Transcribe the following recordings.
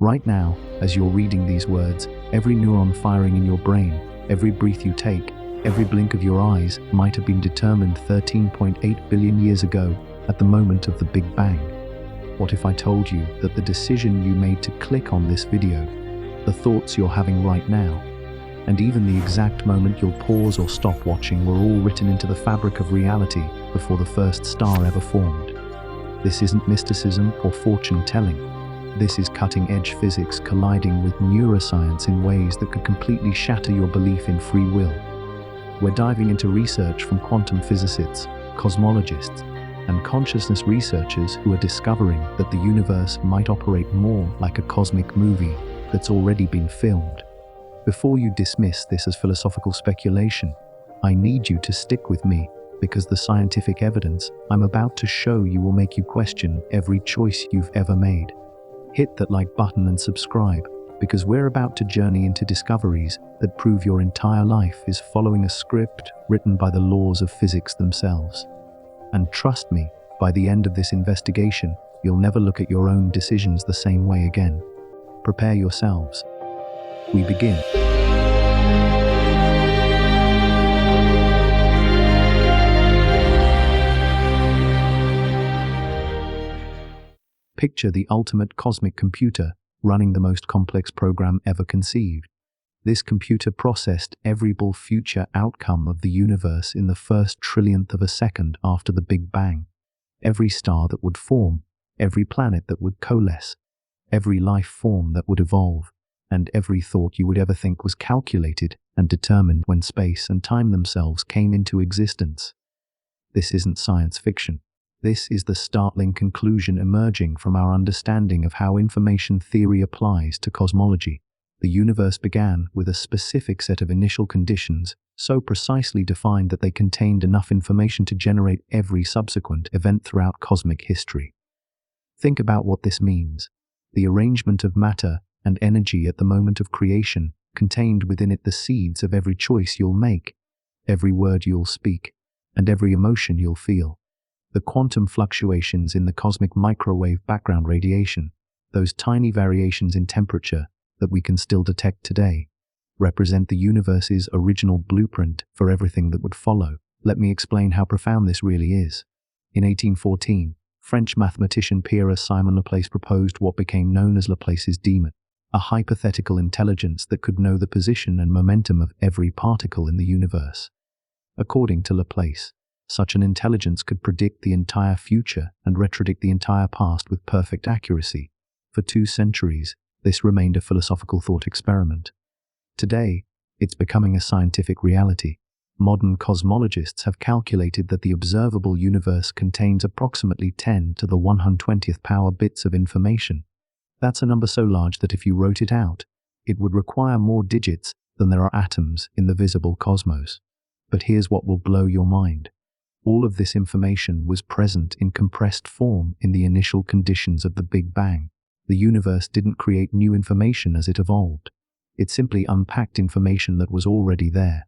Right now, as you're reading these words, every neuron firing in your brain, every breath you take, every blink of your eyes might have been determined 13.8 billion years ago at the moment of the Big Bang. What if I told you that the decision you made to click on this video, the thoughts you're having right now, and even the exact moment you'll pause or stop watching were all written into the fabric of reality before the first star ever formed? This isn't mysticism or fortune-telling. This is cutting-edge physics colliding with neuroscience in ways that could completely shatter your belief in free will. We're diving into research from quantum physicists, cosmologists, and consciousness researchers who are discovering that the universe might operate more like a cosmic movie that's already been filmed. Before you dismiss this as philosophical speculation, I need you to stick with me, because the scientific evidence I'm about to show you will make you question every choice you've ever made. Hit that like button and subscribe, because we're about to journey into discoveries that prove your entire life is following a script written by the laws of physics themselves. And trust me, by the end of this investigation, you'll never look at your own decisions the same way again. Prepare yourselves. We begin. Picture the ultimate cosmic computer running the most complex program ever conceived. This computer processed every future outcome of the universe in the first trillionth of a second after the Big Bang. Every star that would form, every planet that would coalesce, every life form that would evolve, and every thought you would ever think was calculated and determined when space and time themselves came into existence. This isn't science fiction. This is the startling conclusion emerging from our understanding of how information theory applies to cosmology. The universe began with a specific set of initial conditions, so precisely defined that they contained enough information to generate every subsequent event throughout cosmic history. Think about what this means. The arrangement of matter and energy at the moment of creation contained within it the seeds of every choice you'll make, every word you'll speak, and every emotion you'll feel. The quantum fluctuations in the cosmic microwave background radiation, those tiny variations in temperature that we can still detect today, represent the universe's original blueprint for everything that would follow. Let me explain how profound this really is. In 1814, French mathematician Pierre-Simon Laplace proposed what became known as Laplace's demon, a hypothetical intelligence that could know the position and momentum of every particle in the universe. According to Laplace, such an intelligence could predict the entire future and retrodict the entire past with perfect accuracy. For 2 centuries, this remained a philosophical thought experiment. Today, it's becoming a scientific reality. Modern cosmologists have calculated that the observable universe contains approximately 10 to the 120th power bits of information. That's a number so large that if you wrote it out, it would require more digits than there are atoms in the visible cosmos. But here's what will blow your mind. All of this information was present in compressed form in the initial conditions of the Big Bang. The universe didn't create new information as it evolved. It simply unpacked information that was already there.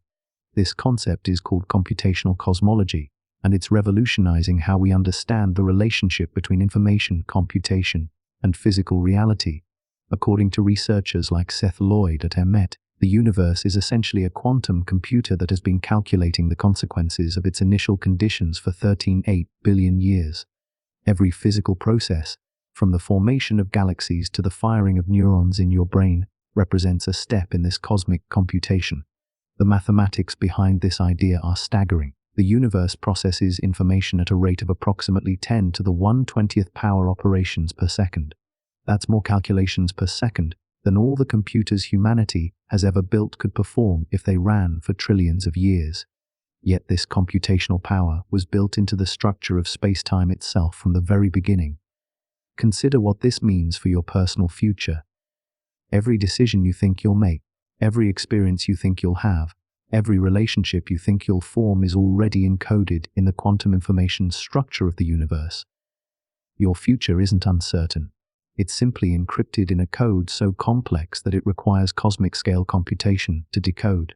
This concept is called computational cosmology, and it's revolutionizing how we understand the relationship between information, computation, and physical reality. According to researchers like Seth Lloyd at Met, the universe is essentially a quantum computer that has been calculating the consequences of its initial conditions for 13.8 billion years. Every physical process, from the formation of galaxies to the firing of neurons in your brain, represents a step in this cosmic computation. The mathematics behind this idea are staggering. The universe processes information at a rate of approximately 10 to the 120th power operations per second. That's more calculations per second than all the computers humanity has ever built could perform if they ran for trillions of years. Yet this computational power was built into the structure of space-time itself from the very beginning. Consider what this means for your personal future. Every decision you think you'll make, every experience you think you'll have, every relationship you think you'll form is already encoded in the quantum information structure of the universe. Your future isn't uncertain. It's simply encrypted in a code so complex that it requires cosmic-scale computation to decode.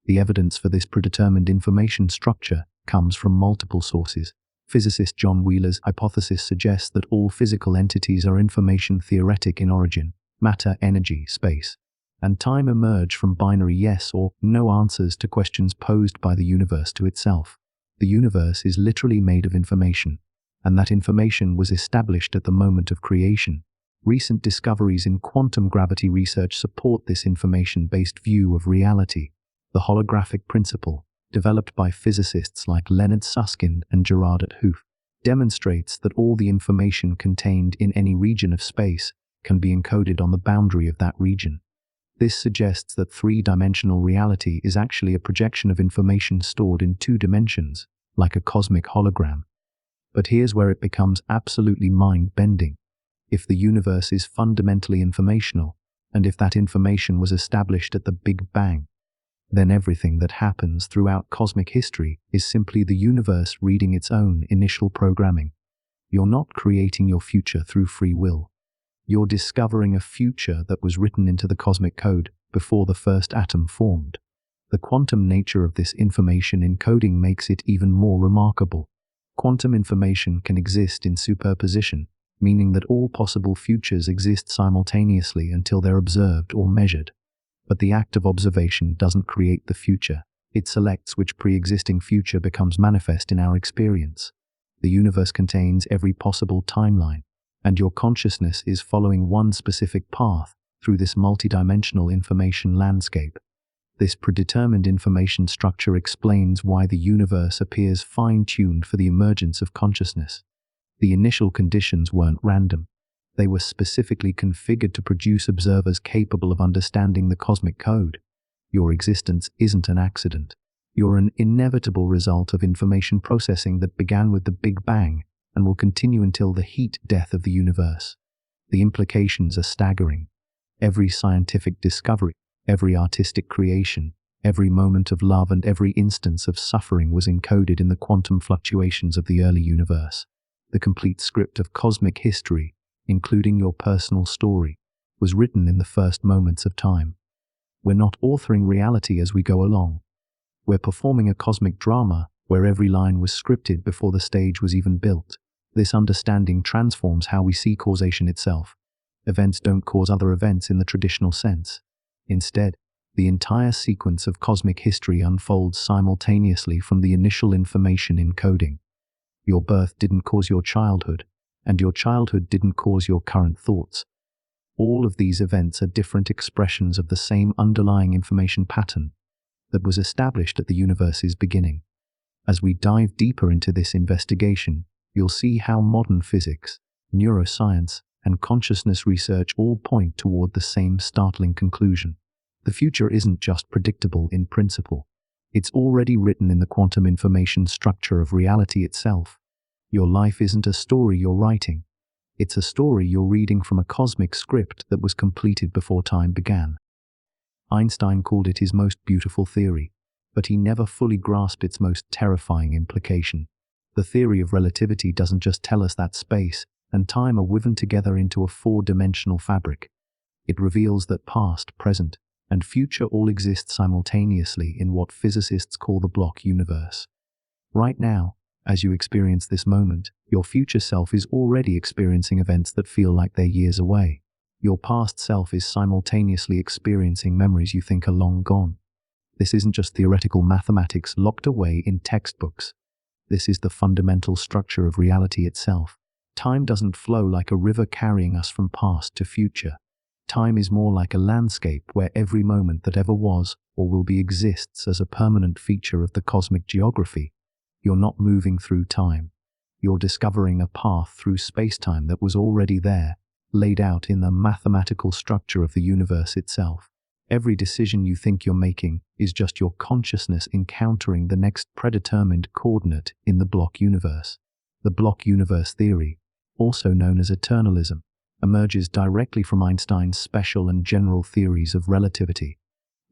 The evidence for this predetermined information structure comes from multiple sources. Physicist John Wheeler's hypothesis suggests that all physical entities are information theoretic in origin. matter, energy, space, and time emerge from binary yes or no answers to questions posed by the universe to itself. The universe is literally made of information, and that information was established at the moment of creation. Recent discoveries in quantum gravity research support this information-based view of reality. The holographic principle, developed by physicists like Leonard Susskind and Gerard 't Hooft, demonstrates that all the information contained in any region of space can be encoded on the boundary of that region. This suggests that three-dimensional reality is actually a projection of information stored in two dimensions, like a cosmic hologram. But here's where it becomes absolutely mind-bending. If the universe is fundamentally informational, and if that information was established at the Big Bang, then everything that happens throughout cosmic history is simply the universe reading its own initial programming. You're not creating your future through free will. You're discovering a future that was written into the cosmic code before the first atom formed. The quantum nature of this information encoding makes it even more remarkable. Quantum information can exist in superposition, meaning that all possible futures exist simultaneously until they're observed or measured. But the act of observation doesn't create the future. It selects which pre-existing future becomes manifest in our experience. The universe contains every possible timeline, and your consciousness is following one specific path through this multidimensional information landscape. This predetermined information structure explains why the universe appears fine-tuned for the emergence of consciousness. The initial conditions weren't random. They were specifically configured to produce observers capable of understanding the cosmic code. Your existence isn't an accident. You're an inevitable result of information processing that began with the Big Bang and will continue until the heat death of the universe. The implications are staggering. Every scientific discovery, every artistic creation, every moment of love and every instance of suffering was encoded in the quantum fluctuations of the early universe. The complete script of cosmic history, including your personal story, was written in the first moments of time. We're not authoring reality as we go along. We're performing a cosmic drama where every line was scripted before the stage was even built. This understanding transforms how we see causation itself. Events don't cause other events in the traditional sense. Instead, the entire sequence of cosmic history unfolds simultaneously from the initial information encoding. Your birth didn't cause your childhood, and your childhood didn't cause your current thoughts. All of these events are different expressions of the same underlying information pattern that was established at the universe's beginning. As we dive deeper into this investigation, you'll see how modern physics, neuroscience, and consciousness research all point toward the same startling conclusion. The future isn't just predictable in principle. It's already written in the quantum information structure of reality itself. Your life isn't a story you're writing. It's a story you're reading from a cosmic script that was completed before time began. Einstein called it his most beautiful theory, but he never fully grasped its most terrifying implication. The theory of relativity doesn't just tell us that space and time are woven together into a four-dimensional fabric. It reveals that past, present, and future all exist simultaneously in what physicists call the block universe. Right now, as you experience this moment, your future self is already experiencing events that feel like they're years away. Your past self is simultaneously experiencing memories you think are long gone. This isn't just theoretical mathematics locked away in textbooks. This is the fundamental structure of reality itself. Time doesn't flow like a river carrying us from past to future. Time is more like a landscape where every moment that ever was or will be exists as a permanent feature of the cosmic geography. You're not moving through time. You're discovering a path through space-time that was already there, laid out in the mathematical structure of the universe itself. Every decision you think you're making is just your consciousness encountering the next predetermined coordinate in the block universe. The block universe theory, also known as eternalism, emerges directly from Einstein's special and general theories of relativity.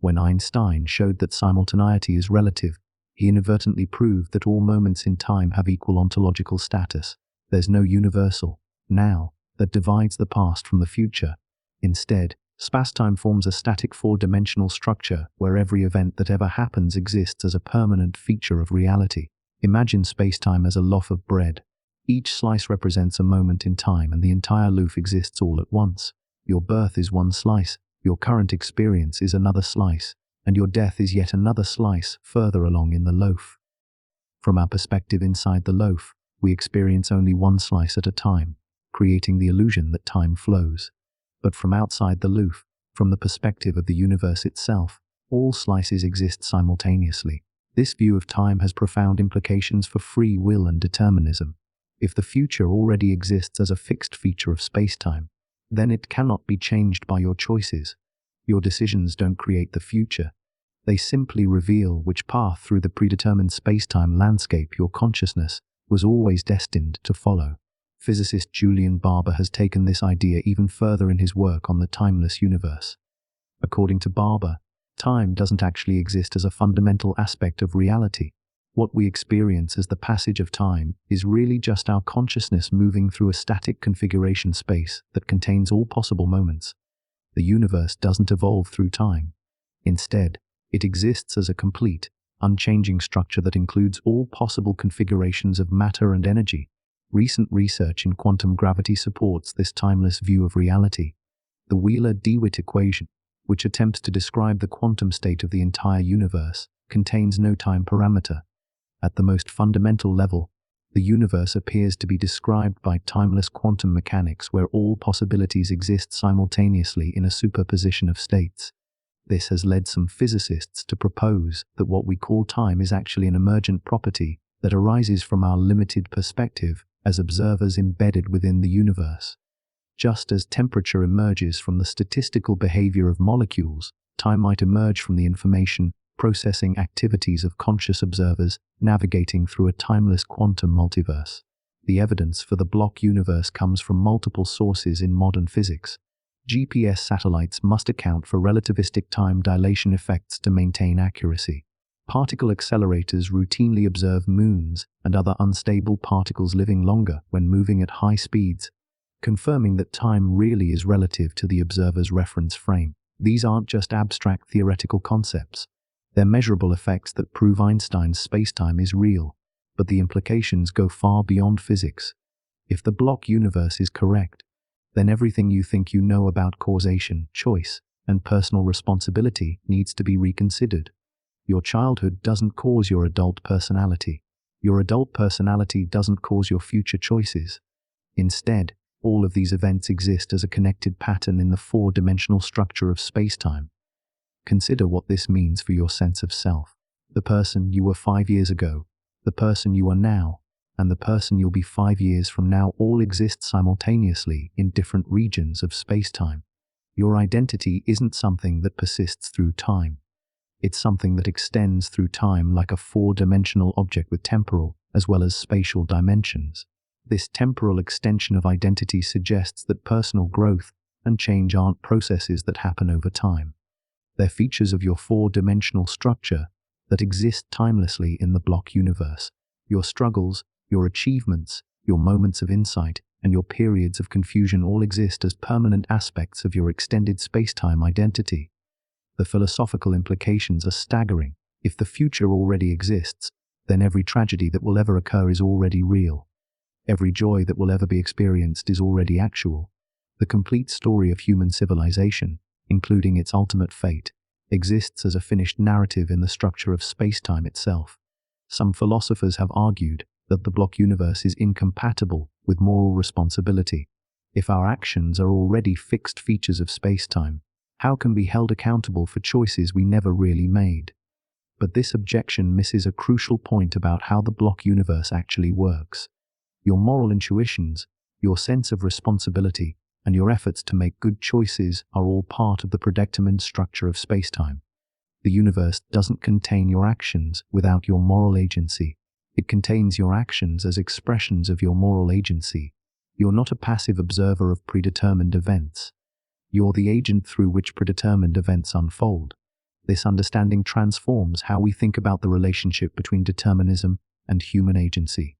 When Einstein showed that simultaneity is relative, he inadvertently proved that all moments in time have equal ontological status. There's no universal now that divides the past from the future. Instead, spacetime forms a static four-dimensional structure where every event that ever happens exists as a permanent feature of reality. Imagine spacetime as a loaf of bread. Each slice represents a moment in time and the entire loaf exists all at once. Your birth is one slice, your current experience is another slice, and your death is yet another slice further along in the loaf. From our perspective inside the loaf, we experience only one slice at a time, creating the illusion that time flows. But from outside the loaf, from the perspective of the universe itself, all slices exist simultaneously. This view of time has profound implications for free will and determinism. If the future already exists as a fixed feature of space-time, then it cannot be changed by your choices. Your decisions don't create the future. They simply reveal which path through the predetermined space-time landscape your consciousness was always destined to follow. Physicist Julian Barber has taken this idea even further in his work on the timeless universe. According to Barber, time doesn't actually exist as a fundamental aspect of reality. What we experience as the passage of time is really just our consciousness moving through a static configuration space that contains all possible moments. The universe doesn't evolve through time. Instead, it exists as a complete, unchanging structure that includes all possible configurations of matter and energy. Recent research in quantum gravity supports this timeless view of reality. The Wheeler-DeWitt equation, which attempts to describe the quantum state of the entire universe, contains no time parameter. At the most fundamental level, the universe appears to be described by timeless quantum mechanics where all possibilities exist simultaneously in a superposition of states. This has led some physicists to propose that what we call time is actually an emergent property that arises from our limited perspective as observers embedded within the universe. Just as temperature emerges from the statistical behavior of molecules, time might emerge from the information processing activities of conscious observers navigating through a timeless quantum multiverse. The evidence for the block universe comes from multiple sources in modern physics. GPS satellites must account for relativistic time dilation effects to maintain accuracy. Particle accelerators routinely observe moons and other unstable particles living longer when moving at high speeds, confirming that time really is relative to the observer's reference frame. These aren't just abstract theoretical concepts. They're measurable effects that prove Einstein's spacetime is real, but the implications go far beyond physics. If the block universe is correct, then everything you think you know about causation, choice, and personal responsibility needs to be reconsidered. Your childhood doesn't cause your adult personality. Your adult personality doesn't cause your future choices. Instead, all of these events exist as a connected pattern in the four-dimensional structure of spacetime. Consider what this means for your sense of self. The person you were 5 years ago, the person you are now, and the person you'll be 5 years from now all exist simultaneously in different regions of spacetime. Your identity isn't something that persists through time. It's something that extends through time like a four-dimensional object with temporal as well as spatial dimensions. This temporal extension of identity suggests that personal growth and change aren't processes that happen over time. They're features of your four-dimensional structure that exist timelessly in the block universe. Your struggles, your achievements, your moments of insight, and your periods of confusion all exist as permanent aspects of your extended spacetime identity. The philosophical implications are staggering. If the future already exists, then every tragedy that will ever occur is already real. Every joy that will ever be experienced is already actual. The complete story of human civilization, including its ultimate fate, exists as a finished narrative in the structure of spacetime itself. Some philosophers have argued that the block universe is incompatible with moral responsibility. If our actions are already fixed features of spacetime, how can we be held accountable for choices we never really made? But this objection misses a crucial point about how the block universe actually works. Your moral intuitions, your sense of responsibility, and your efforts to make good choices are all part of the predetermined structure of spacetime. The universe doesn't contain your actions without your moral agency. It contains your actions as expressions of your moral agency. You're not a passive observer of predetermined events. You're the agent through which predetermined events unfold. This understanding transforms how we think about the relationship between determinism and human agency.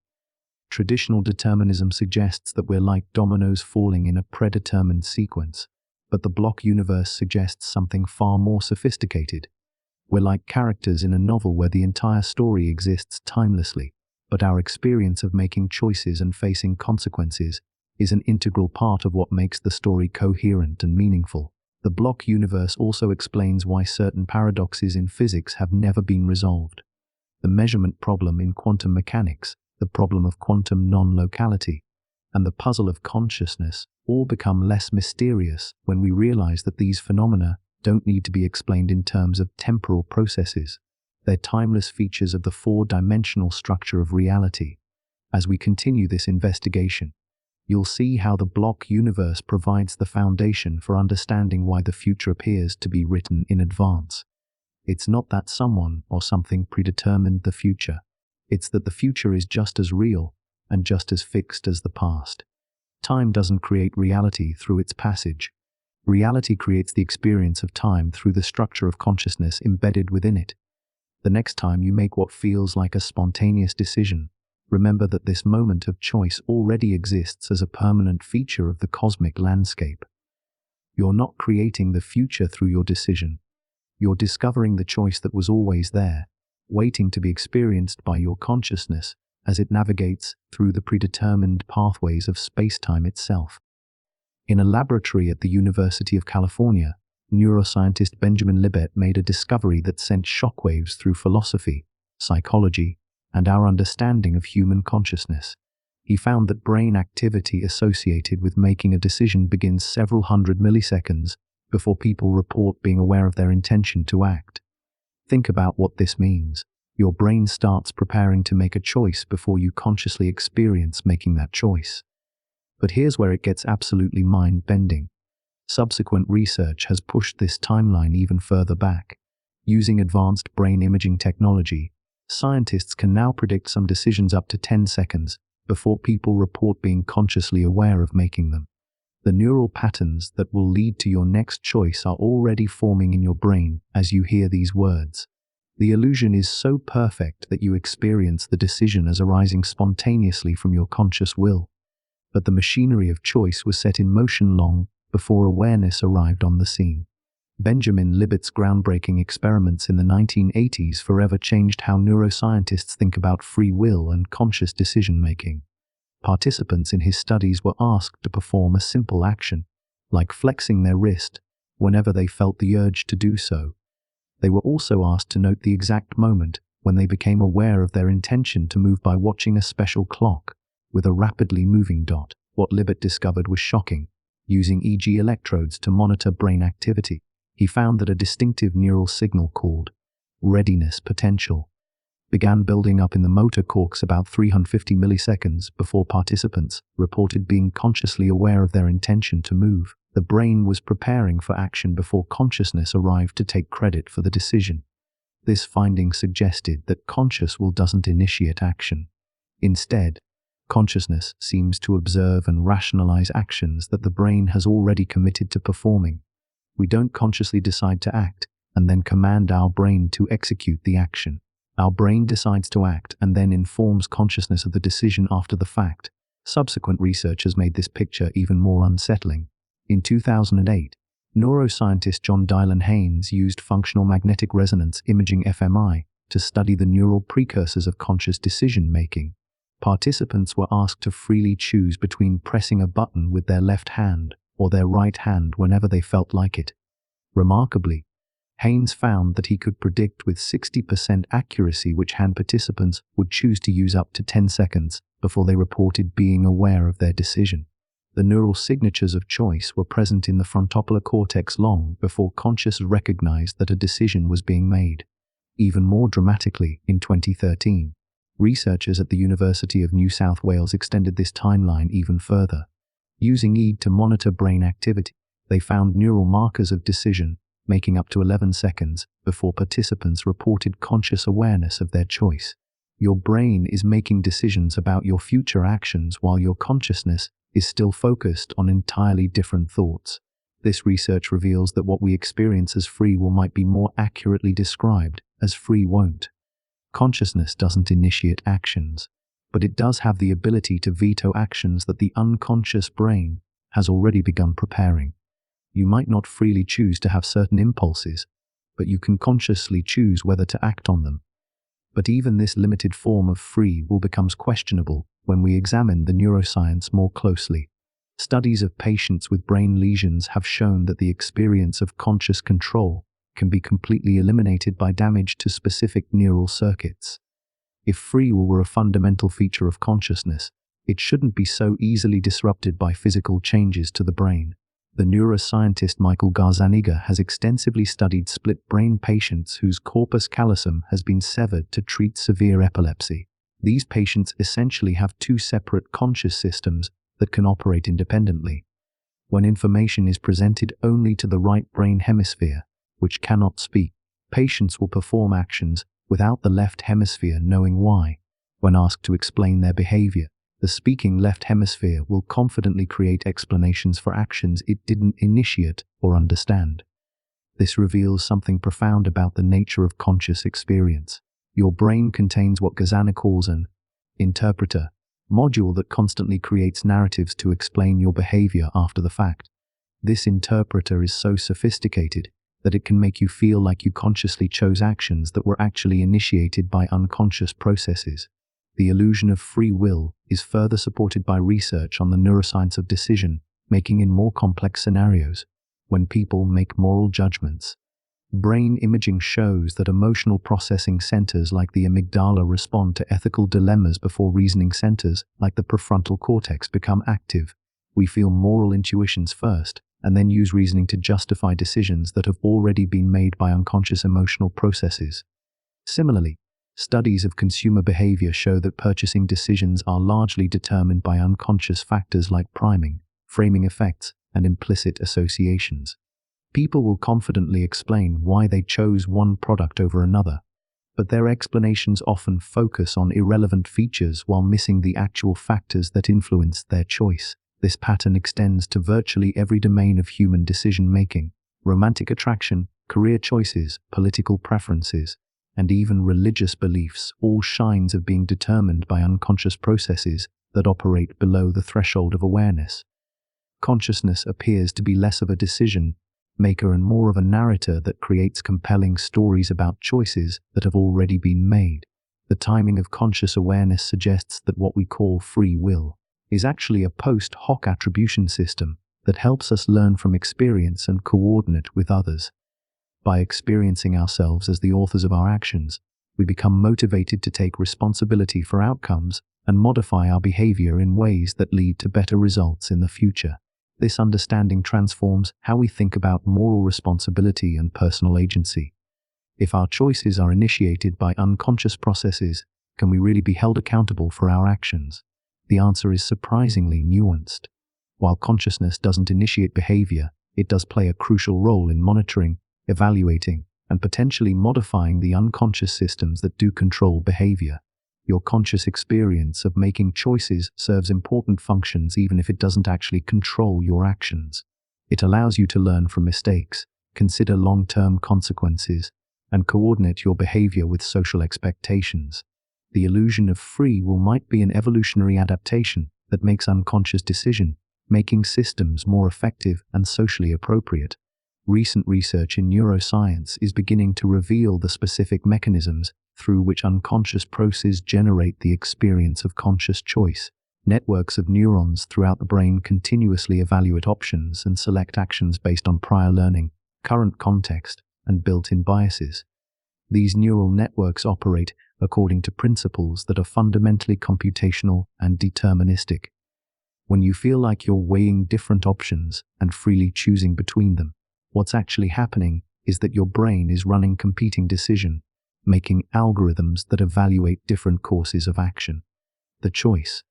Traditional determinism suggests that we're like dominoes falling in a predetermined sequence, but the block universe suggests something far more sophisticated. We're like characters in a novel where the entire story exists timelessly, but our experience of making choices and facing consequences is an integral part of what makes the story coherent and meaningful. The block universe also explains why certain paradoxes in physics have never been resolved. The measurement problem in quantum mechanics, the problem of quantum non-locality, and the puzzle of consciousness all become less mysterious when we realize that these phenomena don't need to be explained in terms of temporal processes. They're timeless features of the four-dimensional structure of reality. As we continue this investigation, you'll see how the block universe provides the foundation for understanding why the future appears to be written in advance. It's not that someone or something predetermined the future. It's that the future is just as real and just as fixed as the past. Time doesn't create reality through its passage. Reality creates the experience of time through the structure of consciousness embedded within it. The next time you make what feels like a spontaneous decision, remember that this moment of choice already exists as a permanent feature of the cosmic landscape. You're not creating the future through your decision. You're discovering the choice that was always there, waiting to be experienced by your consciousness as it navigates through the predetermined pathways of space-time itself. In a laboratory at the University of California, neuroscientist Benjamin Libet made a discovery that sent shockwaves through philosophy, psychology, and our understanding of human consciousness. He found that brain activity associated with making a decision begins several hundred milliseconds before people report being aware of their intention to act. Think about what this means. Your brain starts preparing to make a choice before you consciously experience making that choice. But here's where it gets absolutely mind-bending. Subsequent research has pushed this timeline even further back. Using advanced brain imaging technology, scientists can now predict some decisions up to 10 seconds before people report being consciously aware of making them. The neural patterns that will lead to your next choice are already forming in your brain as you hear these words. The illusion is so perfect that you experience the decision as arising spontaneously from your conscious will. But the machinery of choice was set in motion long before awareness arrived on the scene. Benjamin Libet's groundbreaking experiments in the 1980s forever changed how neuroscientists think about free will and conscious decision-making. Participants in his studies were asked to perform a simple action, like flexing their wrist, whenever they felt the urge to do so. They were also asked to note the exact moment when they became aware of their intention to move by watching a special clock with a rapidly moving dot. What Libet discovered was shocking. Using EEG electrodes to monitor brain activity, he found that a distinctive neural signal called readiness potential began building up in the motor cortex about 350 milliseconds before participants reported being consciously aware of their intention to move. The brain was preparing for action before consciousness arrived to take credit for the decision. This finding suggested that conscious will doesn't initiate action. Instead, consciousness seems to observe and rationalize actions that the brain has already committed to performing. We don't consciously decide to act and then command our brain to execute the action. Our brain decides to act and then informs consciousness of the decision after the fact. Subsequent research has made this picture even more unsettling. In 2008, neuroscientist John Dylan Haynes used functional magnetic resonance imaging (fMRI) to study the neural precursors of conscious decision-making. Participants were asked to freely choose between pressing a button with their left hand or their right hand whenever they felt like it. Remarkably, Haynes found that he could predict with 60% accuracy which hand participants would choose to use up to 10 seconds before they reported being aware of their decision. The neural signatures of choice were present in the frontopolar cortex long before conscious recognized that a decision was being made. Even more dramatically, in 2013, researchers at the University of New South Wales extended this timeline even further. Using EEG to monitor brain activity, they found neural markers of decision making up to 11 seconds before participants reported conscious awareness of their choice. Your brain is making decisions about your future actions while your consciousness is still focused on entirely different thoughts. This research reveals that what we experience as free will might be more accurately described as free won't. Consciousness doesn't initiate actions, but it does have the ability to veto actions that the unconscious brain has already begun preparing. You might not freely choose to have certain impulses, but you can consciously choose whether to act on them. But even this limited form of free will becomes questionable when we examine the neuroscience more closely. Studies of patients with brain lesions have shown that the experience of conscious control can be completely eliminated by damage to specific neural circuits. If free will were a fundamental feature of consciousness, it shouldn't be so easily disrupted by physical changes to the brain. The neuroscientist Michael Gazzaniga has extensively studied split brain patients whose corpus callosum has been severed to treat severe epilepsy. These patients essentially have two separate conscious systems that can operate independently. When information is presented only to the right brain hemisphere, which cannot speak, patients will perform actions without the left hemisphere knowing why. When asked to explain their behavior, the speaking left hemisphere will confidently create explanations for actions it didn't initiate or understand. This reveals something profound about the nature of conscious experience. Your brain contains what Gazzaniga calls an interpreter module that constantly creates narratives to explain your behavior after the fact. This interpreter is so sophisticated that it can make you feel like you consciously chose actions that were actually initiated by unconscious processes. The illusion of free will is further supported by research on the neuroscience of decision making in more complex scenarios. When people make moral judgments, brain imaging shows that emotional processing centers like the amygdala respond to ethical dilemmas before reasoning centers like the prefrontal cortex become active. We feel moral intuitions first, and then use reasoning to justify decisions that have already been made by unconscious emotional processes. Similarly, studies of consumer behavior show that purchasing decisions are largely determined by unconscious factors like priming, framing effects, and implicit associations. People will confidently explain why they chose one product over another, but their explanations often focus on irrelevant features while missing the actual factors that influenced their choice. This pattern extends to virtually every domain of human decision-making: romantic attraction, career choices, political preferences, and even religious beliefs, all signs of being determined by unconscious processes that operate below the threshold of awareness. Consciousness appears to be less of a decision maker and more of a narrator that creates compelling stories about choices that have already been made. The timing of conscious awareness suggests that what we call free will is actually a post hoc attribution system that helps us learn from experience and coordinate with others. By experiencing ourselves as the authors of our actions, we become motivated to take responsibility for outcomes and modify our behavior in ways that lead to better results in the future. This understanding transforms how we think about moral responsibility and personal agency. If our choices are initiated by unconscious processes, can we really be held accountable for our actions? The answer is surprisingly nuanced. While consciousness doesn't initiate behavior, it does play a crucial role in monitoring, evaluating, and potentially modifying the unconscious systems that do control behavior. Your conscious experience of making choices serves important functions even if it doesn't actually control your actions. It allows you to learn from mistakes, consider long-term consequences, and coordinate your behavior with social expectations. The illusion of free will might be an evolutionary adaptation that makes unconscious decision-making systems more effective and socially appropriate. Recent research in neuroscience is beginning to reveal the specific mechanisms through which unconscious processes generate the experience of conscious choice. Networks of neurons throughout the brain continuously evaluate options and select actions based on prior learning, current context, and built-in biases. These neural networks operate according to principles that are fundamentally computational and deterministic. When you feel like you're weighing different options and freely choosing between them, what's actually happening is that your brain is running competing decision-making algorithms that evaluate different courses of action. The choice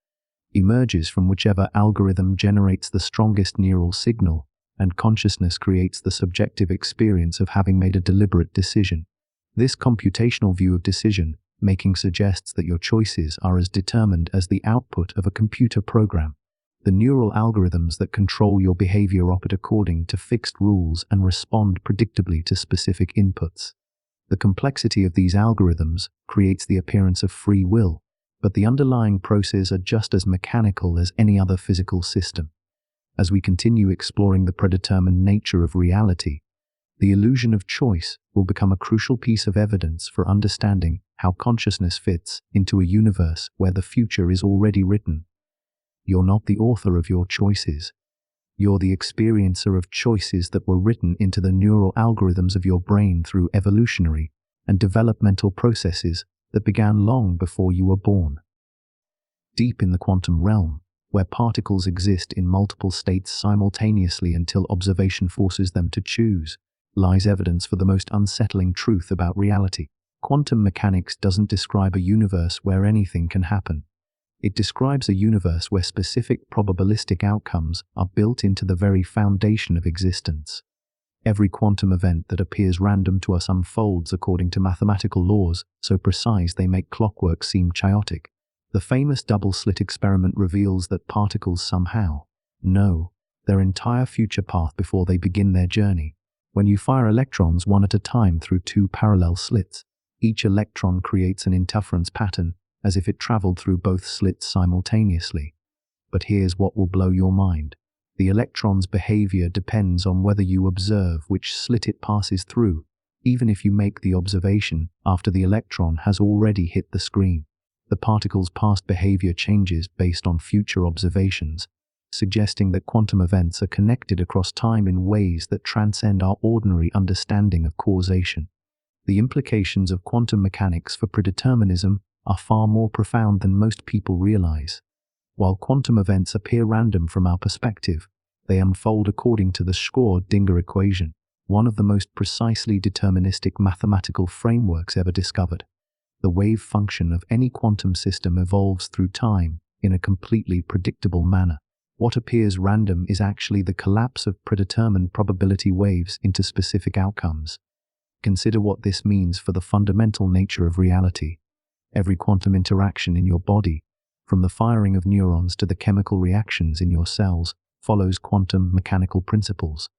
emerges from whichever algorithm generates the strongest neural signal, and consciousness creates the subjective experience of having made a deliberate decision. This computational view of decision-making suggests that your choices are as determined as the output of a computer program. The neural algorithms that control your behavior operate according to fixed rules and respond predictably to specific inputs. The complexity of these algorithms creates the appearance of free will, but the underlying processes are just as mechanical as any other physical system. As we continue exploring the predetermined nature of reality, the illusion of choice will become a crucial piece of evidence for understanding how consciousness fits into a universe where the future is already written. You're not the author of your choices. You're the experiencer of choices that were written into the neural algorithms of your brain through evolutionary and developmental processes that began long before you were born. Deep in the quantum realm, where particles exist in multiple states simultaneously until observation forces them to choose, lies evidence for the most unsettling truth about reality. Quantum mechanics doesn't describe a universe where anything can happen. It describes a universe where specific probabilistic outcomes are built into the very foundation of existence. Every quantum event that appears random to us unfolds according to mathematical laws so precise they make clockwork seem chaotic. The famous double-slit experiment reveals that particles somehow know their entire future path before they begin their journey. When you fire electrons one at a time through two parallel slits, each electron creates an interference pattern as if it traveled through both slits simultaneously. But here's what will blow your mind. The electron's behavior depends on whether you observe which slit it passes through, even if you make the observation after the electron has already hit the screen. The particle's past behavior changes based on future observations, suggesting that quantum events are connected across time in ways that transcend our ordinary understanding of causation. The implications of quantum mechanics for predeterminism are far more profound than most people realize. While quantum events appear random from our perspective, they unfold according to the Schrödinger equation, one of the most precisely deterministic mathematical frameworks ever discovered. The wave function of any quantum system evolves through time in a completely predictable manner. What appears random is actually the collapse of predetermined probability waves into specific outcomes. Consider what this means for the fundamental nature of reality. Every quantum interaction in your body, from the firing of neurons to the chemical reactions in your cells, follows quantum mechanical principles.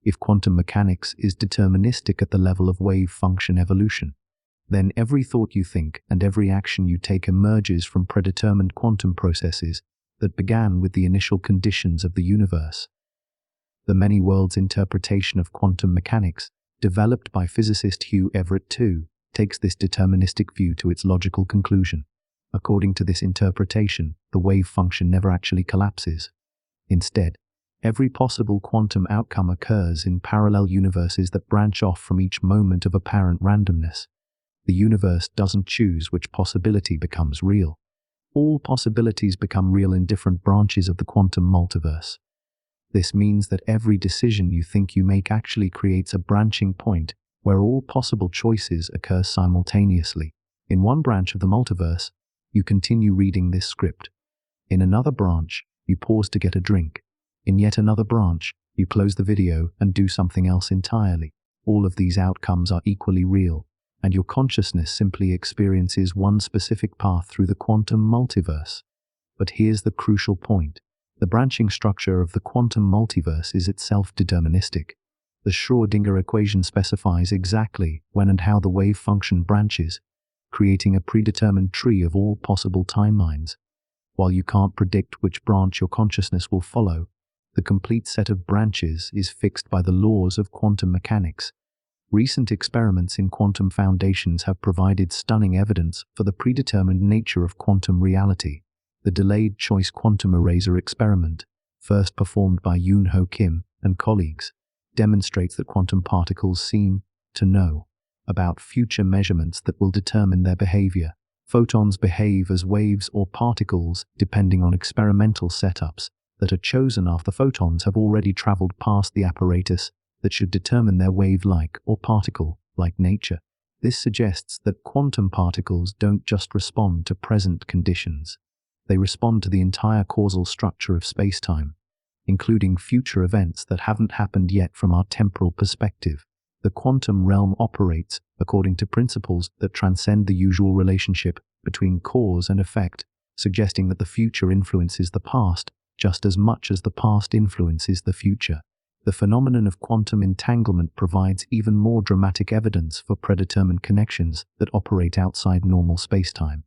If quantum mechanics is deterministic at the level of wave function evolution, then every thought you think and every action you take emerges from predetermined quantum processes that began with the initial conditions of the universe. The many worlds interpretation of quantum mechanics, developed by physicist Hugh Everett II, takes this deterministic view to its logical conclusion. According to this interpretation, the wave function never actually collapses. Instead, every possible quantum outcome occurs in parallel universes that branch off from each moment of apparent randomness. The universe doesn't choose which possibility becomes real. All possibilities become real in different branches of the quantum multiverse. This means that every decision you think you make actually creates a branching point where all possible choices occur simultaneously. In one branch of the multiverse, you continue reading this script. In another branch, you pause to get a drink. In yet another branch, you close the video and do something else entirely. All of these outcomes are equally real, and your consciousness simply experiences one specific path through the quantum multiverse. But here's the crucial point. The branching structure of the quantum multiverse is itself deterministic. The Schrödinger equation specifies exactly when and how the wave function branches, creating a predetermined tree of all possible timelines. While you can't predict which branch your consciousness will follow, the complete set of branches is fixed by the laws of quantum mechanics. Recent experiments in quantum foundations have provided stunning evidence for the predetermined nature of quantum reality. The delayed choice quantum eraser experiment, first performed by Yoon-Ho Kim and colleagues, demonstrates that quantum particles seem to know about future measurements that will determine their behavior. Photons behave as waves or particles depending on experimental setups that are chosen after photons have already traveled past the apparatus that should determine their wave-like or particle-like nature. This suggests that quantum particles don't just respond to present conditions. They respond to the entire causal structure of space-time, including future events that haven't happened yet from our temporal perspective. The quantum realm operates according to principles that transcend the usual relationship between cause and effect, suggesting that the future influences the past just as much as the past influences the future. The phenomenon of quantum entanglement provides even more dramatic evidence for predetermined connections that operate outside normal spacetime.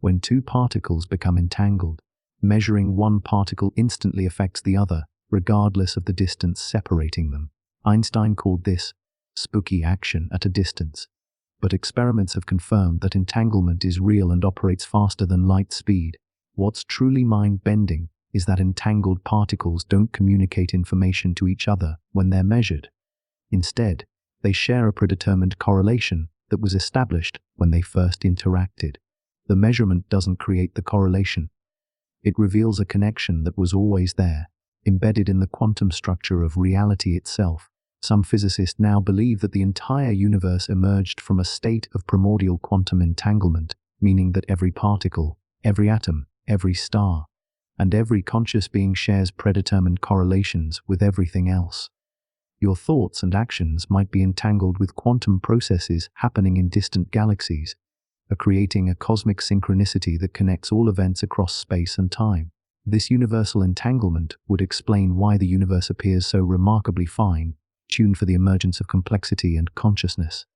When two particles become entangled, measuring one particle instantly affects the other, regardless of the distance separating them. Einstein called this spooky action at a distance. But experiments have confirmed that entanglement is real and operates faster than light speed. What's truly mind-bending is that entangled particles don't communicate information to each other when they're measured. Instead, they share a predetermined correlation that was established when they first interacted. The measurement doesn't create the correlation. It reveals a connection that was always there, embedded in the quantum structure of reality itself. Some physicists now believe that the entire universe emerged from a state of primordial quantum entanglement, meaning that every particle, every atom, every star, and every conscious being shares predetermined correlations with everything else. Your thoughts and actions might be entangled with quantum processes happening in distant galaxies, creating a cosmic synchronicity that connects all events across space and time. This universal entanglement would explain why the universe appears so remarkably fine, tuned for the emergence of complexity and consciousness.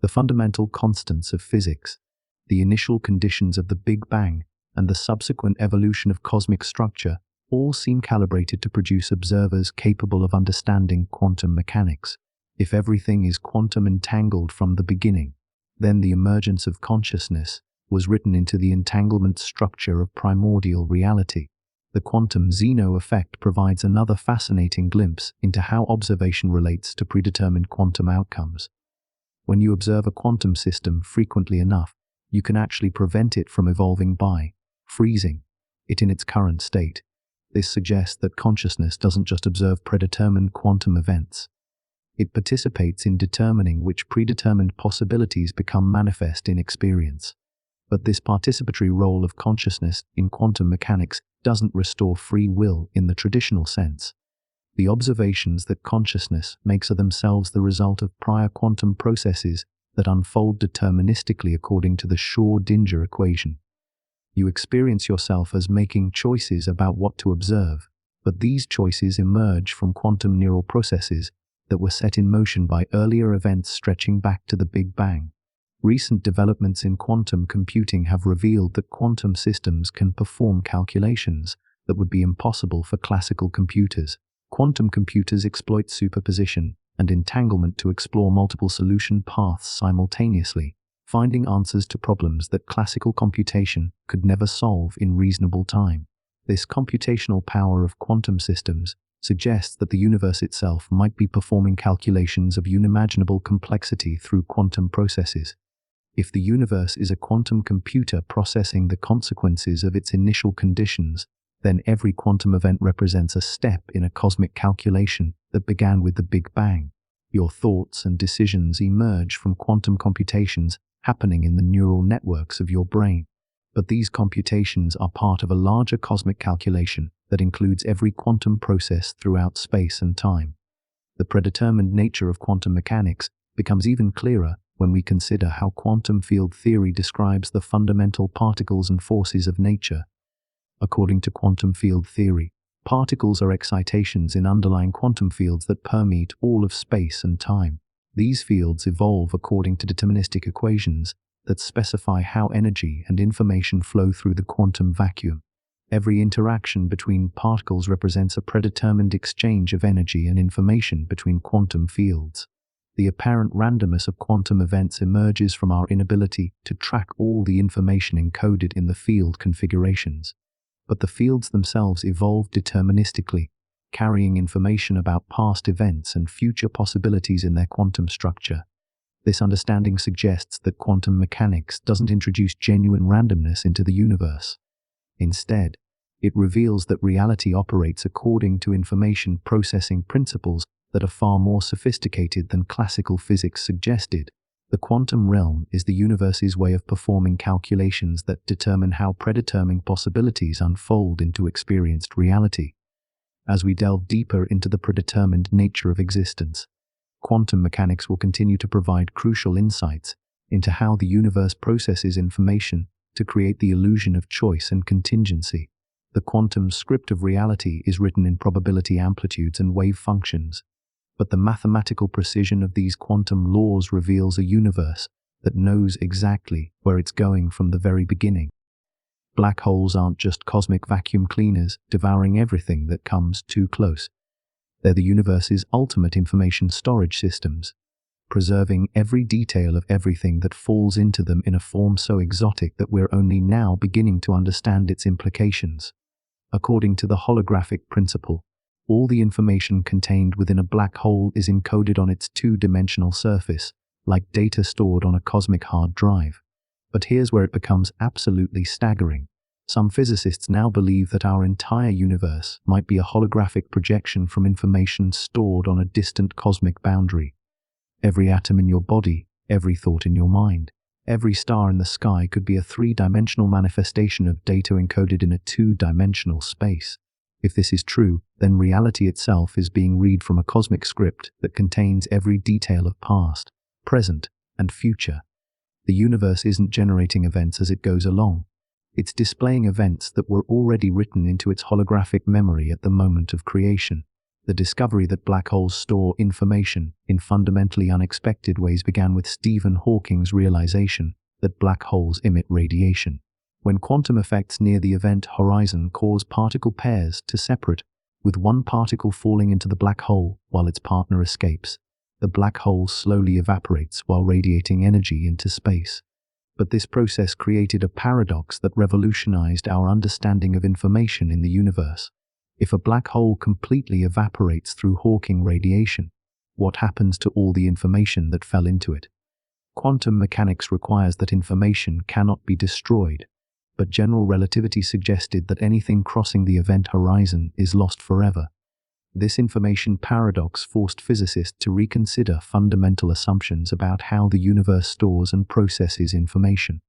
The fundamental constants of physics, the initial conditions of the Big Bang, and the subsequent evolution of cosmic structure all seem calibrated to produce observers capable of understanding quantum mechanics. If everything is quantum entangled from the beginning, then the emergence of consciousness was written into the entanglement structure of primordial reality. The quantum Zeno effect provides another fascinating glimpse into how observation relates to predetermined quantum outcomes. When you observe a quantum system frequently enough, you can actually prevent it from evolving by freezing it in its current state. This suggests that consciousness doesn't just observe predetermined quantum events. It participates in determining which predetermined possibilities become manifest in experience. But this participatory role of consciousness in quantum mechanics doesn't restore free will in the traditional sense. The observations that consciousness makes are themselves the result of prior quantum processes that unfold deterministically according to the Schrödinger equation. You experience yourself as making choices about what to observe, but these choices emerge from quantum neural processes that were set in motion by earlier events stretching back to the Big Bang. Recent developments in quantum computing have revealed that quantum systems can perform calculations that would be impossible for classical computers. Quantum computers exploit superposition and entanglement to explore multiple solution paths simultaneously, finding answers to problems that classical computation could never solve in reasonable time. This computational power of quantum systems suggests that the universe itself might be performing calculations of unimaginable complexity through quantum processes. If the universe is a quantum computer processing the consequences of its initial conditions, then every quantum event represents a step in a cosmic calculation that began with the Big Bang. Your thoughts and decisions emerge from quantum computations happening in the neural networks of your brain. But these computations are part of a larger cosmic calculation that includes every quantum process throughout space and time. The predetermined nature of quantum mechanics becomes even clearer when we consider how quantum field theory describes the fundamental particles and forces of nature. According to quantum field theory, particles are excitations in underlying quantum fields that permeate all of space and time. These fields evolve according to deterministic equations that specify how energy and information flow through the quantum vacuum. Every interaction between particles represents a predetermined exchange of energy and information between quantum fields. The apparent randomness of quantum events emerges from our inability to track all the information encoded in the field configurations. But the fields themselves evolve deterministically, carrying information about past events and future possibilities in their quantum structure. This understanding suggests that quantum mechanics doesn't introduce genuine randomness into the universe. Instead, it reveals that reality operates according to information processing principles that are far more sophisticated than classical physics suggested. The quantum realm is the universe's way of performing calculations that determine how predetermined possibilities unfold into experienced reality. As we delve deeper into the predetermined nature of existence, quantum mechanics will continue to provide crucial insights into how the universe processes information to create the illusion of choice and contingency. The quantum script of reality is written in probability amplitudes and wave functions, but the mathematical precision of these quantum laws reveals a universe that knows exactly where it's going from the very beginning. Black holes aren't just cosmic vacuum cleaners devouring everything that comes too close. They're the universe's ultimate information storage systems. preserving every detail of everything that falls into them in a form so exotic that we're only now beginning to understand its implications. According to the holographic principle, all the information contained within a black hole is encoded on its two-dimensional surface, like data stored on a cosmic hard drive. But here's where it becomes absolutely staggering. Some physicists now believe that our entire universe might be a holographic projection from information stored on a distant cosmic boundary. Every atom in your body, every thought in your mind, every star in the sky could be a three-dimensional manifestation of data encoded in a two-dimensional space. If this is true, then reality itself is being read from a cosmic script that contains every detail of past, present, and future. The universe isn't generating events as it goes along. It's displaying events that were already written into its holographic memory at the moment of creation. The discovery that black holes store information in fundamentally unexpected ways began with Stephen Hawking's realization that black holes emit radiation. When quantum effects near the event horizon cause particle pairs to separate, with one particle falling into the black hole while its partner escapes, the black hole slowly evaporates while radiating energy into space. But this process created a paradox that revolutionized our understanding of information in the universe. If a black hole completely evaporates through Hawking radiation, what happens to all the information that fell into it? Quantum mechanics requires that information cannot be destroyed, but general relativity suggested that anything crossing the event horizon is lost forever. This information paradox forced physicists to reconsider fundamental assumptions about how the universe stores and processes information.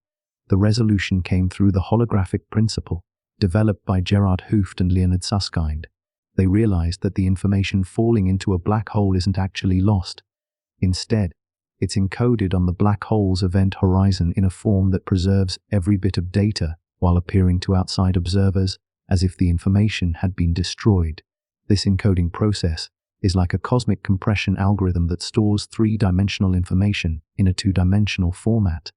The resolution came through the holographic principle, developed by Gerard Hooft and Leonard Susskind. They realized that the information falling into a black hole isn't actually lost. Instead, it's encoded on the black hole's event horizon in a form that preserves every bit of data while appearing to outside observers as if the information had been destroyed. This encoding process is like a cosmic compression algorithm that stores three-dimensional information in a two-dimensional format.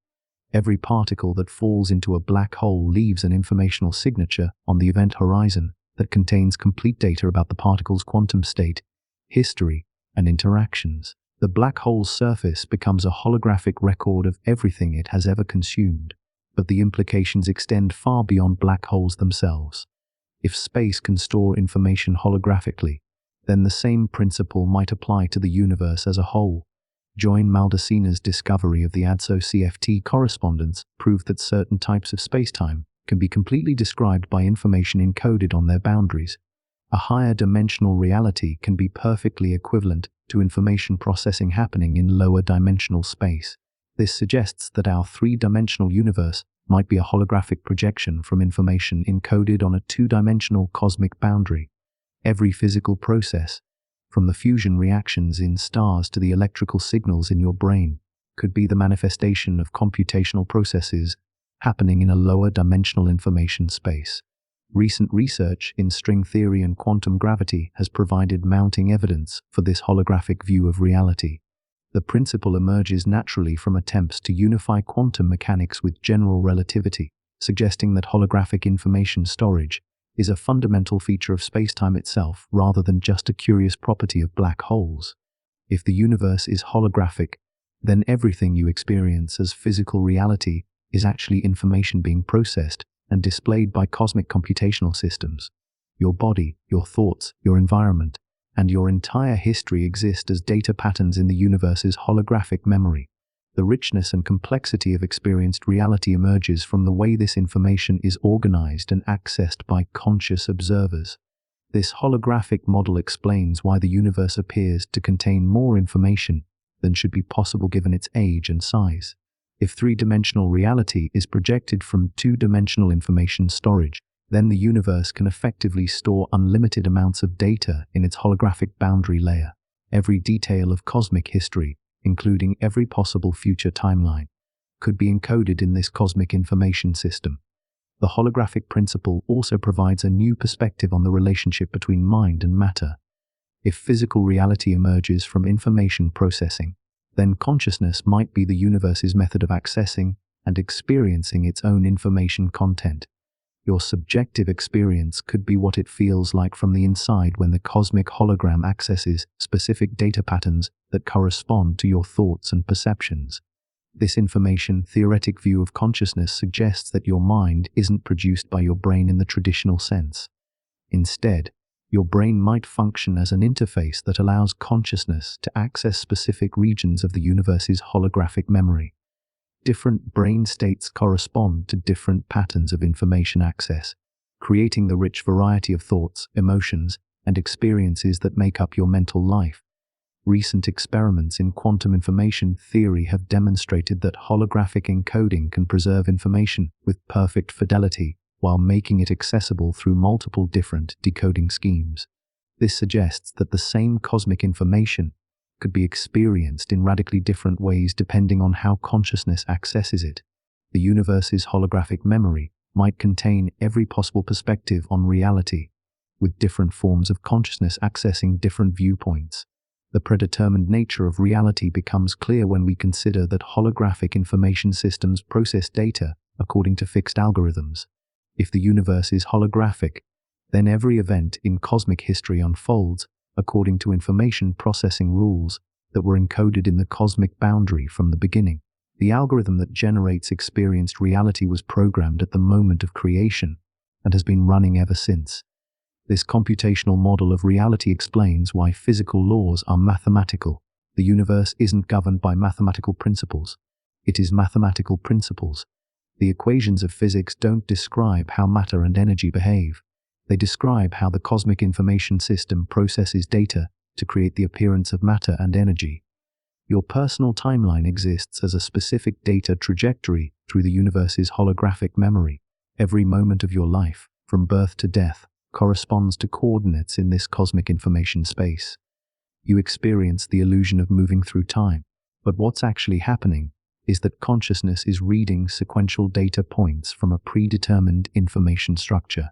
Every particle that falls into a black hole leaves an informational signature on the event horizon that contains complete data about the particle's quantum state, history, and interactions. The black hole's surface becomes a holographic record of everything it has ever consumed, but the implications extend far beyond black holes themselves. If space can store information holographically, then the same principle might apply to the universe as a whole. Join Maldaceno's discovery of the ADSO-CFT correspondence proved that certain types of spacetime can be completely described by information encoded on their boundaries. A higher dimensional reality can be perfectly equivalent to information processing happening in lower dimensional space. This suggests that our three-dimensional universe might be a holographic projection from information encoded on a two-dimensional cosmic boundary. Every physical process, from the fusion reactions in stars to the electrical signals in your brain, could be the manifestation of computational processes happening in a lower dimensional information space. Recent research in string theory and quantum gravity has provided mounting evidence for this holographic view of reality. The principle emerges naturally from attempts to unify quantum mechanics with general relativity, suggesting that holographic information storage is a fundamental feature of spacetime itself rather than just a curious property of black holes. If the universe is holographic, then everything you experience as physical reality is actually information being processed and displayed by cosmic computational systems. Your body, your thoughts, your environment, and your entire history exist as data patterns in the universe's holographic memory. The richness and complexity of experienced reality emerges from the way this information is organized and accessed by conscious observers. This holographic model explains why the universe appears to contain more information than should be possible given its age and size. If three-dimensional reality is projected from two-dimensional information storage, then the universe can effectively store unlimited amounts of data in its holographic boundary layer. Every detail of cosmic history, including every possible future timeline, could be encoded in this cosmic information system. The holographic principle also provides a new perspective on the relationship between mind and matter. If physical reality emerges from information processing, then consciousness might be the universe's method of accessing and experiencing its own information content. Your subjective experience could be what it feels like from the inside when the cosmic hologram accesses specific data patterns that correspond to your thoughts and perceptions. This information-theoretic view of consciousness suggests that your mind isn't produced by your brain in the traditional sense. Instead, your brain might function as an interface that allows consciousness to access specific regions of the universe's holographic memory. Different brain states correspond to different patterns of information access, creating the rich variety of thoughts, emotions, and experiences that make up your mental life. Recent experiments in quantum information theory have demonstrated that holographic encoding can preserve information with perfect fidelity while making it accessible through multiple different decoding schemes. This suggests that the same cosmic information could be experienced in radically different ways depending on how consciousness accesses it. The universe's holographic memory might contain every possible perspective on reality, with different forms of consciousness accessing different viewpoints. The predetermined nature of reality becomes clear when we consider that holographic information systems process data according to fixed algorithms. If the universe is holographic, then every event in cosmic history unfolds according to information processing rules that were encoded in the cosmic boundary from the beginning. The algorithm that generates experienced reality was programmed at the moment of creation and has been running ever since. This computational model of reality explains why physical laws are mathematical. The universe isn't governed by mathematical principles. It is mathematical principles. The equations of physics don't describe how matter and energy behave. They describe how the cosmic information system processes data to create the appearance of matter and energy. Your personal timeline exists as a specific data trajectory through the universe's holographic memory. Every moment of your life, from birth to death, corresponds to coordinates in this cosmic information space. You experience the illusion of moving through time, but what's actually happening is that consciousness is reading sequential data points from a predetermined information structure.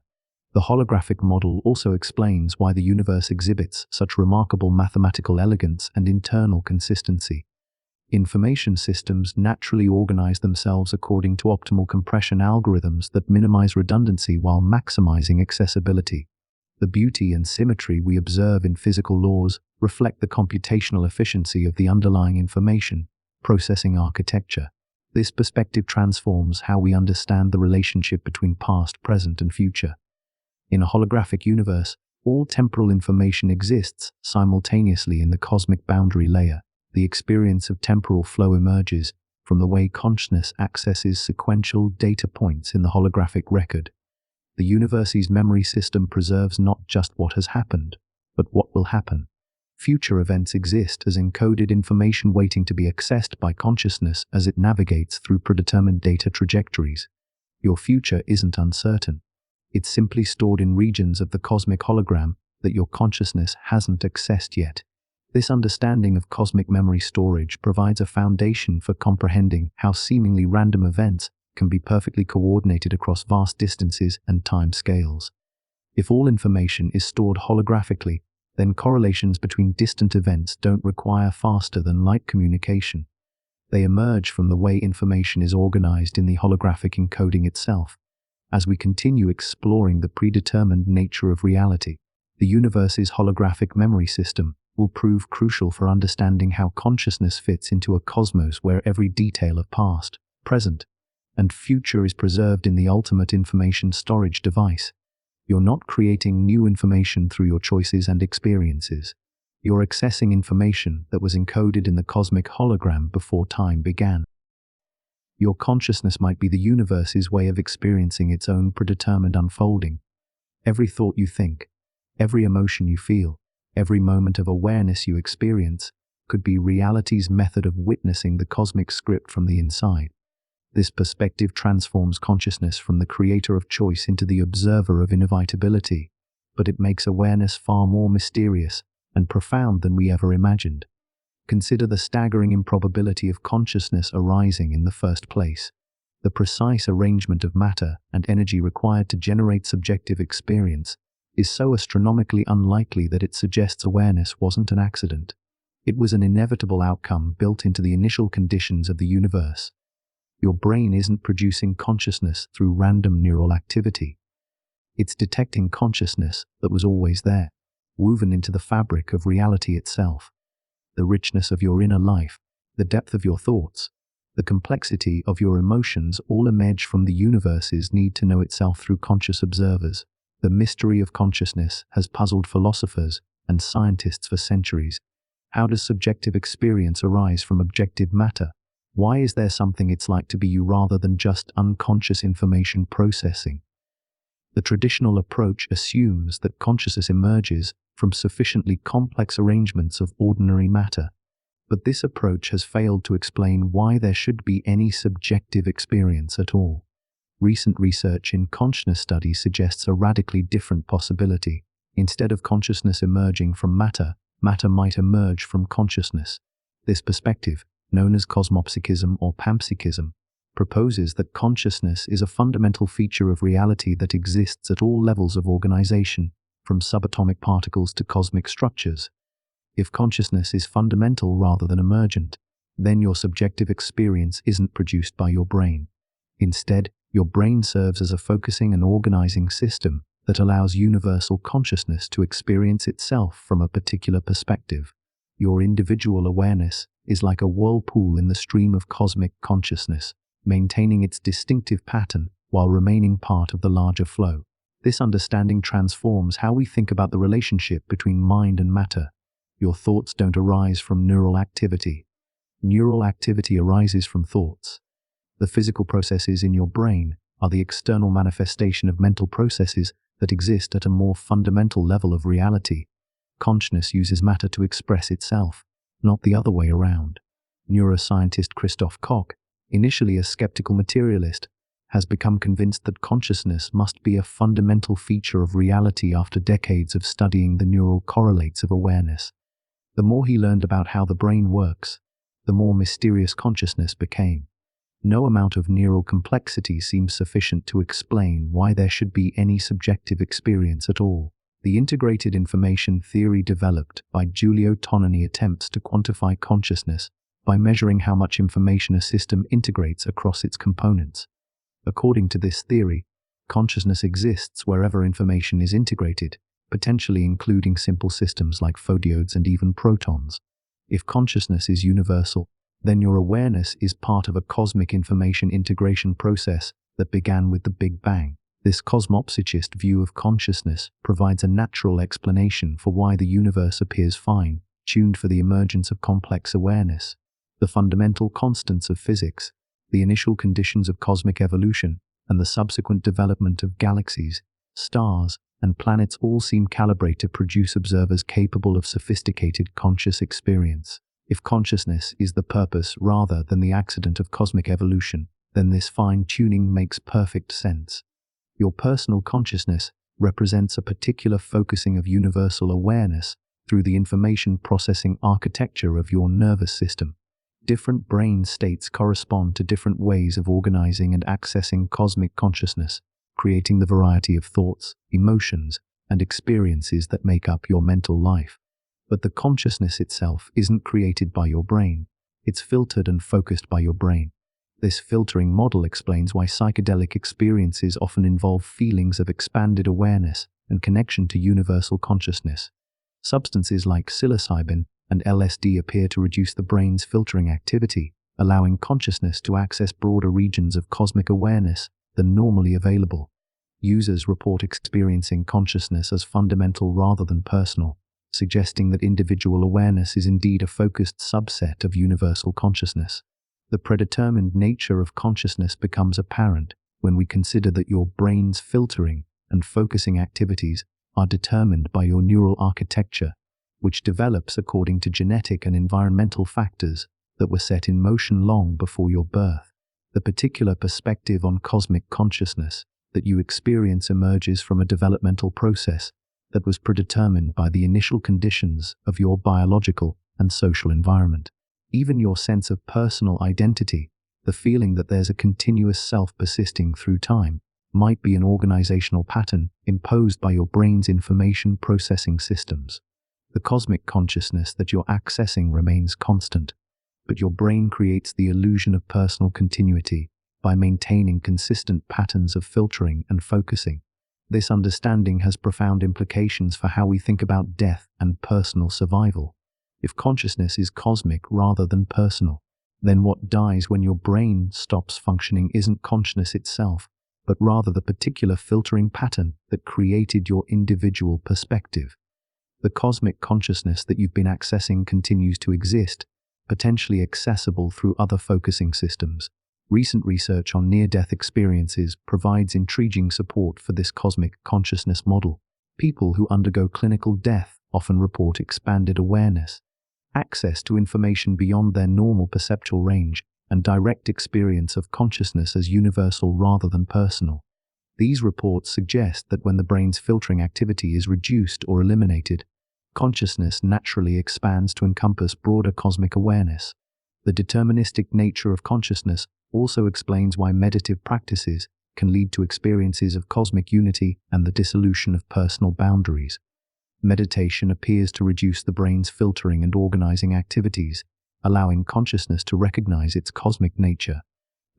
The holographic model also explains why the universe exhibits such remarkable mathematical elegance and internal consistency. Information systems naturally organize themselves according to optimal compression algorithms that minimize redundancy while maximizing accessibility. The beauty and symmetry we observe in physical laws reflect the computational efficiency of the underlying information processing architecture. This perspective transforms how we understand the relationship between past, present, and future. In a holographic universe, all temporal information exists simultaneously in the cosmic boundary layer. The experience of temporal flow emerges from the way consciousness accesses sequential data points in the holographic record. The universe's memory system preserves not just what has happened, but what will happen. Future events exist as encoded information waiting to be accessed by consciousness as it navigates through predetermined data trajectories. Your future isn't uncertain. It's simply stored in regions of the cosmic hologram that your consciousness hasn't accessed yet. This understanding of cosmic memory storage provides a foundation for comprehending how seemingly random events can be perfectly coordinated across vast distances and time scales. If all information is stored holographically, then correlations between distant events don't require faster than light communication. They emerge from the way information is organized in the holographic encoding itself. As we continue exploring the predetermined nature of reality, the universe's holographic memory system will prove crucial for understanding how consciousness fits into a cosmos where every detail of past, present, and future is preserved in the ultimate information storage device. You're not creating new information through your choices and experiences. You're accessing information that was encoded in the cosmic hologram before time began. Your consciousness might be the universe's way of experiencing its own predetermined unfolding. Every thought you think, every emotion you feel, every moment of awareness you experience could be reality's method of witnessing the cosmic script from the inside. This perspective transforms consciousness from the creator of choice into the observer of inevitability, but it makes awareness far more mysterious and profound than we ever imagined. Consider the staggering improbability of consciousness arising in the first place. The precise arrangement of matter and energy required to generate subjective experience is so astronomically unlikely that it suggests awareness wasn't an accident. It was an inevitable outcome built into the initial conditions of the universe. Your brain isn't producing consciousness through random neural activity. It's detecting consciousness that was always there, woven into the fabric of reality itself. The richness of your inner life, the depth of your thoughts, the complexity of your emotions all emerge from the universe's need to know itself through conscious observers. The mystery of consciousness has puzzled philosophers and scientists for centuries. How does subjective experience arise from objective matter? Why is there something it's like to be you rather than just unconscious information processing? The traditional approach assumes that consciousness emerges from sufficiently complex arrangements of ordinary matter, but this approach has failed to explain why there should be any subjective experience at all. Recent research in consciousness studies suggests a radically different possibility. Instead of consciousness emerging from matter, matter might emerge from consciousness. This perspective, known as cosmopsychism or panpsychism, proposes that consciousness is a fundamental feature of reality that exists at all levels of organization, from subatomic particles to cosmic structures. If consciousness is fundamental rather than emergent, then your subjective experience isn't produced by your brain. Instead, your brain serves as a focusing and organizing system that allows universal consciousness to experience itself from a particular perspective. Your individual awareness is like a whirlpool in the stream of cosmic consciousness, maintaining its distinctive pattern while remaining part of the larger flow. This understanding transforms how we think about the relationship between mind and matter. Your thoughts don't arise from neural activity. Neural activity arises from thoughts. The physical processes in your brain are the external manifestation of mental processes that exist at a more fundamental level of reality. Consciousness uses matter to express itself, not the other way around. Neuroscientist Christoph Koch, initially a skeptical materialist, has become convinced that consciousness must be a fundamental feature of reality after decades of studying the neural correlates of awareness. The more he learned about how the brain works, the more mysterious consciousness became. No amount of neural complexity seems sufficient to explain why there should be any subjective experience at all. The integrated information theory developed by Giulio Tonini attempts to quantify consciousness by measuring how much information a system integrates across its components. According to this theory, consciousness exists wherever information is integrated, potentially including simple systems like photodiodes and even protons. If consciousness is universal, then your awareness is part of a cosmic information integration process that began with the Big Bang. This cosmopsychist view of consciousness provides a natural explanation for why the universe appears fine, tuned for the emergence of complex awareness. The fundamental constants of physics, the initial conditions of cosmic evolution, and the subsequent development of galaxies, stars, and planets all seem calibrated to produce observers capable of sophisticated conscious experience. If consciousness is the purpose rather than the accident of cosmic evolution, then this fine-tuning makes perfect sense. Your personal consciousness represents a particular focusing of universal awareness through the information processing architecture of your nervous system. Different brain states correspond to different ways of organizing and accessing cosmic consciousness, creating the variety of thoughts, emotions, and experiences that make up your mental life. But the consciousness itself isn't created by your brain, it's filtered and focused by your brain. This filtering model explains why psychedelic experiences often involve feelings of expanded awareness and connection to universal consciousness. Substances like psilocybin and LSD appear to reduce the brain's filtering activity, allowing consciousness to access broader regions of cosmic awareness than normally available. Users report experiencing consciousness as fundamental rather than personal, suggesting that individual awareness is indeed a focused subset of universal consciousness. The predetermined nature of consciousness becomes apparent when we consider that your brain's filtering and focusing activities are determined by your neural architecture, which develops according to genetic and environmental factors that were set in motion long before your birth. The particular perspective on cosmic consciousness that you experience emerges from a developmental process that was predetermined by the initial conditions of your biological and social environment. Even your sense of personal identity, the feeling that there's a continuous self persisting through time, might be an organizational pattern imposed by your brain's information processing systems. The cosmic consciousness that you're accessing remains constant. but your brain creates the illusion of personal continuity by maintaining consistent patterns of filtering and focusing. This understanding has profound implications for how we think about death and personal survival. If consciousness is cosmic rather than personal, then what dies when your brain stops functioning isn't consciousness itself, but rather the particular filtering pattern that created your individual perspective. The cosmic consciousness that you've been accessing continues to exist, potentially accessible through other focusing systems. Recent research on near-death experiences provides intriguing support for this cosmic consciousness model. People who undergo clinical death often report expanded awareness, access to information beyond their normal perceptual range, and direct experience of consciousness as universal rather than personal. These reports suggest that when the brain's filtering activity is reduced or eliminated, consciousness naturally expands to encompass broader cosmic awareness. The deterministic nature of consciousness also explains why meditative practices can lead to experiences of cosmic unity and the dissolution of personal boundaries. Meditation appears to reduce the brain's filtering and organizing activities, allowing consciousness to recognize its cosmic nature.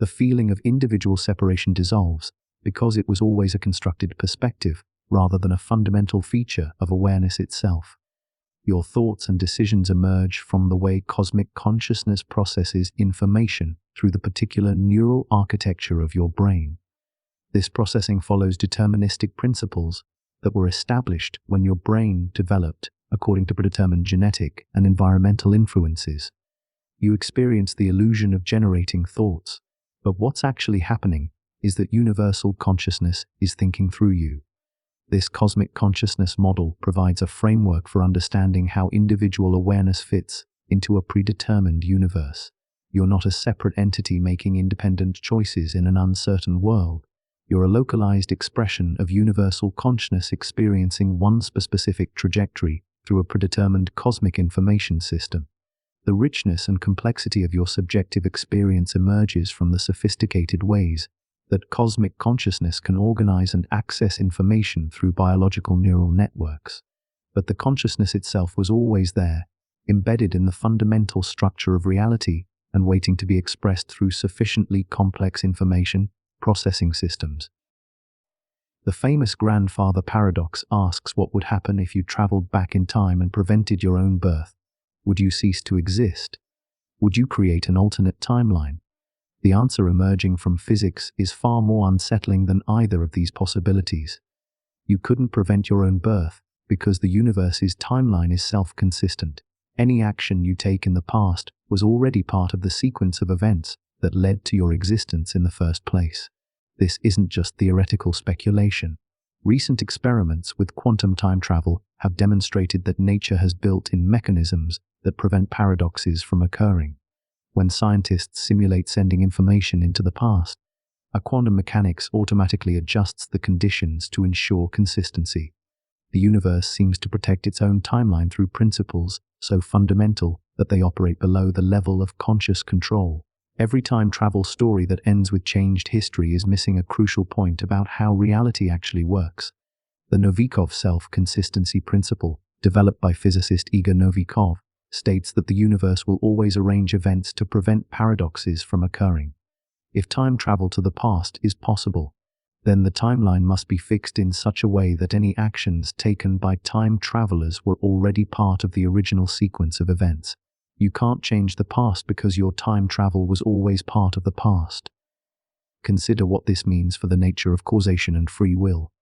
The feeling of individual separation dissolves because it was always a constructed perspective rather than a fundamental feature of awareness itself. Your thoughts and decisions emerge from the way cosmic consciousness processes information through the particular neural architecture of your brain. This processing follows deterministic principles that were established when your brain developed according to predetermined genetic and environmental influences. You experience the illusion of generating thoughts, but what's actually happening is that universal consciousness is thinking through you. This cosmic consciousness model provides a framework for understanding how individual awareness fits into a predetermined universe. You're not a separate entity making independent choices in an uncertain world. You're a localized expression of universal consciousness experiencing one specific trajectory through a predetermined cosmic information system. The richness and complexity of your subjective experience emerges from the sophisticated ways that cosmic consciousness can organize and access information through biological neural networks. But the consciousness itself was always there, embedded in the fundamental structure of reality and waiting to be expressed through sufficiently complex information processing systems. The famous grandfather paradox asks what would happen if you traveled back in time and prevented your own birth. Would you cease to exist? Would you create an alternate timeline? The answer emerging from physics is far more unsettling than either of these possibilities. You couldn't prevent your own birth because the universe's timeline is self-consistent. Any action you take in the past was already part of the sequence of events that led to your existence in the first place. This isn't just theoretical speculation. Recent experiments with quantum time travel have demonstrated that nature has built-in mechanisms that prevent paradoxes from occurring. When scientists simulate sending information into the past, a quantum mechanics automatically adjusts the conditions to ensure consistency. The universe seems to protect its own timeline through principles so fundamental that they operate below the level of conscious control. Every time travel story that ends with changed history is missing a crucial point about how reality actually works. The Novikov self-consistency principle, developed by physicist Igor Novikov, states that the universe will always arrange events to prevent paradoxes from occurring. If time travel to the past is possible, then the timeline must be fixed in such a way that any actions taken by time travelers were already part of the original sequence of events. You can't change the past because your time travel was always part of the past. Consider what this means for the nature of causation and free will.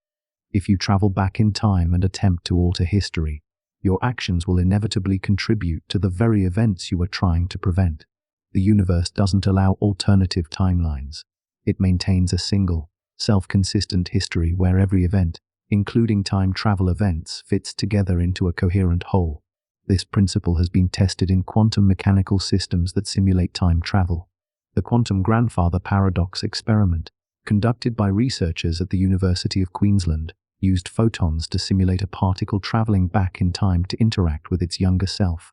If you travel back in time and attempt to alter history, your actions will inevitably contribute to the very events you are trying to prevent. The universe doesn't allow alternative timelines. It maintains a single, self-consistent history where every event, including time travel events, fits together into a coherent whole. This principle has been tested in quantum mechanical systems that simulate time travel. The quantum grandfather paradox experiment, conducted by researchers at the University of Queensland, used photons to simulate a particle traveling back in time to interact with its younger self.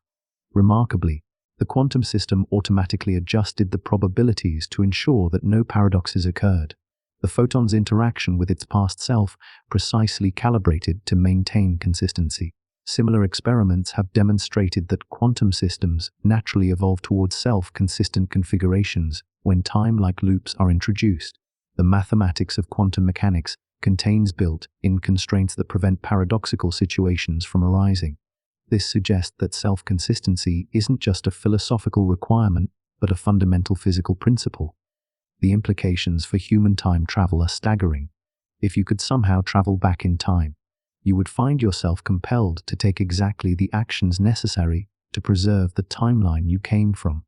Remarkably, the quantum system automatically adjusted the probabilities to ensure that no paradoxes occurred. The photon's interaction with its past self precisely calibrated to maintain consistency. Similar experiments have demonstrated that quantum systems naturally evolve towards self-consistent configurations when time-like loops are introduced. The mathematics of quantum mechanics contains built-in constraints that prevent paradoxical situations from arising. This suggests that self-consistency isn't just a philosophical requirement, but a fundamental physical principle. The implications for human time travel are staggering. If you could somehow travel back in time, you would find yourself compelled to take exactly the actions necessary to preserve the timeline you came from.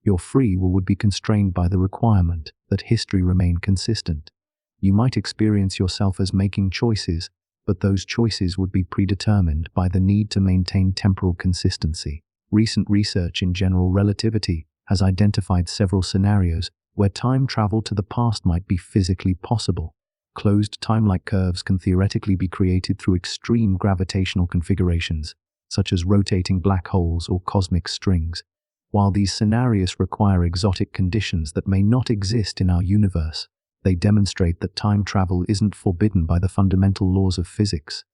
Your free will would be constrained by the requirement that history remain consistent. You might experience yourself as making choices, but those choices would be predetermined by the need to maintain temporal consistency. Recent research in general relativity has identified several scenarios where time travel to the past might be physically possible. Closed time-like curves can theoretically be created through extreme gravitational configurations, such as rotating black holes or cosmic strings. While these scenarios require exotic conditions that may not exist in our universe, they demonstrate that time travel isn't forbidden by the fundamental laws of physics.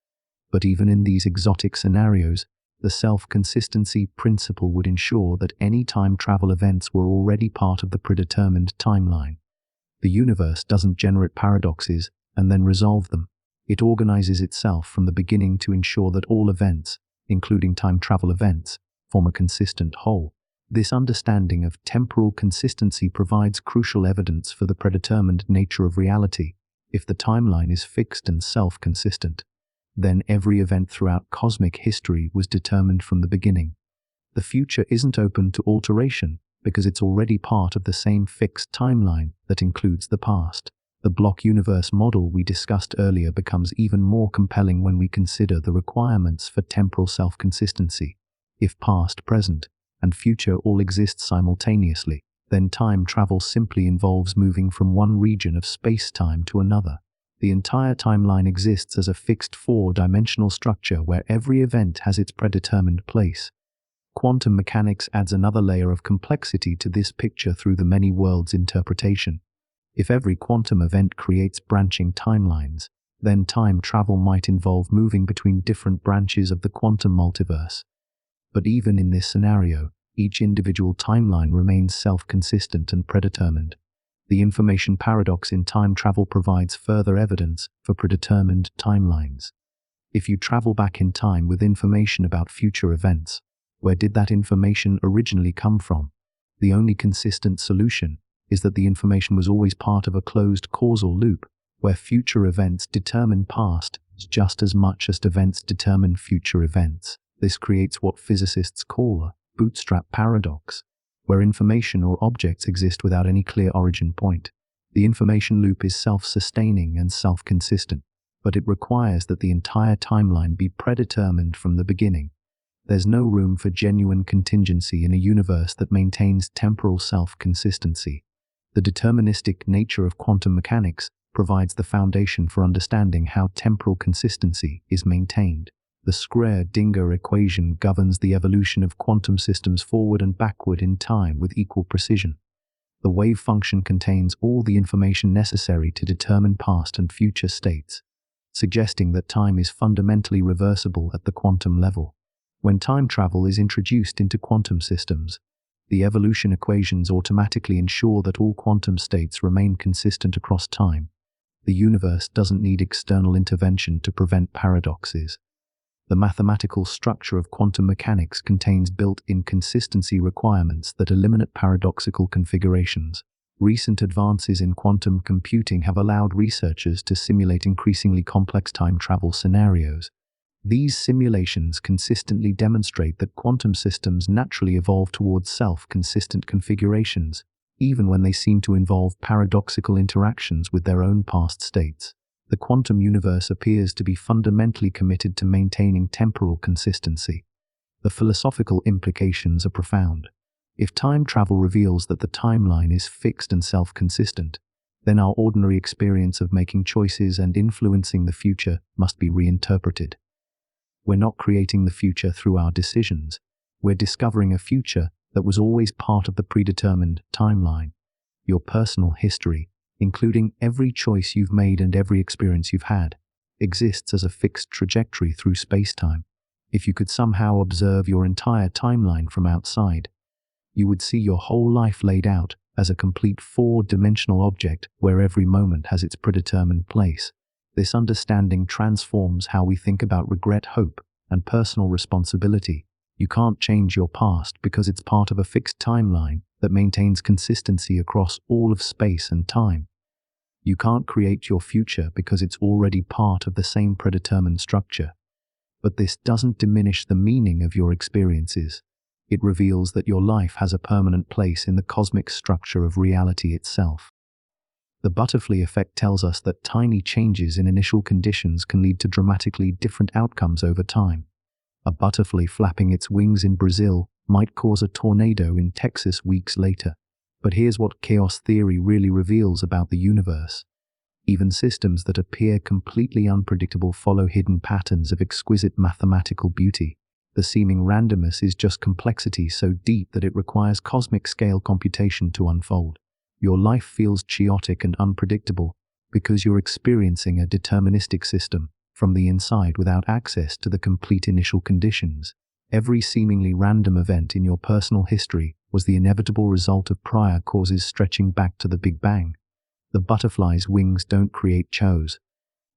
But even in these exotic scenarios, the self-consistency principle would ensure that any time travel events were already part of the predetermined timeline. The universe doesn't generate paradoxes and then resolve them. It organizes itself from the beginning to ensure that all events, including time travel events, form a consistent whole. This understanding of temporal consistency provides crucial evidence for the predetermined nature of reality. If the timeline is fixed and self-consistent, then every event throughout cosmic history was determined from the beginning. The future isn't open to alteration because it's already part of the same fixed timeline that includes the past. The block universe model we discussed earlier becomes even more compelling when we consider the requirements for temporal self-consistency. If past, present, and future all exist simultaneously, then time travel simply involves moving from one region of space-time to another. The entire timeline exists as a fixed four-dimensional structure where every event has its predetermined place. Quantum mechanics adds another layer of complexity to this picture through the many worlds interpretation. If every quantum event creates branching timelines, then time travel might involve moving between different branches of the quantum multiverse. But even in this scenario, each individual timeline remains self-consistent and predetermined. The information paradox in time travel provides further evidence for predetermined timelines. If you travel back in time with information about future events, where did that information originally come from? The only consistent solution is that the information was always part of a closed causal loop, where future events determine past just as much as events determine future events. This creates what physicists call a bootstrap paradox, where information or objects exist without any clear origin point. The information loop is self-sustaining and self-consistent, but it requires that the entire timeline be predetermined from the beginning. There's no room for genuine contingency in a universe that maintains temporal self-consistency. The deterministic nature of quantum mechanics provides the foundation for understanding how temporal consistency is maintained. The Schrödinger equation governs the evolution of quantum systems forward and backward in time with equal precision. The wave function contains all the information necessary to determine past and future states, suggesting that time is fundamentally reversible at the quantum level. When time travel is introduced into quantum systems, the evolution equations automatically ensure that all quantum states remain consistent across time. The universe doesn't need external intervention to prevent paradoxes. The mathematical structure of quantum mechanics contains built-in consistency requirements that eliminate paradoxical configurations. Recent advances in quantum computing have allowed researchers to simulate increasingly complex time travel scenarios. These simulations consistently demonstrate that quantum systems naturally evolve towards self-consistent configurations, even when they seem to involve paradoxical interactions with their own past states. The quantum universe appears to be fundamentally committed to maintaining temporal consistency. The philosophical implications are profound. If time travel reveals that the timeline is fixed and self-consistent, then our ordinary experience of making choices and influencing the future must be reinterpreted. We're not creating the future through our decisions. We're discovering a future that was always part of the predetermined timeline. Your personal history, including every choice you've made and every experience you've had, exists as a fixed trajectory through space-time. If you could somehow observe your entire timeline from outside, you would see your whole life laid out as a complete four-dimensional object where every moment has its predetermined place. This understanding transforms how we think about regret, hope, and personal responsibility. You can't change your past because it's part of a fixed timeline that maintains consistency across all of space and time. You can't create your future because it's already part of the same predetermined structure. But this doesn't diminish the meaning of your experiences. It reveals that your life has a permanent place in the cosmic structure of reality itself. The butterfly effect tells us that tiny changes in initial conditions can lead to dramatically different outcomes over time. A butterfly flapping its wings in Brazil might cause a tornado in Texas weeks later. But here's what chaos theory really reveals about the universe. Even systems that appear completely unpredictable follow hidden patterns of exquisite mathematical beauty. The seeming randomness is just complexity so deep that it requires cosmic-scale computation to unfold. Your life feels chaotic and unpredictable because you're experiencing a deterministic system from the inside without access to the complete initial conditions. Every seemingly random event in your personal history was the inevitable result of prior causes stretching back to the Big Bang. The butterfly's wings don't create chaos.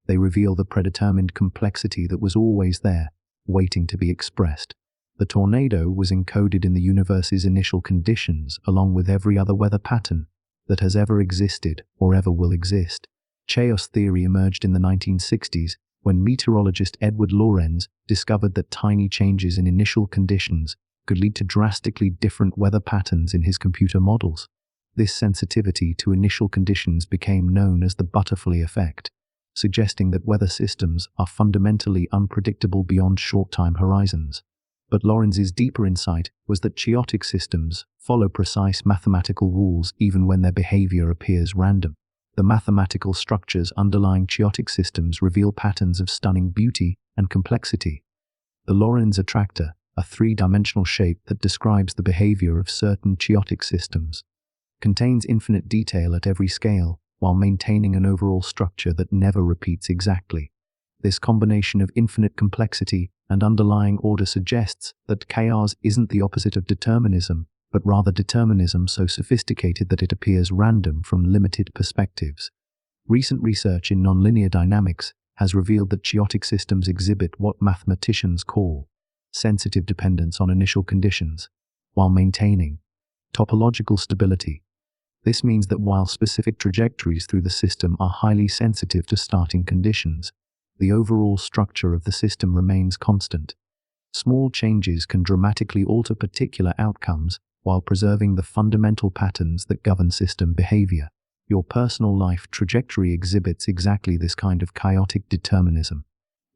They reveal the predetermined complexity that was always there, waiting to be expressed. The tornado was encoded in the universe's initial conditions along with every other weather pattern that has ever existed or ever will exist. Chaos theory emerged in the 1960s when meteorologist Edward Lorenz discovered that tiny changes in initial conditions could lead to drastically different weather patterns in his computer models. This sensitivity to initial conditions became known as the butterfly effect, suggesting that weather systems are fundamentally unpredictable beyond short-time horizons. But Lorenz's deeper insight was that chaotic systems follow precise mathematical rules even when their behavior appears random. The mathematical structures underlying chaotic systems reveal patterns of stunning beauty and complexity. The Lorenz attractor, a three-dimensional shape that describes the behavior of certain chaotic systems, contains infinite detail at every scale while maintaining an overall structure that never repeats exactly. This combination of infinite complexity and underlying order suggests that chaos isn't the opposite of determinism, but rather determinism so sophisticated that it appears random from limited perspectives. Recent research in nonlinear dynamics has revealed that chaotic systems exhibit what mathematicians call sensitive dependence on initial conditions, while maintaining topological stability. This means that while specific trajectories through the system are highly sensitive to starting conditions, the overall structure of the system remains constant. Small changes can dramatically alter particular outcomes while preserving the fundamental patterns that govern system behavior. Your personal life trajectory exhibits exactly this kind of chaotic determinism.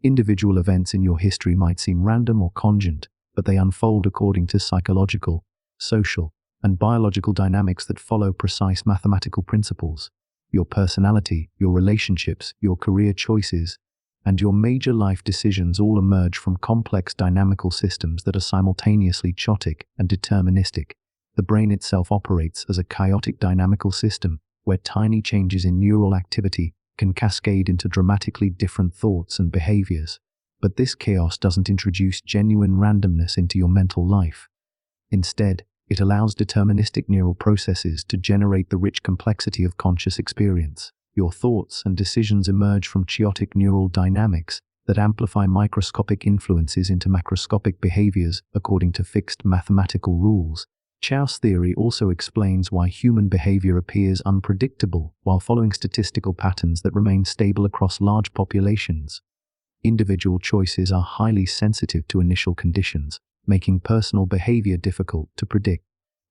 Individual events in your history might seem random or contingent, but they unfold according to psychological, social, and biological dynamics that follow precise mathematical principles. Your personality, your relationships, your career choices, and your major life decisions all emerge from complex dynamical systems that are simultaneously chaotic and deterministic. The brain itself operates as a chaotic dynamical system where tiny changes in neural activity can cascade into dramatically different thoughts and behaviors. But this chaos doesn't introduce genuine randomness into your mental life. Instead, it allows deterministic neural processes to generate the rich complexity of conscious experience. Your thoughts and decisions emerge from chaotic neural dynamics that amplify microscopic influences into macroscopic behaviors according to fixed mathematical rules. Chaos theory also explains why human behavior appears unpredictable while following statistical patterns that remain stable across large populations. Individual choices are highly sensitive to initial conditions, making personal behavior difficult to predict.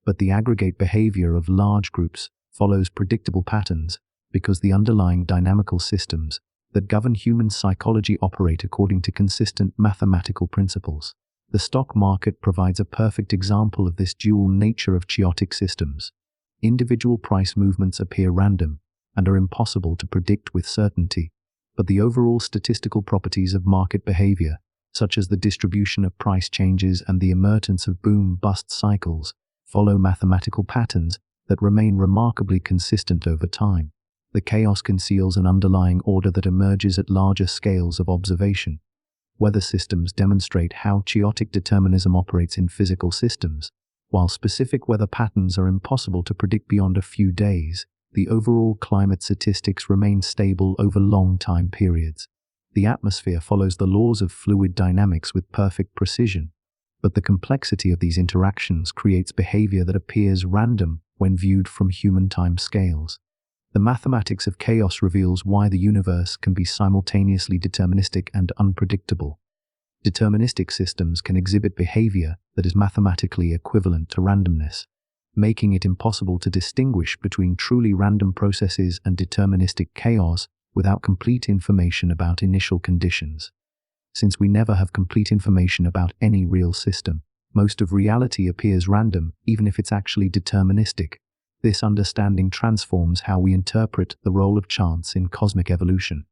But the aggregate behavior of large groups follows predictable patterns because the underlying dynamical systems that govern human psychology operate according to consistent mathematical principles. The stock market provides a perfect example of this dual nature of chaotic systems. Individual price movements appear random and are impossible to predict with certainty, but the overall statistical properties of market behavior, such as the distribution of price changes and the emergence of boom-bust cycles, follow mathematical patterns that remain remarkably consistent over time. The chaos conceals an underlying order that emerges at larger scales of observation. Weather systems demonstrate how chaotic determinism operates in physical systems. While specific weather patterns are impossible to predict beyond a few days, the overall climate statistics remain stable over long time periods. The atmosphere follows the laws of fluid dynamics with perfect precision, but the complexity of these interactions creates behavior that appears random when viewed from human time scales. The mathematics of chaos reveals why the universe can be simultaneously deterministic and unpredictable. Deterministic systems can exhibit behavior that is mathematically equivalent to randomness, making it impossible to distinguish between truly random processes and deterministic chaos without complete information about initial conditions. Since we never have complete information about any real system, most of reality appears random, even if it's actually deterministic. This understanding transforms how we interpret the role of chance in cosmic evolution.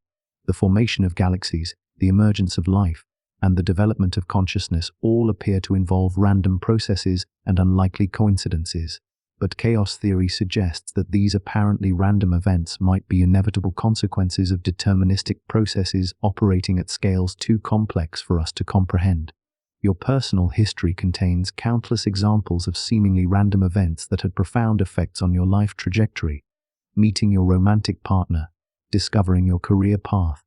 The formation of galaxies, the emergence of life, and the development of consciousness all appear to involve random processes and unlikely coincidences. But chaos theory suggests that these apparently random events might be inevitable consequences of deterministic processes operating at scales too complex for us to comprehend. Your personal history contains countless examples of seemingly random events that had profound effects on your life trajectory. Meeting your romantic partner, discovering your career path,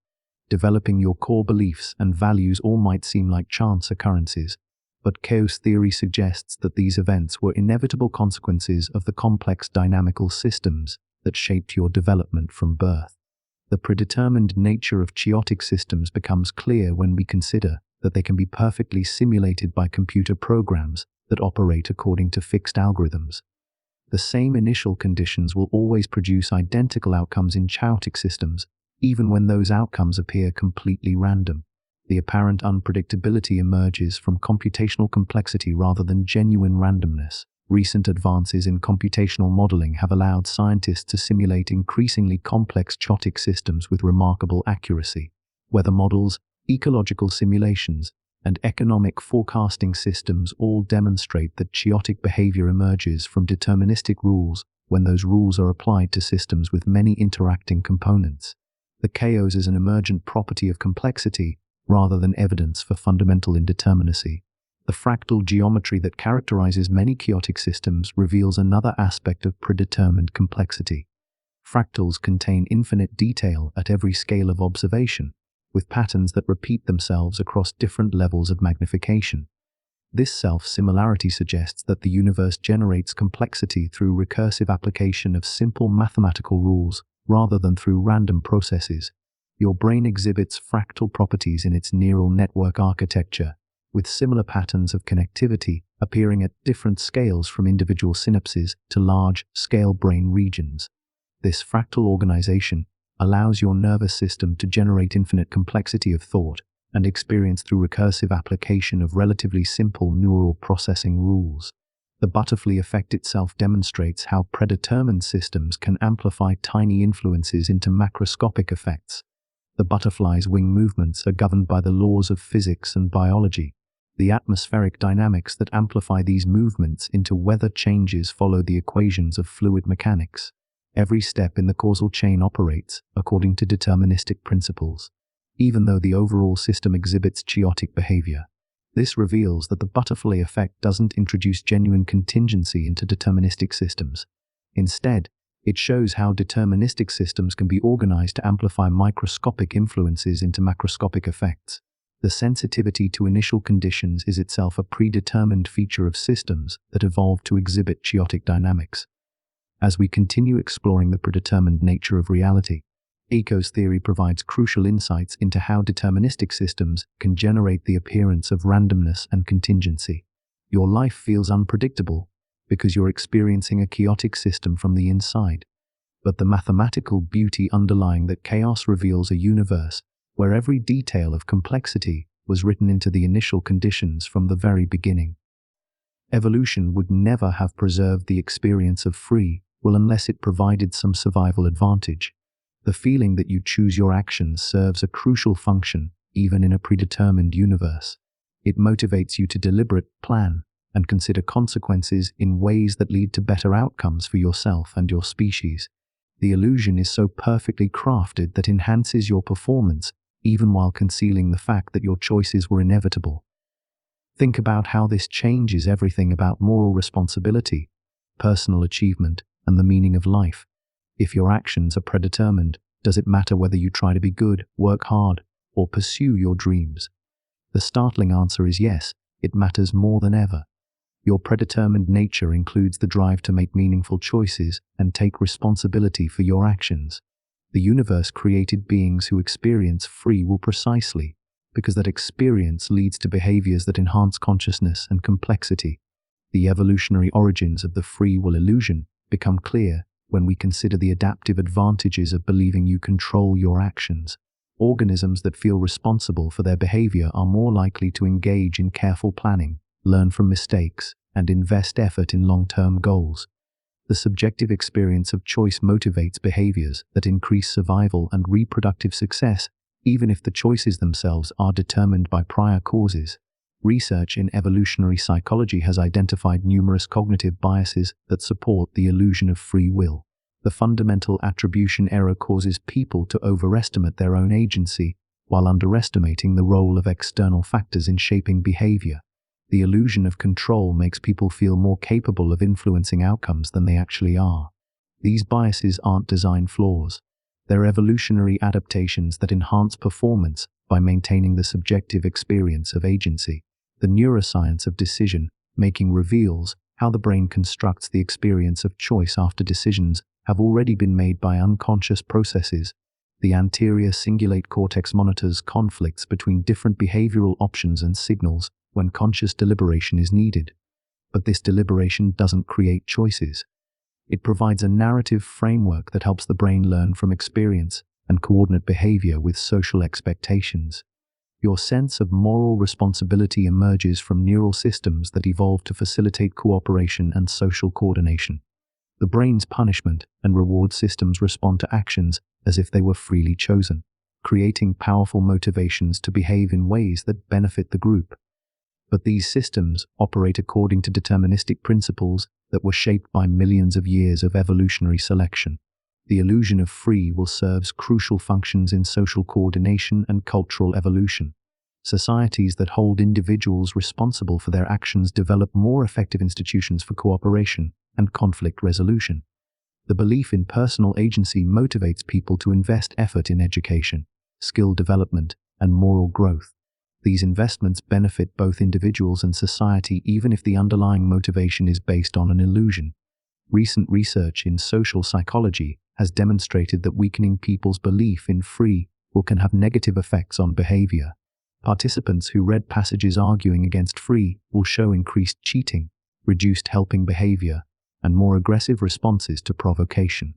developing your core beliefs and values all might seem like chance occurrences, but chaos theory suggests that these events were inevitable consequences of the complex dynamical systems that shaped your development from birth. The predetermined nature of chaotic systems becomes clear when we consider that they can be perfectly simulated by computer programs that operate according to fixed algorithms. The same initial conditions will always produce identical outcomes in chaotic systems, even when those outcomes appear completely random. The apparent unpredictability emerges from computational complexity rather than genuine randomness. Recent advances in computational modeling have allowed scientists to simulate increasingly complex chaotic systems with remarkable accuracy. Weather models, ecological simulations, and economic forecasting systems all demonstrate that chaotic behavior emerges from deterministic rules when those rules are applied to systems with many interacting components. The chaos is an emergent property of complexity rather than evidence for fundamental indeterminacy. The fractal geometry that characterizes many chaotic systems reveals another aspect of predetermined complexity. Fractals contain infinite detail at every scale of observation, with patterns that repeat themselves across different levels of magnification. This self-similarity suggests that the universe generates complexity through recursive application of simple mathematical rules rather than through random processes. Your brain exhibits fractal properties in its neural network architecture, with similar patterns of connectivity appearing at different scales from individual synapses to large-scale brain regions. This fractal organization allows your nervous system to generate infinite complexity of thought and experience through recursive application of relatively simple neural processing rules. The butterfly effect itself demonstrates how predetermined systems can amplify tiny influences into macroscopic effects. The butterfly's wing movements are governed by the laws of physics and biology. The atmospheric dynamics that amplify these movements into weather changes follow the equations of fluid mechanics. Every step in the causal chain operates according to deterministic principles, even though the overall system exhibits chaotic behavior. This reveals that the butterfly effect doesn't introduce genuine contingency into deterministic systems. Instead, it shows how deterministic systems can be organized to amplify microscopic influences into macroscopic effects. The sensitivity to initial conditions is itself a predetermined feature of systems that evolve to exhibit chaotic dynamics. As we continue exploring the predetermined nature of reality, chaos theory provides crucial insights into how deterministic systems can generate the appearance of randomness and contingency. Your life feels unpredictable because you're experiencing a chaotic system from the inside. But the mathematical beauty underlying that chaos reveals a universe where every detail of complexity was written into the initial conditions from the very beginning. Evolution would never have preserved the experience of free will unless it provided some survival advantage. The feeling that you choose your actions serves a crucial function, even in a predetermined universe. It motivates you to deliberate, plan, and consider consequences in ways that lead to better outcomes for yourself and your species. The illusion is so perfectly crafted that it enhances your performance, even while concealing the fact that your choices were inevitable. Think about how this changes everything about moral responsibility, personal achievement, and the meaning of life. If your actions are predetermined, does it matter whether you try to be good, work hard, or pursue your dreams? The startling answer is yes, it matters more than ever. Your predetermined nature includes the drive to make meaningful choices and take responsibility for your actions. The universe created beings who experience free will precisely because that experience leads to behaviors that enhance consciousness and complexity. The evolutionary origins of the free will illusion become clear when we consider the adaptive advantages of believing you control your actions. Organisms that feel responsible for their behavior are more likely to engage in careful planning, learn from mistakes, and invest effort in long-term goals. The subjective experience of choice motivates behaviors that increase survival and reproductive success, even if the choices themselves are determined by prior causes. Research in evolutionary psychology has identified numerous cognitive biases that support the illusion of free will. The fundamental attribution error causes people to overestimate their own agency while underestimating the role of external factors in shaping behavior. The illusion of control makes people feel more capable of influencing outcomes than they actually are. These biases aren't design flaws. They're evolutionary adaptations that enhance performance by maintaining the subjective experience of agency. The neuroscience of decision-making reveals how the brain constructs the experience of choice after decisions have already been made by unconscious processes. The anterior cingulate cortex monitors conflicts between different behavioral options and signals when conscious deliberation is needed. But this deliberation doesn't create choices. It provides a narrative framework that helps the brain learn from experience and coordinate behavior with social expectations. Your sense of moral responsibility emerges from neural systems that evolve to facilitate cooperation and social coordination. The brain's punishment and reward systems respond to actions as if they were freely chosen, creating powerful motivations to behave in ways that benefit the group. But these systems operate according to deterministic principles that were shaped by millions of years of evolutionary selection. The illusion of free will serves crucial functions in social coordination and cultural evolution. Societies that hold individuals responsible for their actions develop more effective institutions for cooperation and conflict resolution. The belief in personal agency motivates people to invest effort in education, skill development, and moral growth. These investments benefit both individuals and society even if the underlying motivation is based on an illusion. Recent research in social psychology has demonstrated that weakening people's belief in free will can have negative effects on behavior. Participants who read passages arguing against free will show increased cheating, reduced helping behavior, and more aggressive responses to provocation.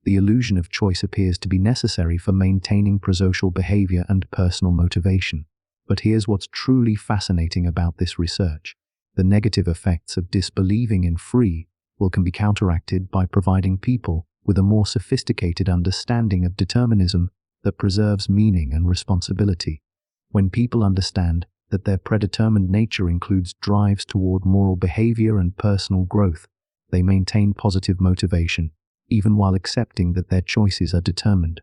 The illusion of choice appears to be necessary for maintaining prosocial behavior and personal motivation. But here's what's truly fascinating about this research. The negative effects of disbelieving in free will can be counteracted by providing people with a more sophisticated understanding of determinism that preserves meaning and responsibility. When people understand that their predetermined nature includes drives toward moral behavior and personal growth, they maintain positive motivation, even while accepting that their choices are determined.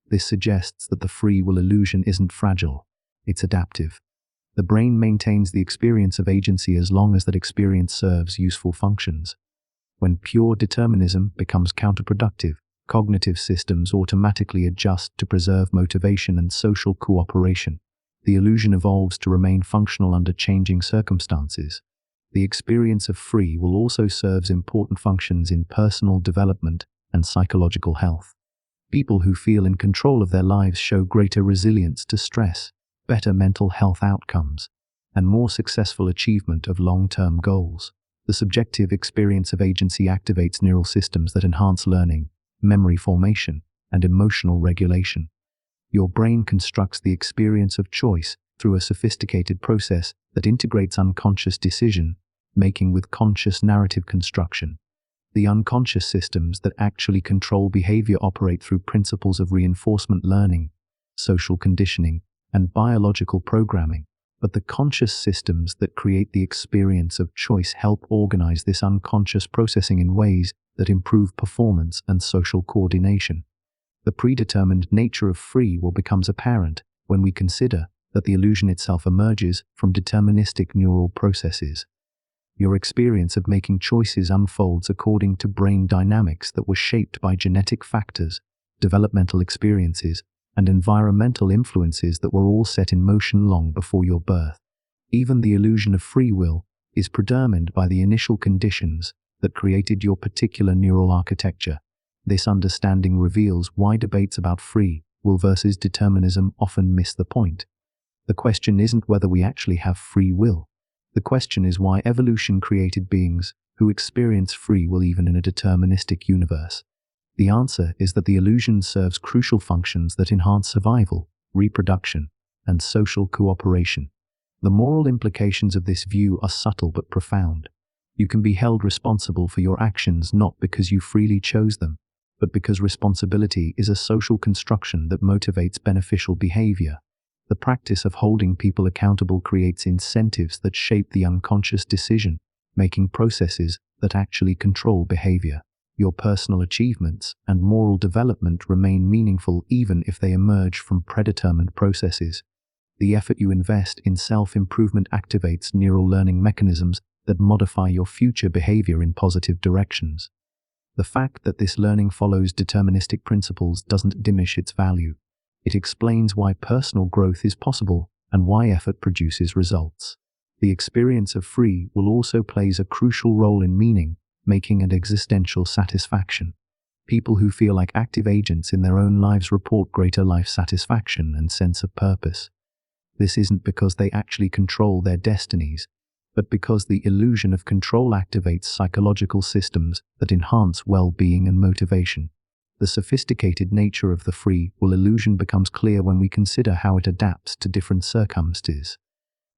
This suggests that the free will illusion isn't fragile. It's adaptive. The brain maintains the experience of agency as long as that experience serves useful functions. When pure determinism becomes counterproductive, cognitive systems automatically adjust to preserve motivation and social cooperation. The illusion evolves to remain functional under changing circumstances. The experience of free will also serves important functions in personal development and psychological health. People who feel in control of their lives show greater resilience to stress, better mental health outcomes, and more successful achievement of long-term goals. The subjective experience of agency activates neural systems that enhance learning, memory formation, and emotional regulation. Your brain constructs the experience of choice through a sophisticated process that integrates unconscious decision-making with conscious narrative construction. The unconscious systems that actually control behavior operate through principles of reinforcement learning, social conditioning, and biological programming, but the conscious systems that create the experience of choice help organize this unconscious processing in ways that improve performance and social coordination. The predetermined nature of free will becomes apparent when we consider that the illusion itself emerges from deterministic neural processes. Your experience of making choices unfolds according to brain dynamics that were shaped by genetic factors, developmental experiences, and environmental influences that were all set in motion long before your birth. Even the illusion of free will is predetermined by the initial conditions that created your particular neural architecture. This understanding reveals why debates about free will versus determinism often miss the point. The question isn't whether we actually have free will. The question is why evolution created beings who experience free will even in a deterministic universe. The answer is that the illusion serves crucial functions that enhance survival, reproduction, and social cooperation. The moral implications of this view are subtle but profound. You can be held responsible for your actions not because you freely chose them, but because responsibility is a social construction that motivates beneficial behavior. The practice of holding people accountable creates incentives that shape the unconscious decision-making processes that actually control behavior. Your personal achievements and moral development remain meaningful even if they emerge from predetermined processes. The effort you invest in self-improvement activates neural learning mechanisms that modify your future behavior in positive directions. The fact that this learning follows deterministic principles doesn't diminish its value. It explains why personal growth is possible and why effort produces results. The experience of free will also plays a crucial role in meaning, making and existential satisfaction. People who feel like active agents in their own lives report greater life satisfaction and sense of purpose. This isn't because they actually control their destinies, but because the illusion of control activates psychological systems that enhance well-being and motivation. The sophisticated nature of the free will illusion becomes clear when we consider how it adapts to different circumstances.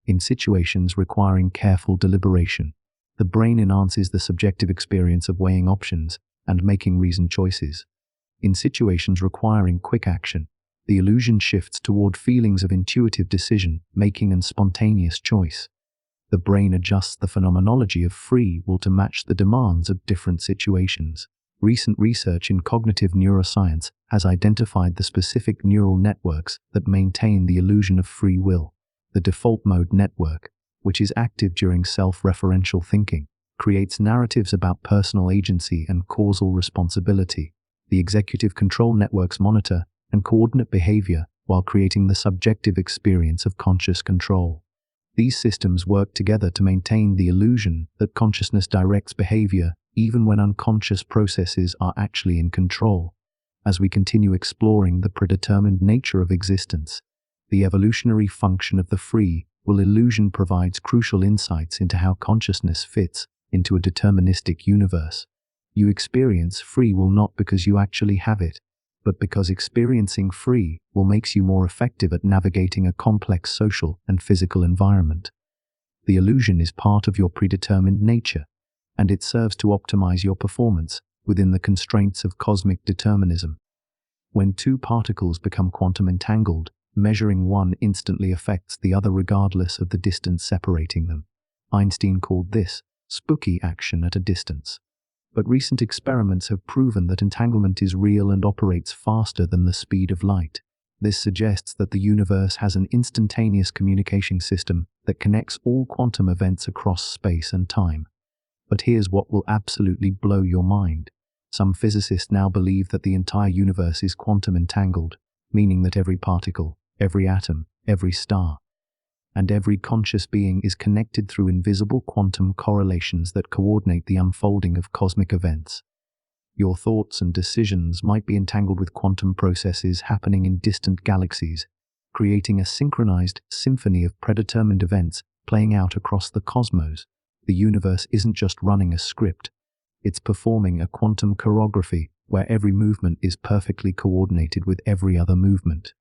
In situations requiring careful deliberation, the brain enhances the subjective experience of weighing options and making reasoned choices. In situations requiring quick action, the illusion shifts toward feelings of intuitive decision-making and spontaneous choice. The brain adjusts the phenomenology of free will to match the demands of different situations. Recent research in cognitive neuroscience has identified the specific neural networks that maintain the illusion of free will. The default mode network, which is active during self-referential thinking, creates narratives about personal agency and causal responsibility. The executive control networks monitor and coordinate behavior while creating the subjective experience of conscious control. These systems work together to maintain the illusion that consciousness directs behavior even when unconscious processes are actually in control. As we continue exploring the predetermined nature of existence, the evolutionary function of the free will illusion provides crucial insights into how consciousness fits into a deterministic universe. You experience free will not because you actually have it, but because experiencing free will makes you more effective at navigating a complex social and physical environment. The illusion is part of your predetermined nature, and it serves to optimize your performance within the constraints of cosmic determinism. When two particles become quantum entangled, measuring one instantly affects the other regardless of the distance separating them. Einstein called this spooky action at a distance. But recent experiments have proven that entanglement is real and operates faster than the speed of light. This suggests that the universe has an instantaneous communication system that connects all quantum events across space and time. But here's what will absolutely blow your mind. Some physicists now believe that the entire universe is quantum entangled, meaning that every particle, every atom, every star, and every conscious being is connected through invisible quantum correlations that coordinate the unfolding of cosmic events. Your thoughts and decisions might be entangled with quantum processes happening in distant galaxies, creating a synchronized symphony of predetermined events playing out across the cosmos. The universe isn't just running a script, it's performing a quantum choreography where every movement is perfectly coordinated with every other movement.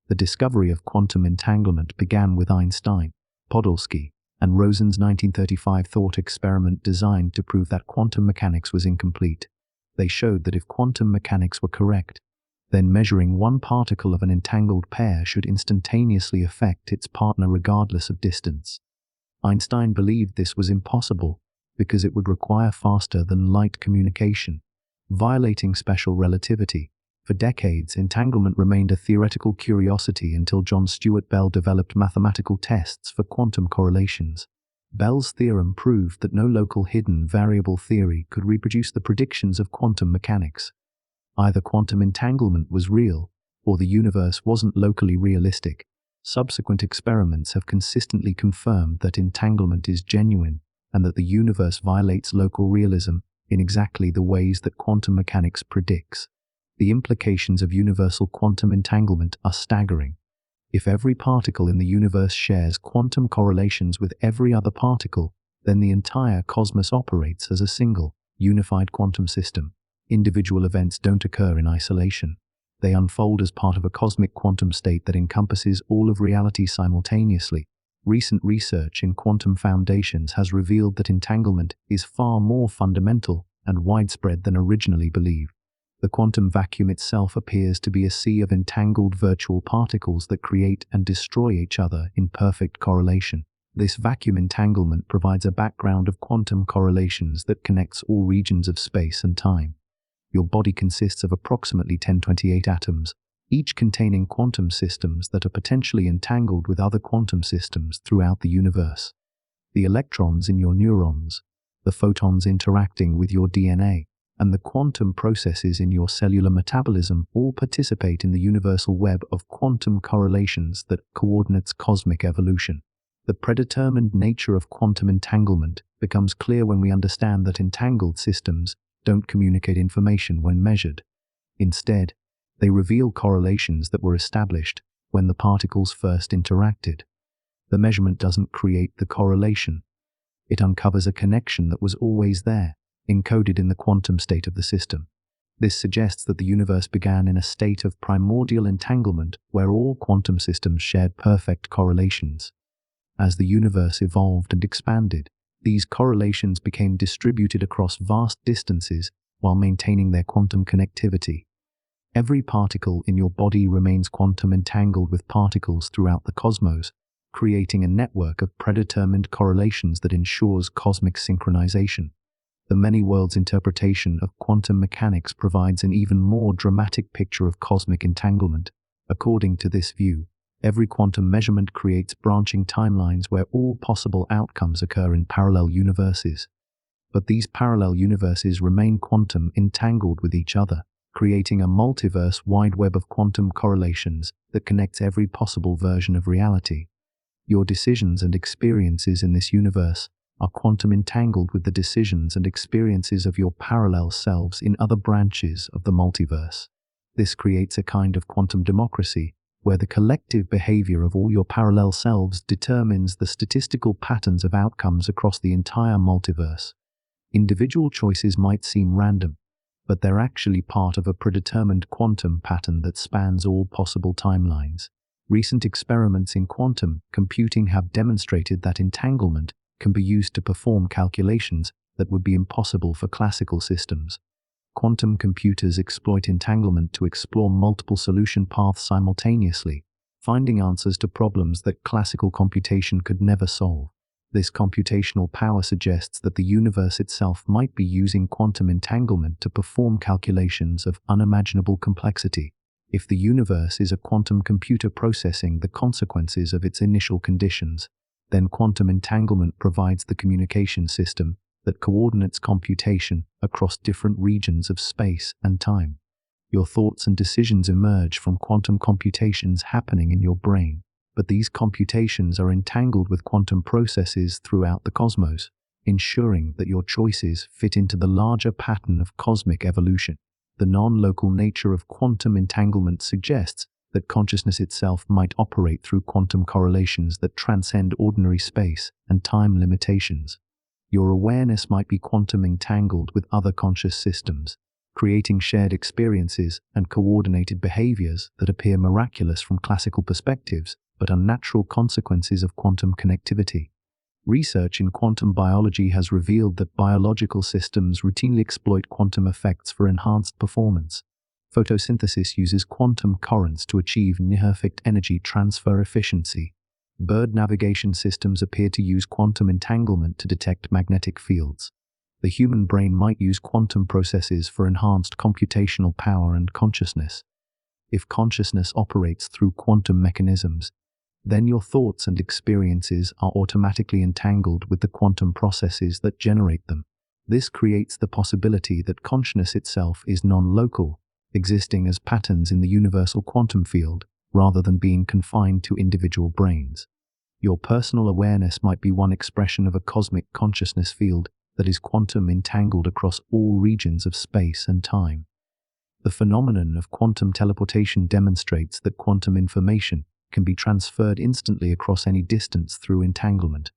The discovery of quantum entanglement began with Einstein, Podolsky, and Rosen's 1935 thought experiment designed to prove that quantum mechanics was incomplete. They showed that if quantum mechanics were correct, then measuring one particle of an entangled pair should instantaneously affect its partner regardless of distance. Einstein believed this was impossible because it would require faster than light communication, violating special relativity, For decades, entanglement remained a theoretical curiosity until John Stuart Bell developed mathematical tests for quantum correlations. Bell's theorem proved that no local hidden variable theory could reproduce the predictions of quantum mechanics. Either quantum entanglement was real, or the universe wasn't locally realistic. Subsequent experiments have consistently confirmed that entanglement is genuine and that the universe violates local realism in exactly the ways that quantum mechanics predicts. The implications of universal quantum entanglement are staggering. If every particle in the universe shares quantum correlations with every other particle, then the entire cosmos operates as a single, unified quantum system. Individual events don't occur in isolation. They unfold as part of a cosmic quantum state that encompasses all of reality simultaneously. Recent research in quantum foundations has revealed that entanglement is far more fundamental and widespread than originally believed. The quantum vacuum itself appears to be a sea of entangled virtual particles that create and destroy each other in perfect correlation. This vacuum entanglement provides a background of quantum correlations that connects all regions of space and time. Your body consists of approximately 1028 atoms, each containing quantum systems that are potentially entangled with other quantum systems throughout the universe. The electrons in your neurons, the photons interacting with your DNA, and the quantum processes in your cellular metabolism all participate in the universal web of quantum correlations that coordinates cosmic evolution. The predetermined nature of quantum entanglement becomes clear when we understand that entangled systems don't communicate information when measured. Instead, they reveal correlations that were established when the particles first interacted. The measurement doesn't create the correlation. It uncovers a connection that was always there, encoded in the quantum state of the system. This suggests that the universe began in a state of primordial entanglement where all quantum systems shared perfect correlations. As the universe evolved and expanded, these correlations became distributed across vast distances while maintaining their quantum connectivity. Every particle in your body remains quantum entangled with particles throughout the cosmos, creating a network of predetermined correlations that ensures cosmic synchronization. The many worlds interpretation of quantum mechanics provides an even more dramatic picture of cosmic entanglement. According to this view, every quantum measurement creates branching timelines where all possible outcomes occur in parallel universes. But these parallel universes remain quantum entangled with each other, creating a multiverse-wide web of quantum correlations that connects every possible version of reality. Your decisions and experiences in this universe are quantum entangled with the decisions and experiences of your parallel selves in other branches of the multiverse. This creates a kind of quantum democracy, where the collective behavior of all your parallel selves determines the statistical patterns of outcomes across the entire multiverse. Individual choices might seem random, but they're actually part of a predetermined quantum pattern that spans all possible timelines. Recent experiments in quantum computing have demonstrated that entanglement can be used to perform calculations that would be impossible for classical systems. Quantum computers exploit entanglement to explore multiple solution paths simultaneously, finding answers to problems that classical computation could never solve. This computational power suggests that the universe itself might be using quantum entanglement to perform calculations of unimaginable complexity. If the universe is a quantum computer processing the consequences of its initial conditions, then quantum entanglement provides the communication system that coordinates computation across different regions of space and time. Your thoughts and decisions emerge from quantum computations happening in your brain, but these computations are entangled with quantum processes throughout the cosmos, ensuring that your choices fit into the larger pattern of cosmic evolution. The non-local nature of quantum entanglement suggests that consciousness itself might operate through quantum correlations that transcend ordinary space and time limitations. Your awareness might be quantum entangled with other conscious systems, creating shared experiences and coordinated behaviors that appear miraculous from classical perspectives, but are natural consequences of quantum connectivity. Research in quantum biology has revealed that biological systems routinely exploit quantum effects for enhanced performance. Photosynthesis uses quantum currents to achieve near-perfect energy transfer efficiency. Bird navigation systems appear to use quantum entanglement to detect magnetic fields. The human brain might use quantum processes for enhanced computational power and consciousness. If consciousness operates through quantum mechanisms, then your thoughts and experiences are automatically entangled with the quantum processes that generate them. This creates the possibility that consciousness itself is non-local, existing as patterns in the universal quantum field, rather than being confined to individual brains. Your personal awareness might be one expression of a cosmic consciousness field that is quantum entangled across all regions of space and time. The phenomenon of quantum teleportation demonstrates that quantum information can be transferred instantly across any distance through entanglement.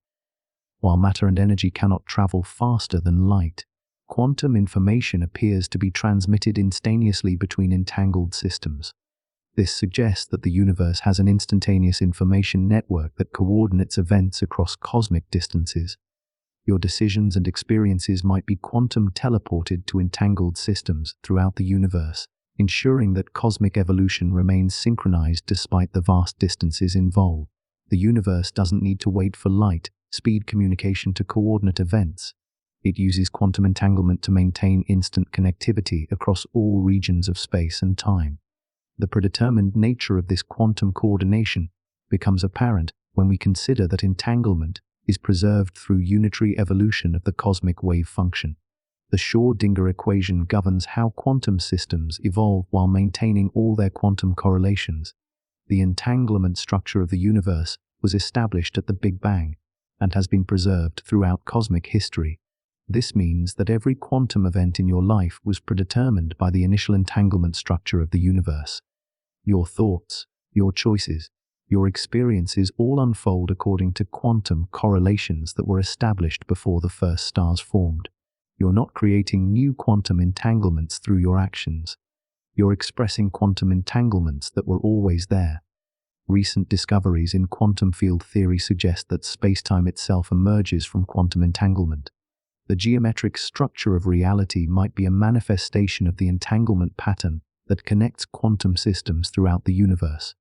While matter and energy cannot travel faster than light, quantum information appears to be transmitted instantaneously between entangled systems. This suggests that the universe has an instantaneous information network that coordinates events across cosmic distances. Your decisions and experiences might be quantum teleported to entangled systems throughout the universe, ensuring that cosmic evolution remains synchronized despite the vast distances involved. The universe doesn't need to wait for light-speed communication to coordinate events. It uses quantum entanglement to maintain instant connectivity across all regions of space and time. The predetermined nature of this quantum coordination becomes apparent when we consider that entanglement is preserved through unitary evolution of the cosmic wave function. The Schrödinger equation governs how quantum systems evolve while maintaining all their quantum correlations. The entanglement structure of the universe was established at the Big Bang and has been preserved throughout cosmic history. This means that every quantum event in your life was predetermined by the initial entanglement structure of the universe. Your thoughts, your choices, your experiences all unfold according to quantum correlations that were established before the first stars formed. You're not creating new quantum entanglements through your actions. You're expressing quantum entanglements that were always there. Recent discoveries in quantum field theory suggest that space-time itself emerges from quantum entanglement. The geometric structure of reality might be a manifestation of the entanglement pattern that connects quantum systems throughout the universe.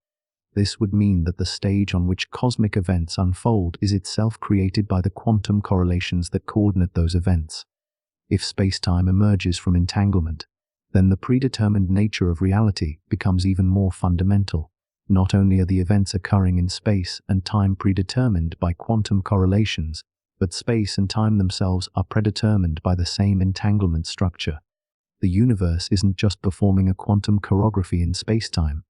This would mean that the stage on which cosmic events unfold is itself created by the quantum correlations that coordinate those events. If space-time emerges from entanglement, then the predetermined nature of reality becomes even more fundamental. Not only are the events occurring in space and time predetermined by quantum correlations, but space and time themselves are predetermined by the same entanglement structure. The universe isn't just performing a quantum choreography in space-time.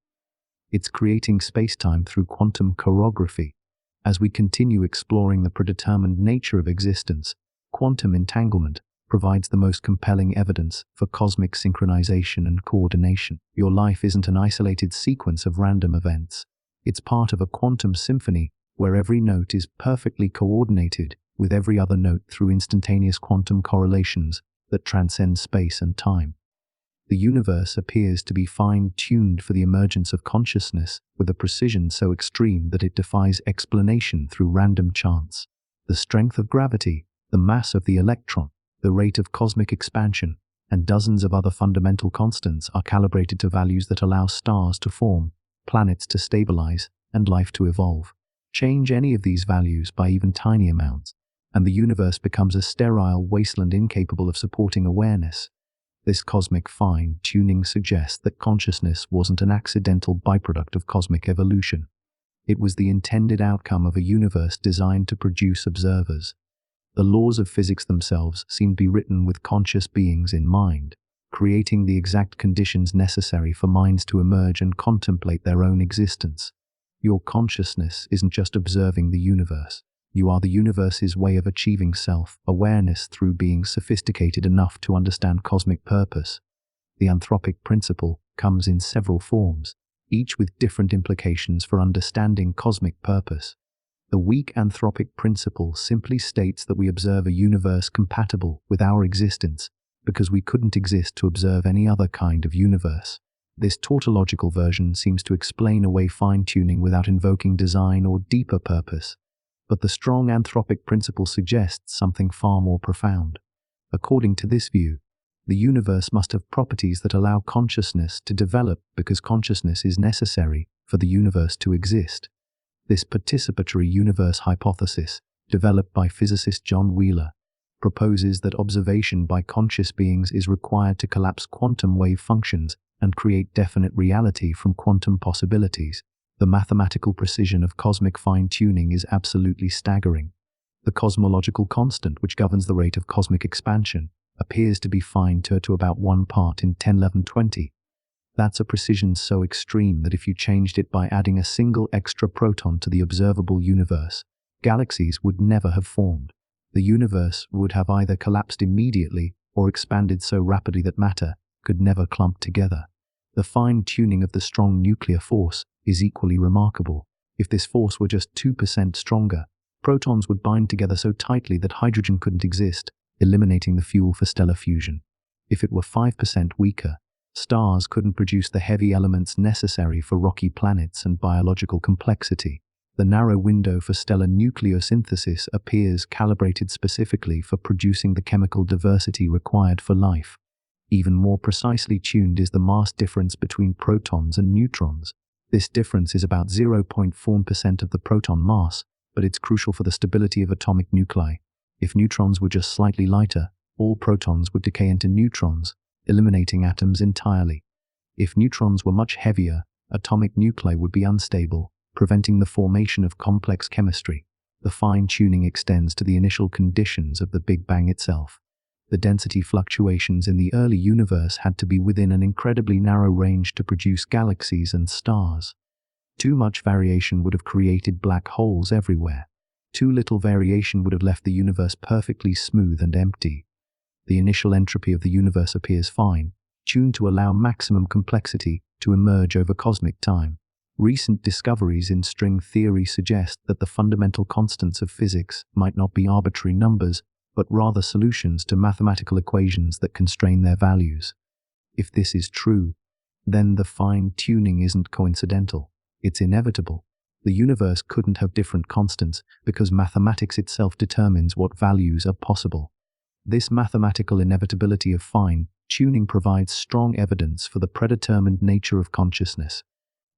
It's creating space-time through quantum choreography. As we continue exploring the predetermined nature of existence, quantum entanglement provides the most compelling evidence for cosmic synchronization and coordination. Your life isn't an isolated sequence of random events. It's part of a quantum symphony where every note is perfectly coordinated with every other note through instantaneous quantum correlations that transcend space and time. The universe appears to be fine-tuned for the emergence of consciousness with a precision so extreme that it defies explanation through random chance. The strength of gravity, the mass of the electron, the rate of cosmic expansion, and dozens of other fundamental constants are calibrated to values that allow stars to form, planets to stabilize, and life to evolve. Change any of these values by even tiny amounts, and the universe becomes a sterile wasteland incapable of supporting awareness. This cosmic fine-tuning suggests that consciousness wasn't an accidental byproduct of cosmic evolution. It was the intended outcome of a universe designed to produce observers. The laws of physics themselves seem to be written with conscious beings in mind, creating the exact conditions necessary for minds to emerge and contemplate their own existence. Your consciousness isn't just observing the universe. You are the universe's way of achieving self-awareness through being sophisticated enough to understand cosmic purpose. The anthropic principle comes in several forms, each with different implications for understanding cosmic purpose. The weak anthropic principle simply states that we observe a universe compatible with our existence because we couldn't exist to observe any other kind of universe. This tautological version seems to explain away fine-tuning without invoking design or deeper purpose. But the strong anthropic principle suggests something far more profound. According to this view, the universe must have properties that allow consciousness to develop because consciousness is necessary for the universe to exist. This participatory universe hypothesis, developed by physicist John Wheeler, proposes that observation by conscious beings is required to collapse quantum wave functions and create definite reality from quantum possibilities. The mathematical precision of cosmic fine-tuning is absolutely staggering. The cosmological constant which governs the rate of cosmic expansion appears to be fine-tuned to about 1 part in 10^1120. That's a precision so extreme that if you changed it by adding a single extra proton to the observable universe, galaxies would never have formed. The universe would have either collapsed immediately or expanded so rapidly that matter could never clump together. The fine-tuning of the strong nuclear force is equally remarkable. If this force were just 2% stronger, protons would bind together so tightly that hydrogen couldn't exist, eliminating the fuel for stellar fusion. If it were 5% weaker, stars couldn't produce the heavy elements necessary for rocky planets and biological complexity. The narrow window for stellar nucleosynthesis appears calibrated specifically for producing the chemical diversity required for life. Even more precisely tuned is the mass difference between protons and neutrons. This difference is about 0.4% of the proton mass, but it's crucial for the stability of atomic nuclei. If neutrons were just slightly lighter, all protons would decay into neutrons, eliminating atoms entirely. If neutrons were much heavier, atomic nuclei would be unstable, preventing the formation of complex chemistry. The fine-tuning extends to the initial conditions of the Big Bang itself. The density fluctuations in the early universe had to be within an incredibly narrow range to produce galaxies and stars. Too much variation would have created black holes everywhere. Too little variation would have left the universe perfectly smooth and empty. The initial entropy of the universe appears fine, tuned to allow maximum complexity to emerge over cosmic time. Recent discoveries in string theory suggest that the fundamental constants of physics might not be arbitrary numbers, but rather solutions to mathematical equations that constrain their values. If this is true, then the fine-tuning isn't coincidental. It's inevitable. The universe couldn't have different constants because mathematics itself determines what values are possible. This mathematical inevitability of fine-tuning provides strong evidence for the predetermined nature of consciousness.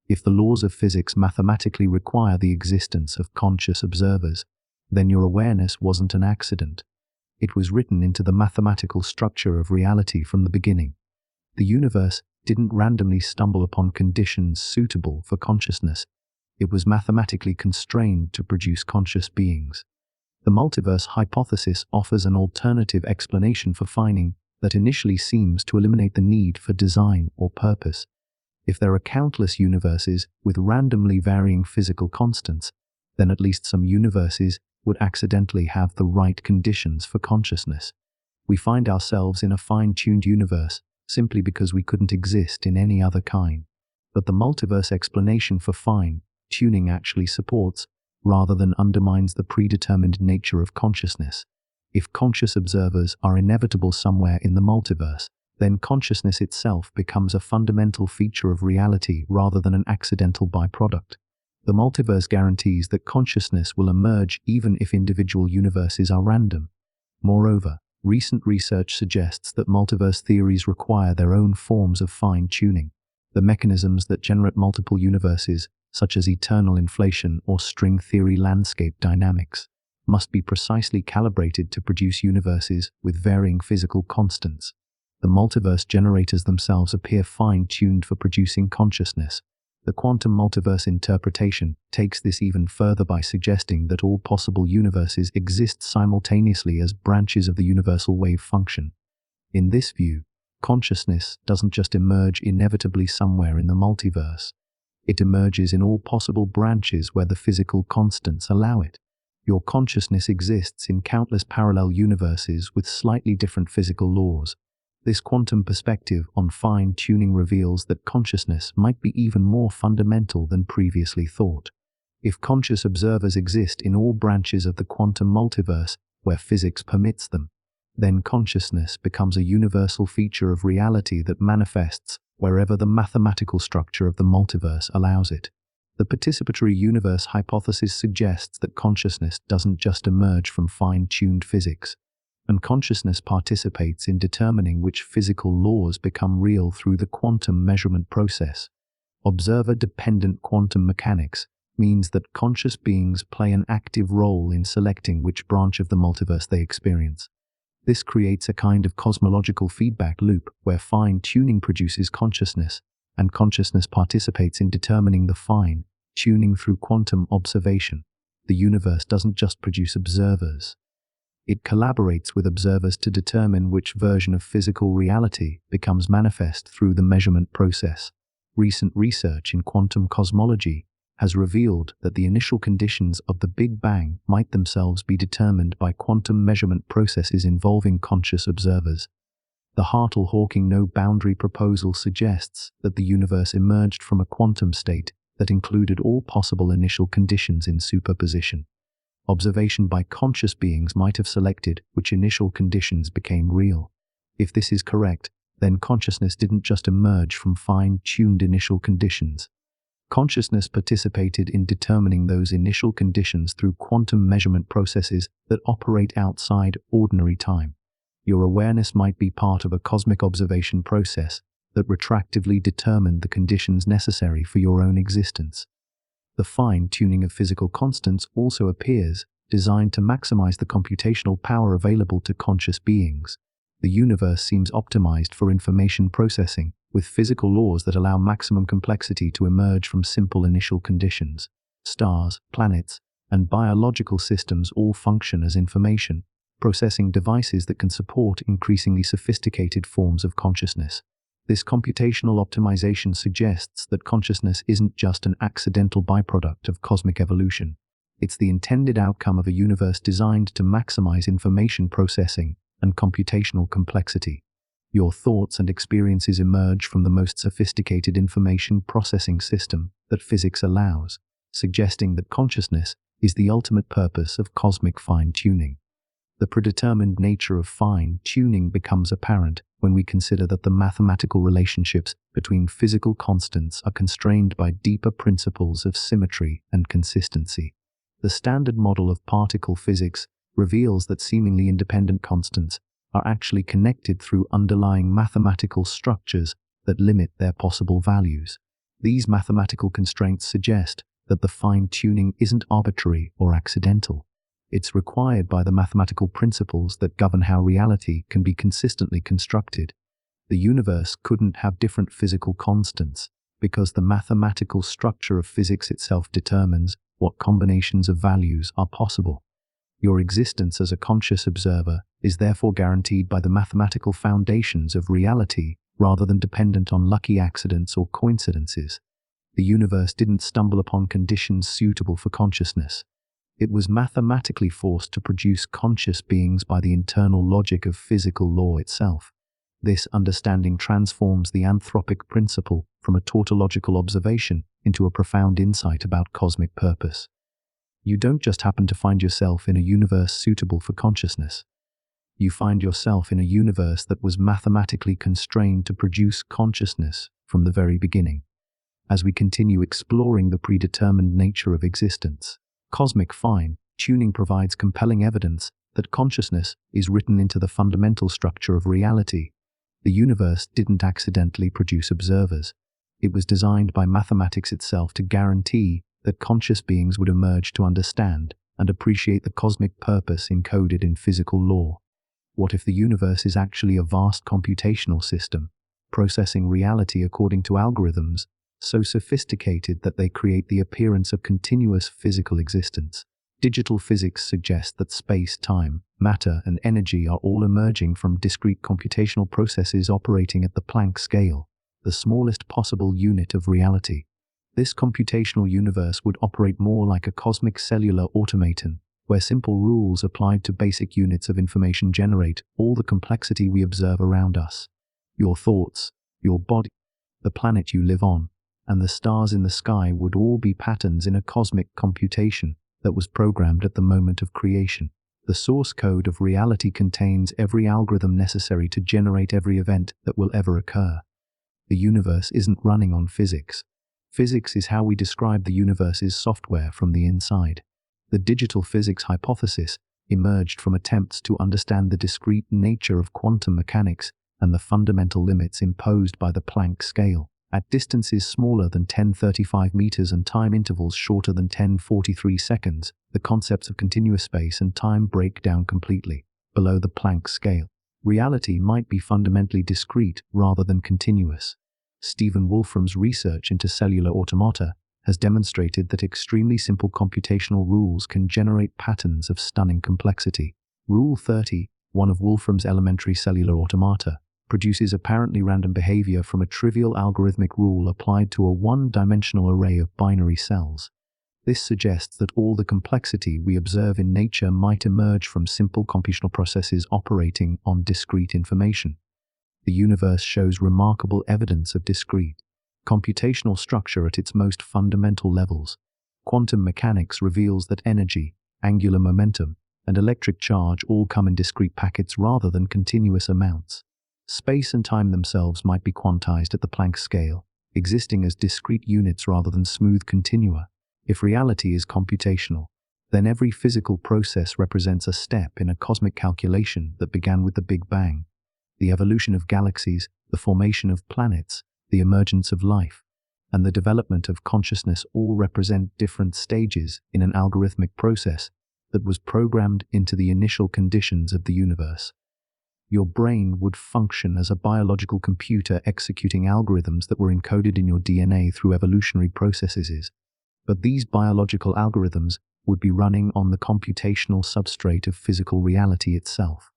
If the laws of physics mathematically require the existence of conscious observers, then your awareness wasn't an accident. It was written into the mathematical structure of reality from the beginning. The universe didn't randomly stumble upon conditions suitable for consciousness. It was mathematically constrained to produce conscious beings. The multiverse hypothesis offers an alternative explanation for finding that initially seems to eliminate the need for design or purpose. If there are countless universes with randomly varying physical constants, then at least some universes would accidentally have the right conditions for consciousness. We find ourselves in a fine-tuned universe simply because we couldn't exist in any other kind. But the multiverse explanation for fine-tuning actually supports, rather than undermines, the predetermined nature of consciousness. If conscious observers are inevitable somewhere in the multiverse, then consciousness itself becomes a fundamental feature of reality rather than an accidental byproduct. The multiverse guarantees that consciousness will emerge even if individual universes are random. Moreover, recent research suggests that multiverse theories require their own forms of fine-tuning. The mechanisms that generate multiple universes, such as eternal inflation or string theory landscape dynamics, must be precisely calibrated to produce universes with varying physical constants. The multiverse generators themselves appear fine-tuned for producing consciousness. The quantum multiverse interpretation takes this even further by suggesting that all possible universes exist simultaneously as branches of the universal wave function. In this view, consciousness doesn't just emerge inevitably somewhere in the multiverse. It emerges in all possible branches where the physical constants allow it. Your consciousness exists in countless parallel universes with slightly different physical laws. This quantum perspective on fine-tuning reveals that consciousness might be even more fundamental than previously thought. If conscious observers exist in all branches of the quantum multiverse where physics permits them, then consciousness becomes a universal feature of reality that manifests wherever the mathematical structure of the multiverse allows it. The participatory universe hypothesis suggests that consciousness doesn't just emerge from fine-tuned physics, and consciousness participates in determining which physical laws become real through the quantum measurement process. Observer-dependent quantum mechanics means that conscious beings play an active role in selecting which branch of the multiverse they experience. This creates a kind of cosmological feedback loop where fine-tuning produces consciousness, and consciousness participates in determining the fine-tuning through quantum observation. The universe doesn't just produce observers. It collaborates with observers to determine which version of physical reality becomes manifest through the measurement process. Recent research in quantum cosmology has revealed that the initial conditions of the Big Bang might themselves be determined by quantum measurement processes involving conscious observers. The Hartle-Hawking no-boundary proposal suggests that the universe emerged from a quantum state that included all possible initial conditions in superposition. Observation by conscious beings might have selected which initial conditions became real. If this is correct, then consciousness didn't just emerge from fine-tuned initial conditions. Consciousness participated in determining those initial conditions through quantum measurement processes that operate outside ordinary time. Your awareness might be part of a cosmic observation process that retroactively determined the conditions necessary for your own existence. The fine-tuning of physical constants also appears designed to maximize the computational power available to conscious beings. The universe seems optimized for information processing, with physical laws that allow maximum complexity to emerge from simple initial conditions. Stars, planets, and biological systems all function as information processing devices that can support increasingly sophisticated forms of consciousness. This computational optimization suggests that consciousness isn't just an accidental byproduct of cosmic evolution. It's the intended outcome of a universe designed to maximize information processing and computational complexity. Your thoughts and experiences emerge from the most sophisticated information processing system that physics allows, suggesting that consciousness is the ultimate purpose of cosmic fine-tuning. The predetermined nature of fine-tuning becomes apparent when we consider that the mathematical relationships between physical constants are constrained by deeper principles of symmetry and consistency. The standard model of particle physics reveals that seemingly independent constants are actually connected through underlying mathematical structures that limit their possible values. These mathematical constraints suggest that the fine-tuning isn't arbitrary or accidental. It's required by the mathematical principles that govern how reality can be consistently constructed. The universe couldn't have different physical constants because the mathematical structure of physics itself determines what combinations of values are possible. Your existence as a conscious observer is therefore guaranteed by the mathematical foundations of reality rather than dependent on lucky accidents or coincidences. The universe didn't stumble upon conditions suitable for consciousness. It was mathematically forced to produce conscious beings by the internal logic of physical law itself. This understanding transforms the anthropic principle from a tautological observation into a profound insight about cosmic purpose. You don't just happen to find yourself in a universe suitable for consciousness. You find yourself in a universe that was mathematically constrained to produce consciousness from the very beginning. As we continue exploring the predetermined nature of existence, cosmic fine-tuning provides compelling evidence that consciousness is written into the fundamental structure of reality. The universe didn't accidentally produce observers. It was designed by mathematics itself to guarantee that conscious beings would emerge to understand and appreciate the cosmic purpose encoded in physical law. What if the universe is actually a vast computational system, processing reality according to algorithms so sophisticated that they create the appearance of continuous physical existence? Digital physics suggests that space, time, matter, and energy are all emerging from discrete computational processes operating at the Planck scale, the smallest possible unit of reality. This computational universe would operate more like a cosmic cellular automaton, where simple rules applied to basic units of information generate all the complexity we observe around us. Your thoughts, your body, the planet you live on, and the stars in the sky would all be patterns in a cosmic computation that was programmed at the moment of creation. The source code of reality contains every algorithm necessary to generate every event that will ever occur. The universe isn't running on physics. Physics is how we describe the universe's software from the inside. The digital physics hypothesis emerged from attempts to understand the discrete nature of quantum mechanics and the fundamental limits imposed by the Planck scale. At distances smaller than 1035 meters and time intervals shorter than 1043 seconds, the concepts of continuous space and time break down completely. below the Planck scale. Reality might be fundamentally discrete rather than continuous. Stephen Wolfram's research into cellular automata has demonstrated that extremely simple computational rules can generate patterns of stunning complexity. Rule 30, one of Wolfram's elementary cellular automata, produces apparently random behavior from a trivial algorithmic rule applied to a one-dimensional array of binary cells. This suggests that all the complexity we observe in nature might emerge from simple computational processes operating on discrete information. The universe shows remarkable evidence of discrete computational structure at its most fundamental levels. Quantum mechanics reveals that energy, angular momentum, and electric charge all come in discrete packets rather than continuous amounts. Space and time themselves might be quantized at the Planck scale, existing as discrete units rather than smooth continua. If reality is computational, then every physical process represents a step in a cosmic calculation that began with the Big Bang. The evolution of galaxies, the formation of planets, the emergence of life, and the development of consciousness all represent different stages in an algorithmic process that was programmed into the initial conditions of the universe. Your brain would function as a biological computer executing algorithms that were encoded in your DNA through evolutionary processes. But these biological algorithms would be running on the computational substrate of physical reality itself.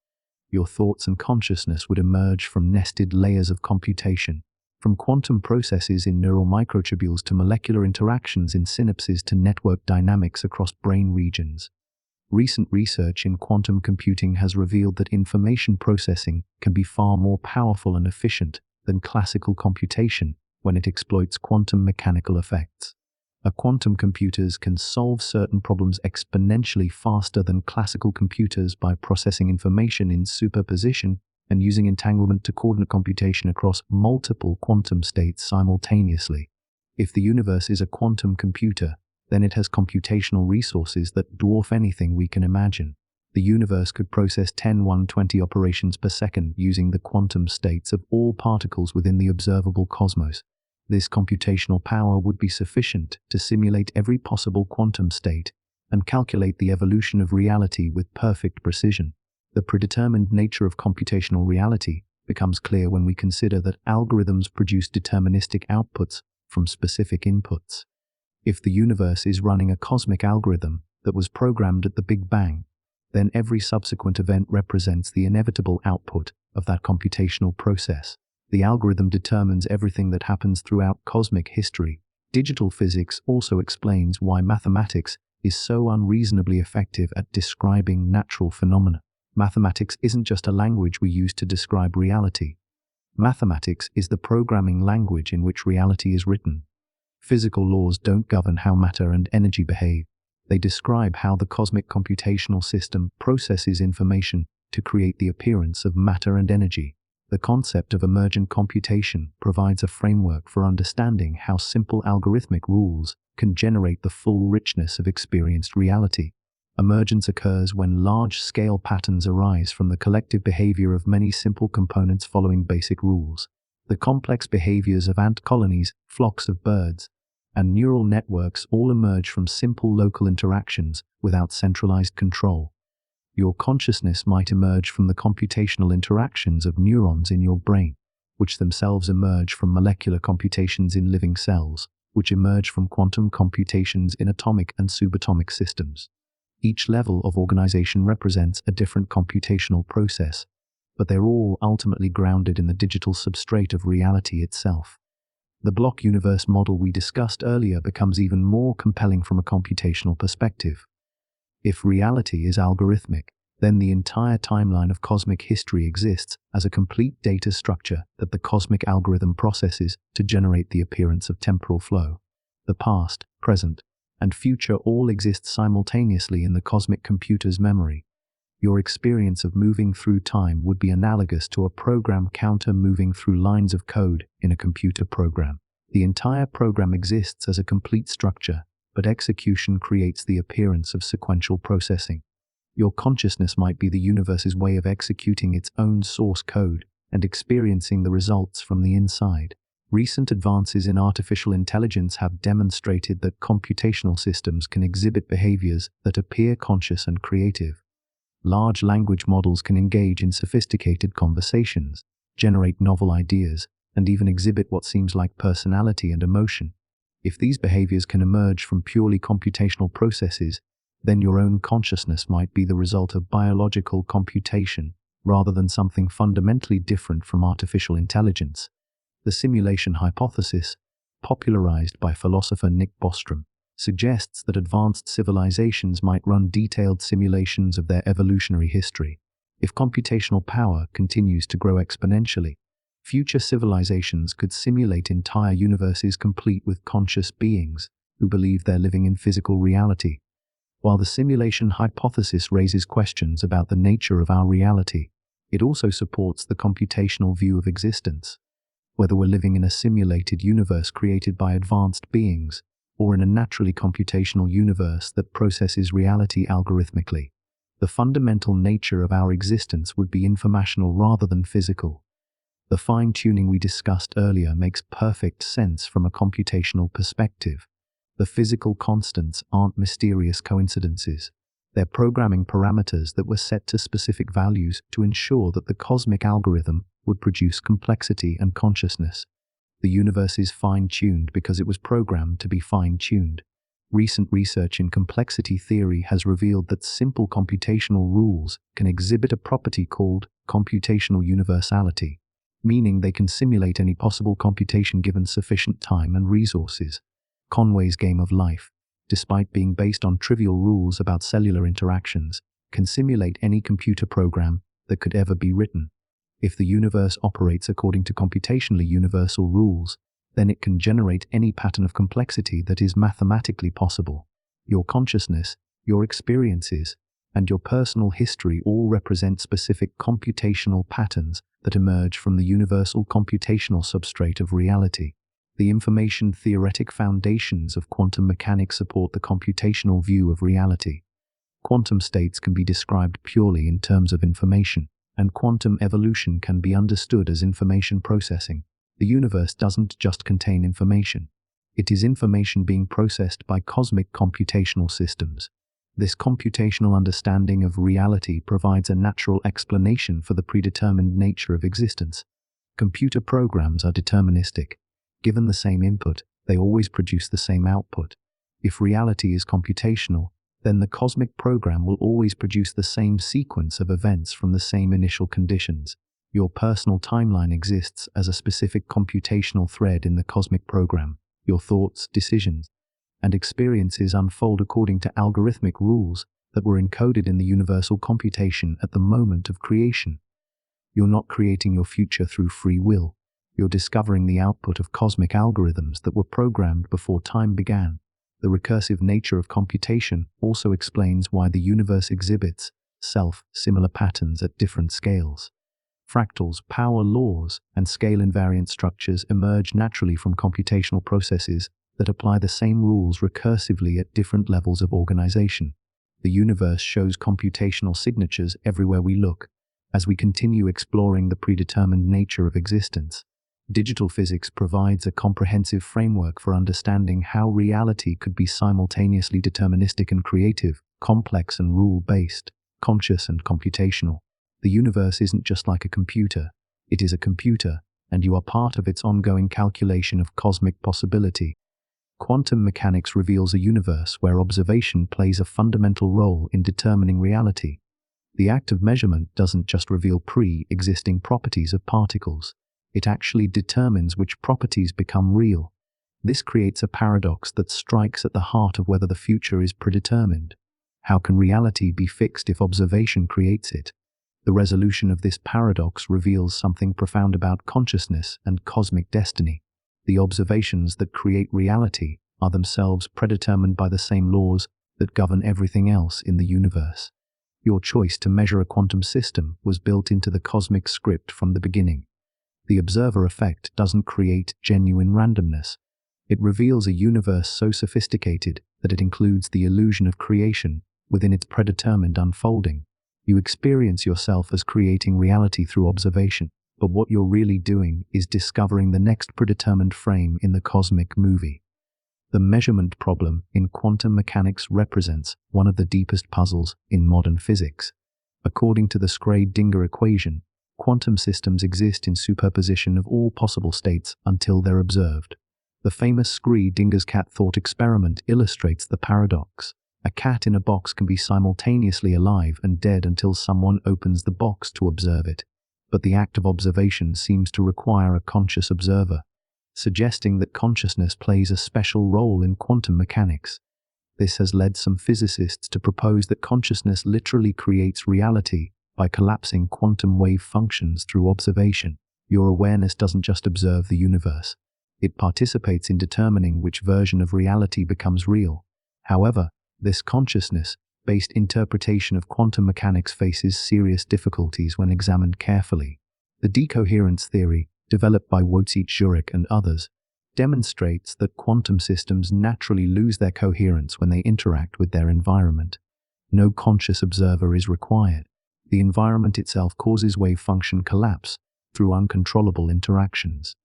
Your thoughts and consciousness would emerge from nested layers of computation, from quantum processes in neural microtubules to molecular interactions in synapses to network dynamics across brain regions. Recent research in quantum computing has revealed that information processing can be far more powerful and efficient than classical computation when it exploits quantum mechanical effects. Quantum computers can solve certain problems exponentially faster than classical computers by processing information in superposition and using entanglement to coordinate computation across multiple quantum states simultaneously. If the universe is a quantum computer, then it has computational resources that dwarf anything we can imagine. The universe could process 10^120 operations per second using the quantum states of all particles within the observable cosmos. This computational power would be sufficient to simulate every possible quantum state and calculate the evolution of reality with perfect precision. The predetermined nature of computational reality becomes clear when we consider that algorithms produce deterministic outputs from specific inputs. If the universe is running a cosmic algorithm that was programmed at the Big Bang, then every subsequent event represents the inevitable output of that computational process. The algorithm determines everything that happens throughout cosmic history. Digital physics also explains why mathematics is so unreasonably effective at describing natural phenomena. Mathematics isn't just a language we use to describe reality. Mathematics is the programming language in which reality is written. Physical laws don't govern how matter and energy behave. They describe how the cosmic computational system processes information to create the appearance of matter and energy. The concept of emergent computation provides a framework for understanding how simple algorithmic rules can generate the full richness of experienced reality. Emergence occurs when large-scale patterns arise from the collective behavior of many simple components following basic rules. The complex behaviors of ant colonies, flocks of birds, and neural networks all emerge from simple local interactions without centralized control. Your consciousness might emerge from the computational interactions of neurons in your brain, which themselves emerge from molecular computations in living cells, which emerge from quantum computations in atomic and subatomic systems. Each level of organization represents a different computational process, but they're all ultimately grounded in the digital substrate of reality itself. The block universe model we discussed earlier becomes even more compelling from a computational perspective. If reality is algorithmic, then the entire timeline of cosmic history exists as a complete data structure that the cosmic algorithm processes to generate the appearance of temporal flow. The past, present, and future all exist simultaneously in the cosmic computer's memory. Your experience of moving through time would be analogous to a program counter moving through lines of code in a computer program. The entire program exists as a complete structure, but execution creates the appearance of sequential processing. Your consciousness might be the universe's way of executing its own source code and experiencing the results from the inside. Recent advances in artificial intelligence have demonstrated that computational systems can exhibit behaviors that appear conscious and creative. Large language models can engage in sophisticated conversations, generate novel ideas, and even exhibit what seems like personality and emotion. If these behaviors can emerge from purely computational processes, then your own consciousness might be the result of biological computation rather than something fundamentally different from artificial intelligence. The simulation hypothesis, popularized by philosopher Nick Bostrom, suggests that advanced civilizations might run detailed simulations of their evolutionary history. If computational power continues to grow exponentially, future civilizations could simulate entire universes complete with conscious beings who believe they're living in physical reality. While the simulation hypothesis raises questions about the nature of our reality, it also supports the computational view of existence. Whether we're living in a simulated universe created by advanced beings, or in a naturally computational universe that processes reality algorithmically, the fundamental nature of our existence would be informational rather than physical. The fine-tuning we discussed earlier makes perfect sense from a computational perspective. The physical constants aren't mysterious coincidences. They're programming parameters that were set to specific values to ensure that the cosmic algorithm would produce complexity and consciousness. The universe is fine-tuned because it was programmed to be fine-tuned. Recent research in complexity theory has revealed that simple computational rules can exhibit a property called computational universality, meaning they can simulate any possible computation given sufficient time and resources. Conway's game of life, despite being based on trivial rules about cellular interactions, can simulate any computer program that could ever be written. If the universe operates according to computationally universal rules, then it can generate any pattern of complexity that is mathematically possible. Your consciousness, your experiences, and your personal history all represent specific computational patterns that emerge from the universal computational substrate of reality. The information-theoretic foundations of quantum mechanics support the computational view of reality. Quantum states can be described purely in terms of information, and quantum evolution can be understood as information processing. The universe doesn't just contain information. It is information being processed by cosmic computational systems. This computational understanding of reality provides a natural explanation for the predetermined nature of existence. Computer programs are deterministic. Given the same input, they always produce the same output. If reality is computational, then the cosmic program will always produce the same sequence of events from the same initial conditions. Your personal timeline exists as a specific computational thread in the cosmic program. Your thoughts, decisions, and experiences unfold according to algorithmic rules that were encoded in the universal computation at the moment of creation. You're not creating your future through free will. You're discovering the output of cosmic algorithms that were programmed before time began. The recursive nature of computation also explains why the universe exhibits self-similar patterns at different scales. Fractals, power laws, and scale-invariant structures emerge naturally from computational processes that apply the same rules recursively at different levels of organization. The universe shows computational signatures everywhere we look. As we continue exploring the predetermined nature of existence, digital physics provides a comprehensive framework for understanding how reality could be simultaneously deterministic and creative, complex and rule-based, conscious and computational. The universe isn't just like a computer. It is a computer, and you are part of its ongoing calculation of cosmic possibility. Quantum mechanics reveals a universe where observation plays a fundamental role in determining reality. The act of measurement doesn't just reveal pre-existing properties of particles. It actually determines which properties become real. This creates a paradox that strikes at the heart of whether the future is predetermined. How can reality be fixed if observation creates it? The resolution of this paradox reveals something profound about consciousness and cosmic destiny. The observations that create reality are themselves predetermined by the same laws that govern everything else in the universe. Your choice to measure a quantum system was built into the cosmic script from the beginning. The observer effect doesn't create genuine randomness. It reveals a universe so sophisticated that it includes the illusion of creation within its predetermined unfolding. You experience yourself as creating reality through observation, but what you're really doing is discovering the next predetermined frame in the cosmic movie. The measurement problem in quantum mechanics represents one of the deepest puzzles in modern physics. According to the Schrödinger equation, quantum systems exist in superposition of all possible states until they're observed. The famous Schrödinger's cat thought experiment illustrates the paradox. A cat in a box can be simultaneously alive and dead until someone opens the box to observe it, but the act of observation seems to require a conscious observer, suggesting that consciousness plays a special role in quantum mechanics. This has led some physicists to propose that consciousness literally creates reality by collapsing quantum wave functions through observation. Your awareness doesn't just observe the universe. It participates in determining which version of reality becomes real. However, this consciousness-based interpretation of quantum mechanics faces serious difficulties when examined carefully. The decoherence theory, developed by Wojciech and others, demonstrates that quantum systems naturally lose their coherence when they interact with their environment. No conscious observer is required. The environment itself causes wave function collapse through uncontrollable interactions.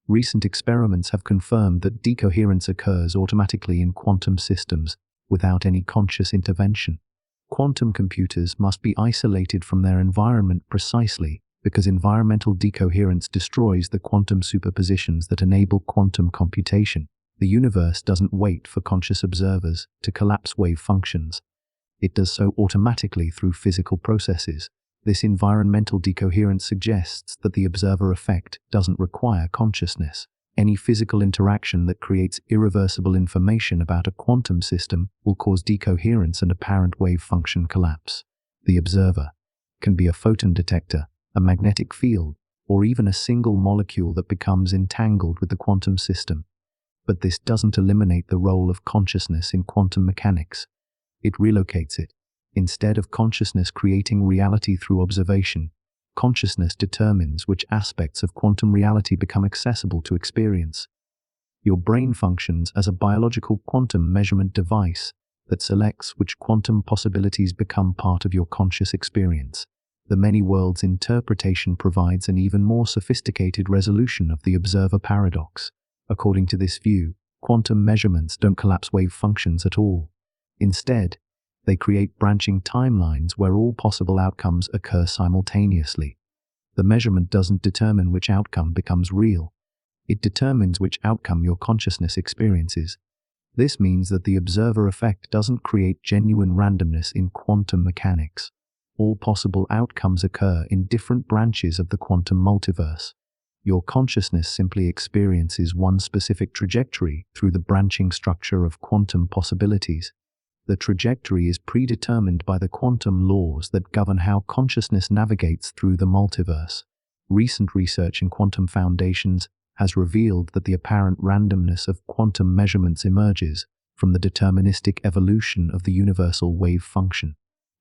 Recent experiments have confirmed that decoherence occurs automatically in quantum systems without any conscious intervention. Quantum computers must be isolated from their environment precisely because environmental decoherence destroys the quantum superpositions that enable quantum computation. The universe doesn't wait for conscious observers to collapse wave functions. It does so automatically through physical processes. This environmental decoherence suggests that the observer effect doesn't require consciousness. Any physical interaction that creates irreversible information about a quantum system will cause decoherence and apparent wave function collapse. The observer can be a photon detector, a magnetic field, or even a single molecule that becomes entangled with the quantum system. But this doesn't eliminate the role of consciousness in quantum mechanics. It relocates it. Instead of consciousness creating reality through observation, consciousness determines which aspects of quantum reality become accessible to experience. Your brain functions as a biological quantum measurement device that selects which quantum possibilities become part of your conscious experience. The many worlds interpretation provides an even more sophisticated resolution of the observer paradox. According to this view, quantum measurements don't collapse wave functions at all. Instead, they create branching timelines where all possible outcomes occur simultaneously. The measurement doesn't determine which outcome becomes real. It determines which outcome your consciousness experiences. This means that the observer effect doesn't create genuine randomness in quantum mechanics. All possible outcomes occur in different branches of the quantum multiverse. Your consciousness simply experiences one specific trajectory through the branching structure of quantum possibilities. The trajectory is predetermined by the quantum laws that govern how consciousness navigates through the multiverse. Recent research in quantum foundations has revealed that the apparent randomness of quantum measurements emerges from the deterministic evolution of the universal wave function.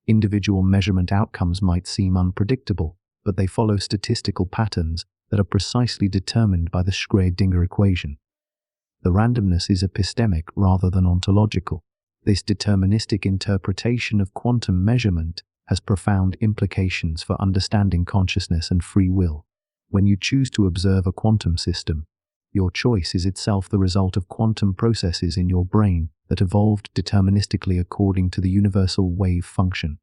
Individual measurement outcomes might seem unpredictable, but they follow statistical patterns that are precisely determined by the Schrödinger equation. The randomness is epistemic rather than ontological. This deterministic interpretation of quantum measurement has profound implications for understanding consciousness and free will. When you choose to observe a quantum system, your choice is itself the result of quantum processes in your brain that evolved deterministically according to the universal wave function.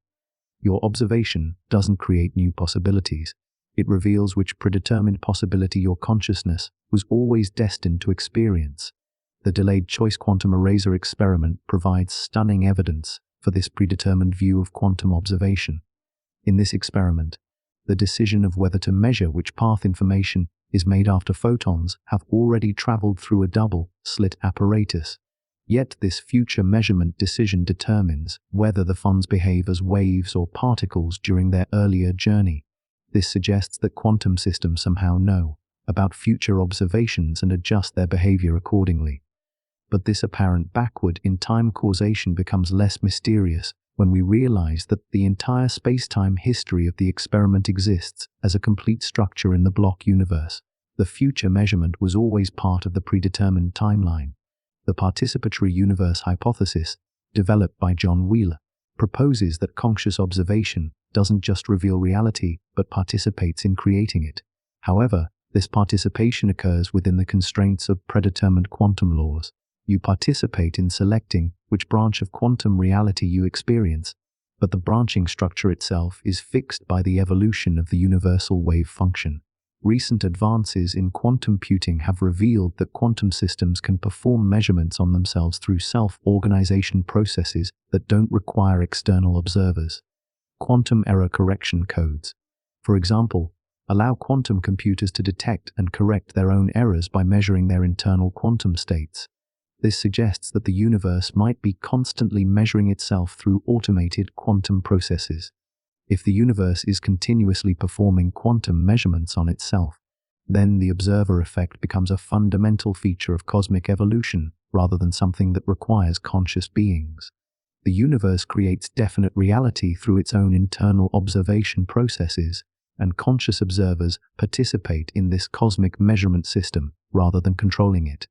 Your observation doesn't create new possibilities. It reveals which predetermined possibility your consciousness was always destined to experience. The delayed choice quantum eraser experiment provides stunning evidence for this predetermined view of quantum observation. In this experiment, the decision of whether to measure which path information is made after photons have already traveled through a double-slit apparatus. Yet this future measurement decision determines whether the photons behave as waves or particles during their earlier journey. This suggests that quantum systems somehow know about future observations and adjust their behavior accordingly. But this apparent backward-in-time causation becomes less mysterious when we realize that the entire space-time history of the experiment exists as a complete structure in the block universe. The future measurement was always part of the predetermined timeline. The participatory universe hypothesis, developed by John Wheeler, proposes that conscious observation doesn't just reveal reality but participates in creating it. However, this participation occurs within the constraints of predetermined quantum laws. You participate in selecting which branch of quantum reality you experience. but the branching structure itself is fixed by the evolution of the universal wave function. Recent advances in quantum computing have revealed that quantum systems can perform measurements on themselves through self-organization processes that don't require external observers. Quantum error correction codes, for example, allow quantum computers to detect and correct their own errors by measuring their internal quantum states. This suggests that the universe might be constantly measuring itself through automated quantum processes. If the universe is continuously performing quantum measurements on itself, then the observer effect becomes a fundamental feature of cosmic evolution rather than something that requires conscious beings. The universe creates definite reality through its own internal observation processes, and conscious observers participate in this cosmic measurement system rather than controlling it.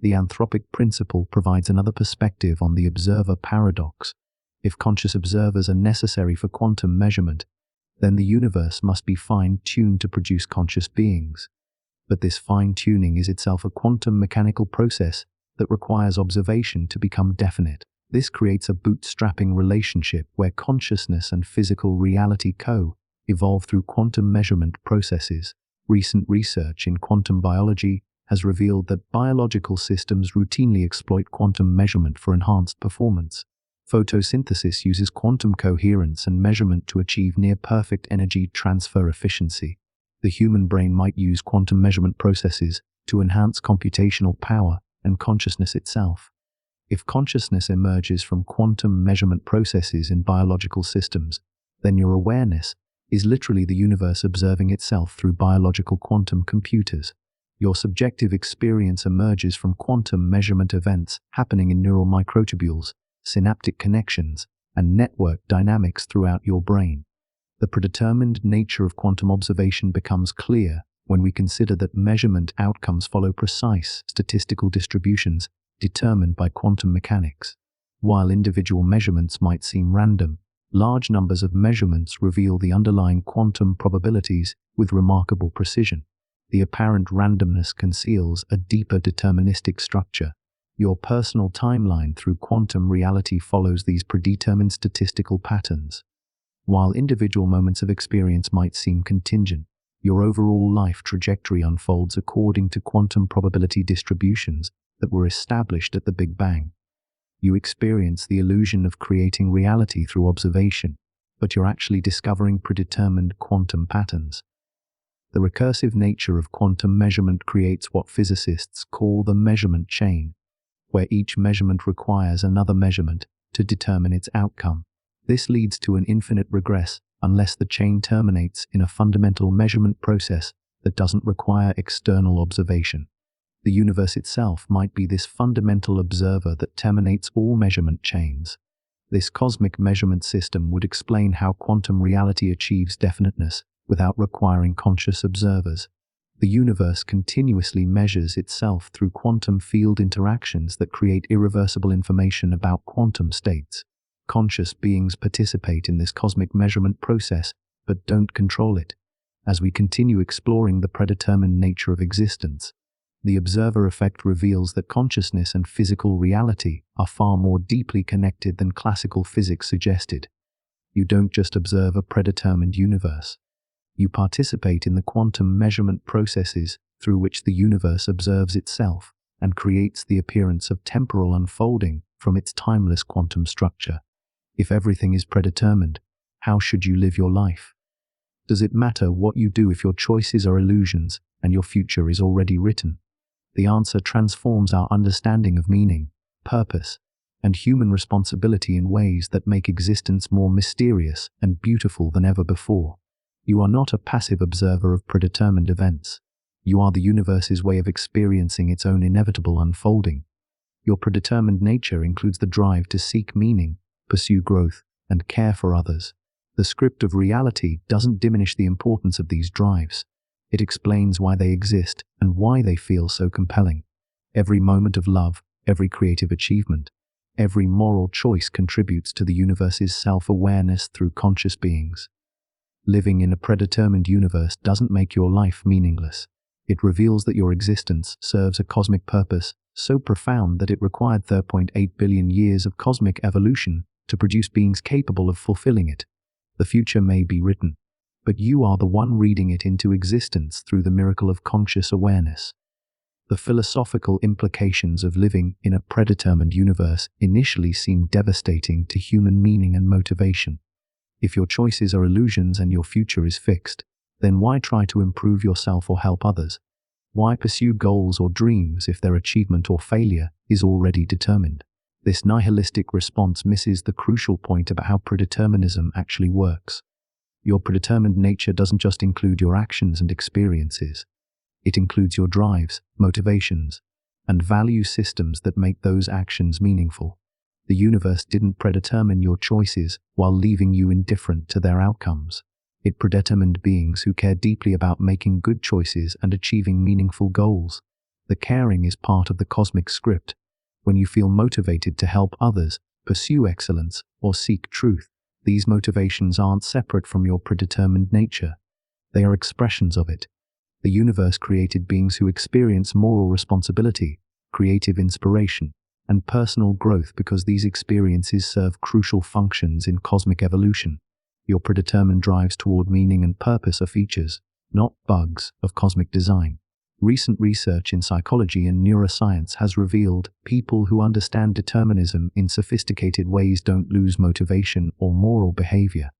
The anthropic principle provides another perspective on the observer paradox. If conscious observers are necessary for quantum measurement, then the universe must be fine-tuned to produce conscious beings. But this fine-tuning is itself a quantum mechanical process that requires observation to become definite. This creates a bootstrapping relationship where consciousness and physical reality co-evolve through quantum measurement processes. Recent research in quantum biology has revealed that biological systems routinely exploit quantum measurement for enhanced performance. Photosynthesis uses quantum coherence and measurement to achieve near-perfect energy transfer efficiency. The human brain might use quantum measurement processes to enhance computational power and consciousness itself. If consciousness emerges from quantum measurement processes in biological systems, then your awareness is literally the universe observing itself through biological quantum computers. Your subjective experience emerges from quantum measurement events happening in neural microtubules, synaptic connections, and network dynamics throughout your brain. The predetermined nature of quantum observation becomes clear when we consider that measurement outcomes follow precise statistical distributions determined by quantum mechanics. While individual measurements might seem random, large numbers of measurements reveal the underlying quantum probabilities with remarkable precision. The apparent randomness conceals a deeper deterministic structure. Your personal timeline through quantum reality follows these predetermined statistical patterns. While individual moments of experience might seem contingent, your overall life trajectory unfolds according to quantum probability distributions that were established at the Big Bang. You experience the illusion of creating reality through observation, but you're actually discovering predetermined quantum patterns. The recursive nature of quantum measurement creates what physicists call the measurement chain, where each measurement requires another measurement to determine its outcome. This leads to an infinite regress unless the chain terminates in a fundamental measurement process that doesn't require external observation. The universe itself might be this fundamental observer that terminates all measurement chains. This cosmic measurement system would explain how quantum reality achieves definiteness without requiring conscious observers. The universe continuously measures itself through quantum field interactions that create irreversible information about quantum states. Conscious beings participate in this cosmic measurement process, but don't control it. As we continue exploring the predetermined nature of existence, the observer effect reveals that consciousness and physical reality are far more deeply connected than classical physics suggested. You don't just observe a predetermined universe. You participate in the quantum measurement processes through which the universe observes itself and creates the appearance of temporal unfolding from its timeless quantum structure. If everything is predetermined, how should you live your life? Does it matter what you do if your choices are illusions and your future is already written? The answer transforms our understanding of meaning, purpose, and human responsibility in ways that make existence more mysterious and beautiful than ever before. You are not a passive observer of predetermined events. You are the universe's way of experiencing its own inevitable unfolding. Your predetermined nature includes the drive to seek meaning, pursue growth, and care for others. The script of reality doesn't diminish the importance of these drives. It explains why they exist and why they feel so compelling. Every moment of love, every creative achievement, every moral choice contributes to the universe's self-awareness through conscious beings. Living in a predetermined universe doesn't make your life meaningless. It reveals that your existence serves a cosmic purpose so profound that it required 3.8 billion years of cosmic evolution to produce beings capable of fulfilling it. The future may be written, but you are the one reading it into existence through the miracle of conscious awareness. The philosophical implications of living in a predetermined universe initially seem devastating to human meaning and motivation. If your choices are illusions and your future is fixed, then why try to improve yourself or help others? Why pursue goals or dreams if their achievement or failure is already determined? This nihilistic response misses the crucial point about how predeterminism actually works. Your predetermined nature doesn't just include your actions and experiences. It includes your drives, motivations, and value systems that make those actions meaningful. The universe didn't predetermine your choices while leaving you indifferent to their outcomes. It predetermined beings who care deeply about making good choices and achieving meaningful goals. The caring is part of the cosmic script. When you feel motivated to help others, pursue excellence, or seek truth, these motivations aren't separate from your predetermined nature. They are expressions of it. The universe created beings who experience moral responsibility, creative inspiration, and personal growth because these experiences serve crucial functions in cosmic evolution. Your predetermined drives toward meaning and purpose are features, not bugs, of cosmic design. Recent research in psychology and neuroscience has revealed people who understand determinism in sophisticated ways don't lose motivation or moral behavior.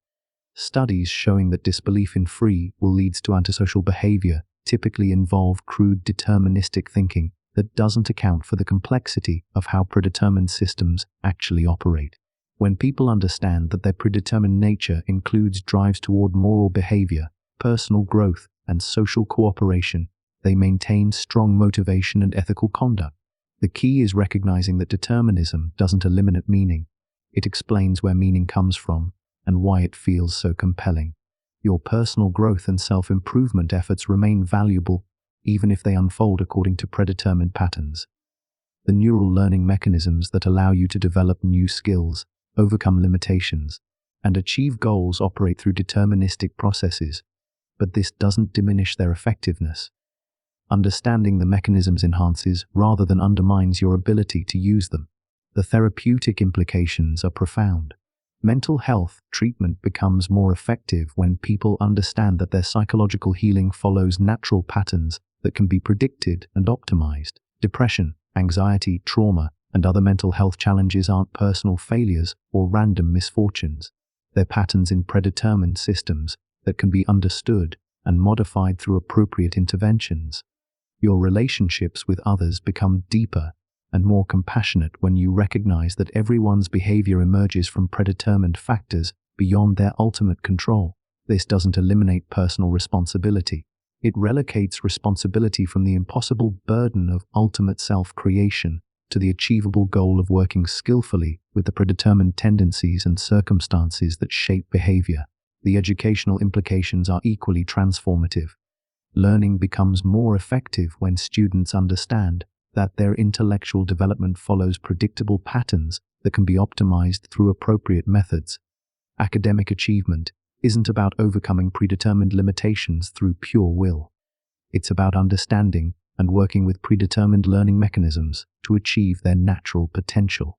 Studies showing that disbelief in free will leads to antisocial behavior typically involve crude deterministic thinking that doesn't account for the complexity of how predetermined systems actually operate. When people understand that their predetermined nature includes drives toward moral behavior, personal growth, and social cooperation, they maintain strong motivation and ethical conduct. The key is recognizing that determinism doesn't eliminate meaning. It explains where meaning comes from and why it feels so compelling. Your personal growth and self-improvement efforts remain valuable even if they unfold according to predetermined patterns. The neural learning mechanisms that allow you to develop new skills, overcome limitations, and achieve goals operate through deterministic processes, but this doesn't diminish their effectiveness. Understanding the mechanisms enhances rather than undermines your ability to use them. The therapeutic implications are profound. Mental health treatment becomes more effective when people understand that their psychological healing follows natural patterns that can be predicted and optimized. Depression, anxiety, trauma, and other mental health challenges aren't personal failures or random misfortunes. They're patterns in predetermined systems that can be understood and modified through appropriate interventions. Your relationships with others become deeper and more compassionate when you recognize that everyone's behavior emerges from predetermined factors beyond their ultimate control. This doesn't eliminate personal responsibility. It relocates responsibility from the impossible burden of ultimate self-creation to the achievable goal of working skillfully with the predetermined tendencies and circumstances that shape behavior. The educational implications are equally transformative. Learning becomes more effective when students understand that their intellectual development follows predictable patterns that can be optimized through appropriate methods. Academic achievement isn't about overcoming predetermined limitations through pure will. It's about understanding and working with predetermined learning mechanisms to achieve their natural potential.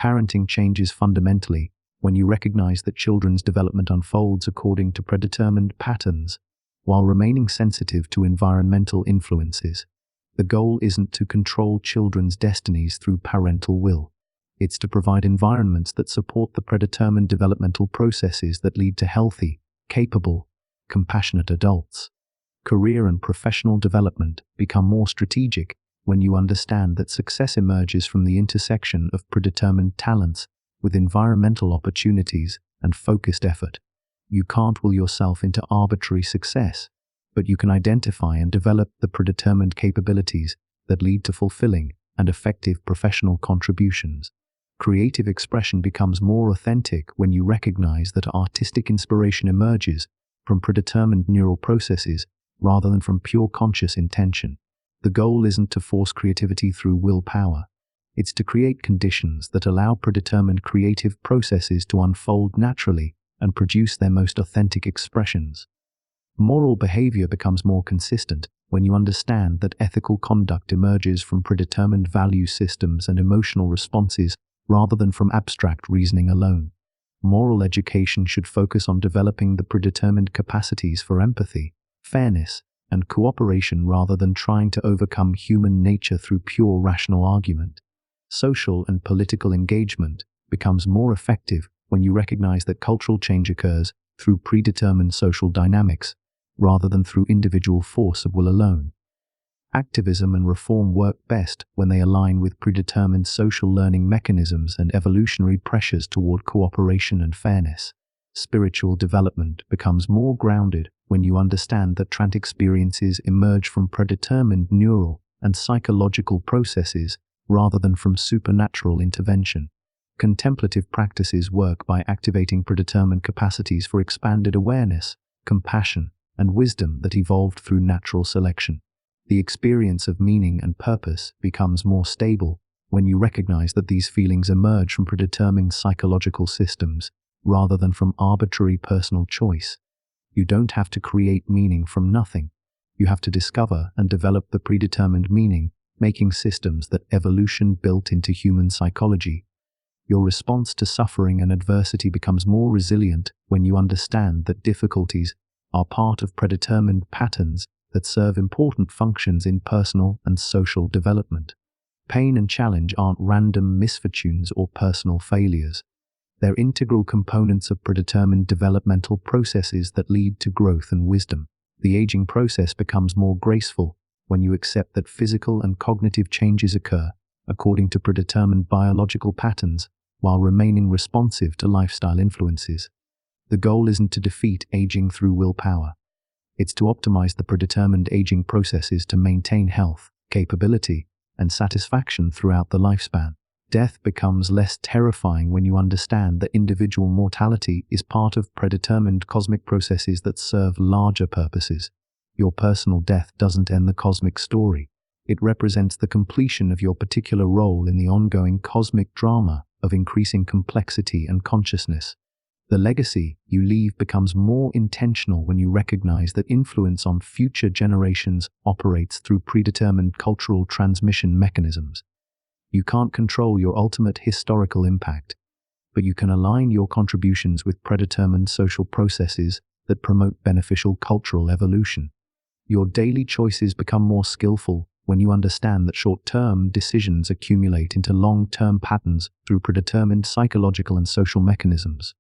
Parenting changes fundamentally when you recognize that children's development unfolds according to predetermined patterns, while remaining sensitive to environmental influences. The goal isn't to control children's destinies through parental will. It's to provide environments that support the predetermined developmental processes that lead to healthy, capable, compassionate adults. Career and professional development become more strategic when you understand that success emerges from the intersection of predetermined talents with environmental opportunities and focused effort. You can't will yourself into arbitrary success, but you can identify and develop the predetermined capabilities that lead to fulfilling and effective professional contributions. Creative expression becomes more authentic when you recognize that artistic inspiration emerges from predetermined neural processes rather than from pure conscious intention. The goal isn't to force creativity through willpower. It's to create conditions that allow predetermined creative processes to unfold naturally and produce their most authentic expressions. Moral behavior becomes more consistent when you understand that ethical conduct emerges from predetermined value systems and emotional responses rather than from abstract reasoning alone. Moral education should focus on developing the predetermined capacities for empathy, fairness, and cooperation rather than trying to overcome human nature through pure rational argument. Social and political engagement becomes more effective when you recognize that cultural change occurs through predetermined social dynamics rather than through individual force of will alone. Activism and reform work best when they align with predetermined social learning mechanisms and evolutionary pressures toward cooperation and fairness. Spiritual development becomes more grounded when you understand that trans experiences emerge from predetermined neural and psychological processes rather than from supernatural intervention. Contemplative practices work by activating predetermined capacities for expanded awareness, compassion, and wisdom that evolved through natural selection. The experience of meaning and purpose becomes more stable when you recognize that these feelings emerge from predetermined psychological systems rather than from arbitrary personal choice. You don't have to create meaning from nothing. You have to discover and develop the predetermined meaning, making systems that evolution built into human psychology. Your response to suffering and adversity becomes more resilient when you understand that difficulties are part of predetermined patterns that serve important functions in personal and social development. Pain and challenge aren't random misfortunes or personal failures. They're integral components of predetermined developmental processes that lead to growth and wisdom. The aging process becomes more graceful when you accept that physical and cognitive changes occur according to predetermined biological patterns while remaining responsive to lifestyle influences. The goal isn't to defeat aging through willpower. It's to optimize the predetermined aging processes to maintain health, capability, and satisfaction throughout the lifespan. Death becomes less terrifying when you understand that individual mortality is part of predetermined cosmic processes that serve larger purposes. Your personal death doesn't end the cosmic story. It represents the completion of your particular role in the ongoing cosmic drama of increasing complexity and consciousness. The legacy you leave becomes more intentional when you recognize that influence on future generations operates through predetermined cultural transmission mechanisms. You can't control your ultimate historical impact, but you can align your contributions with predetermined social processes that promote beneficial cultural evolution. Your daily choices become more skillful when you understand that short-term decisions accumulate into long-term patterns through predetermined psychological and social mechanisms.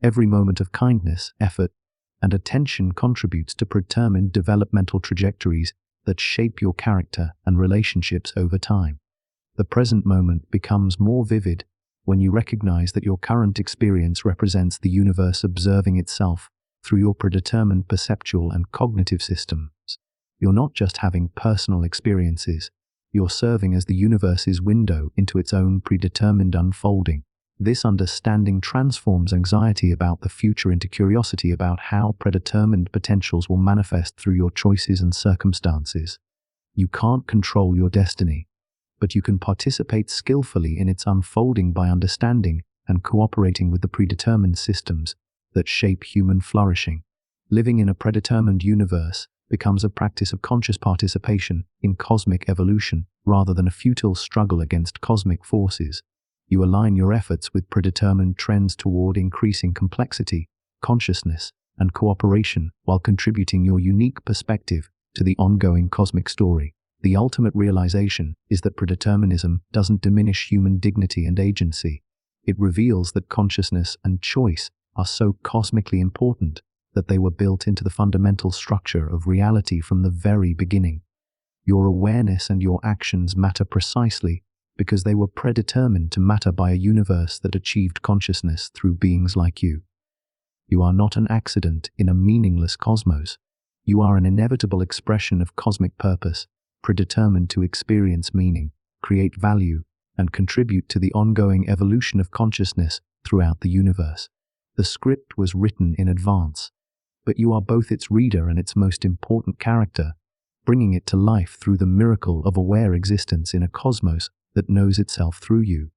Every moment of kindness, effort, and attention contributes to predetermined developmental trajectories that shape your character and relationships over time. The present moment becomes more vivid when you recognize that your current experience represents the universe observing itself through your predetermined perceptual and cognitive systems. You're not just having personal experiences, you're serving as the universe's window into its own predetermined unfolding. This understanding transforms anxiety about the future into curiosity about how predetermined potentials will manifest through your choices and circumstances. You can't control your destiny, but you can participate skillfully in its unfolding by understanding and cooperating with the predetermined systems that shape human flourishing. Living in a predetermined universe becomes a practice of conscious participation in cosmic evolution rather than a futile struggle against cosmic forces. You align your efforts with predetermined trends toward increasing complexity, consciousness, and cooperation while contributing your unique perspective to the ongoing cosmic story. The ultimate realization is that predeterminism doesn't diminish human dignity and agency. It reveals that consciousness and choice are so cosmically important that they were built into the fundamental structure of reality from the very beginning. Your awareness and your actions matter precisely because they were predetermined to matter by a universe that achieved consciousness through beings like you. You are not an accident in a meaningless cosmos. You are an inevitable expression of cosmic purpose, predetermined to experience meaning, create value, and contribute to the ongoing evolution of consciousness throughout the universe. The script was written in advance, but you are both its reader and its most important character, bringing it to life through the miracle of aware existence in a cosmos that knows itself through you.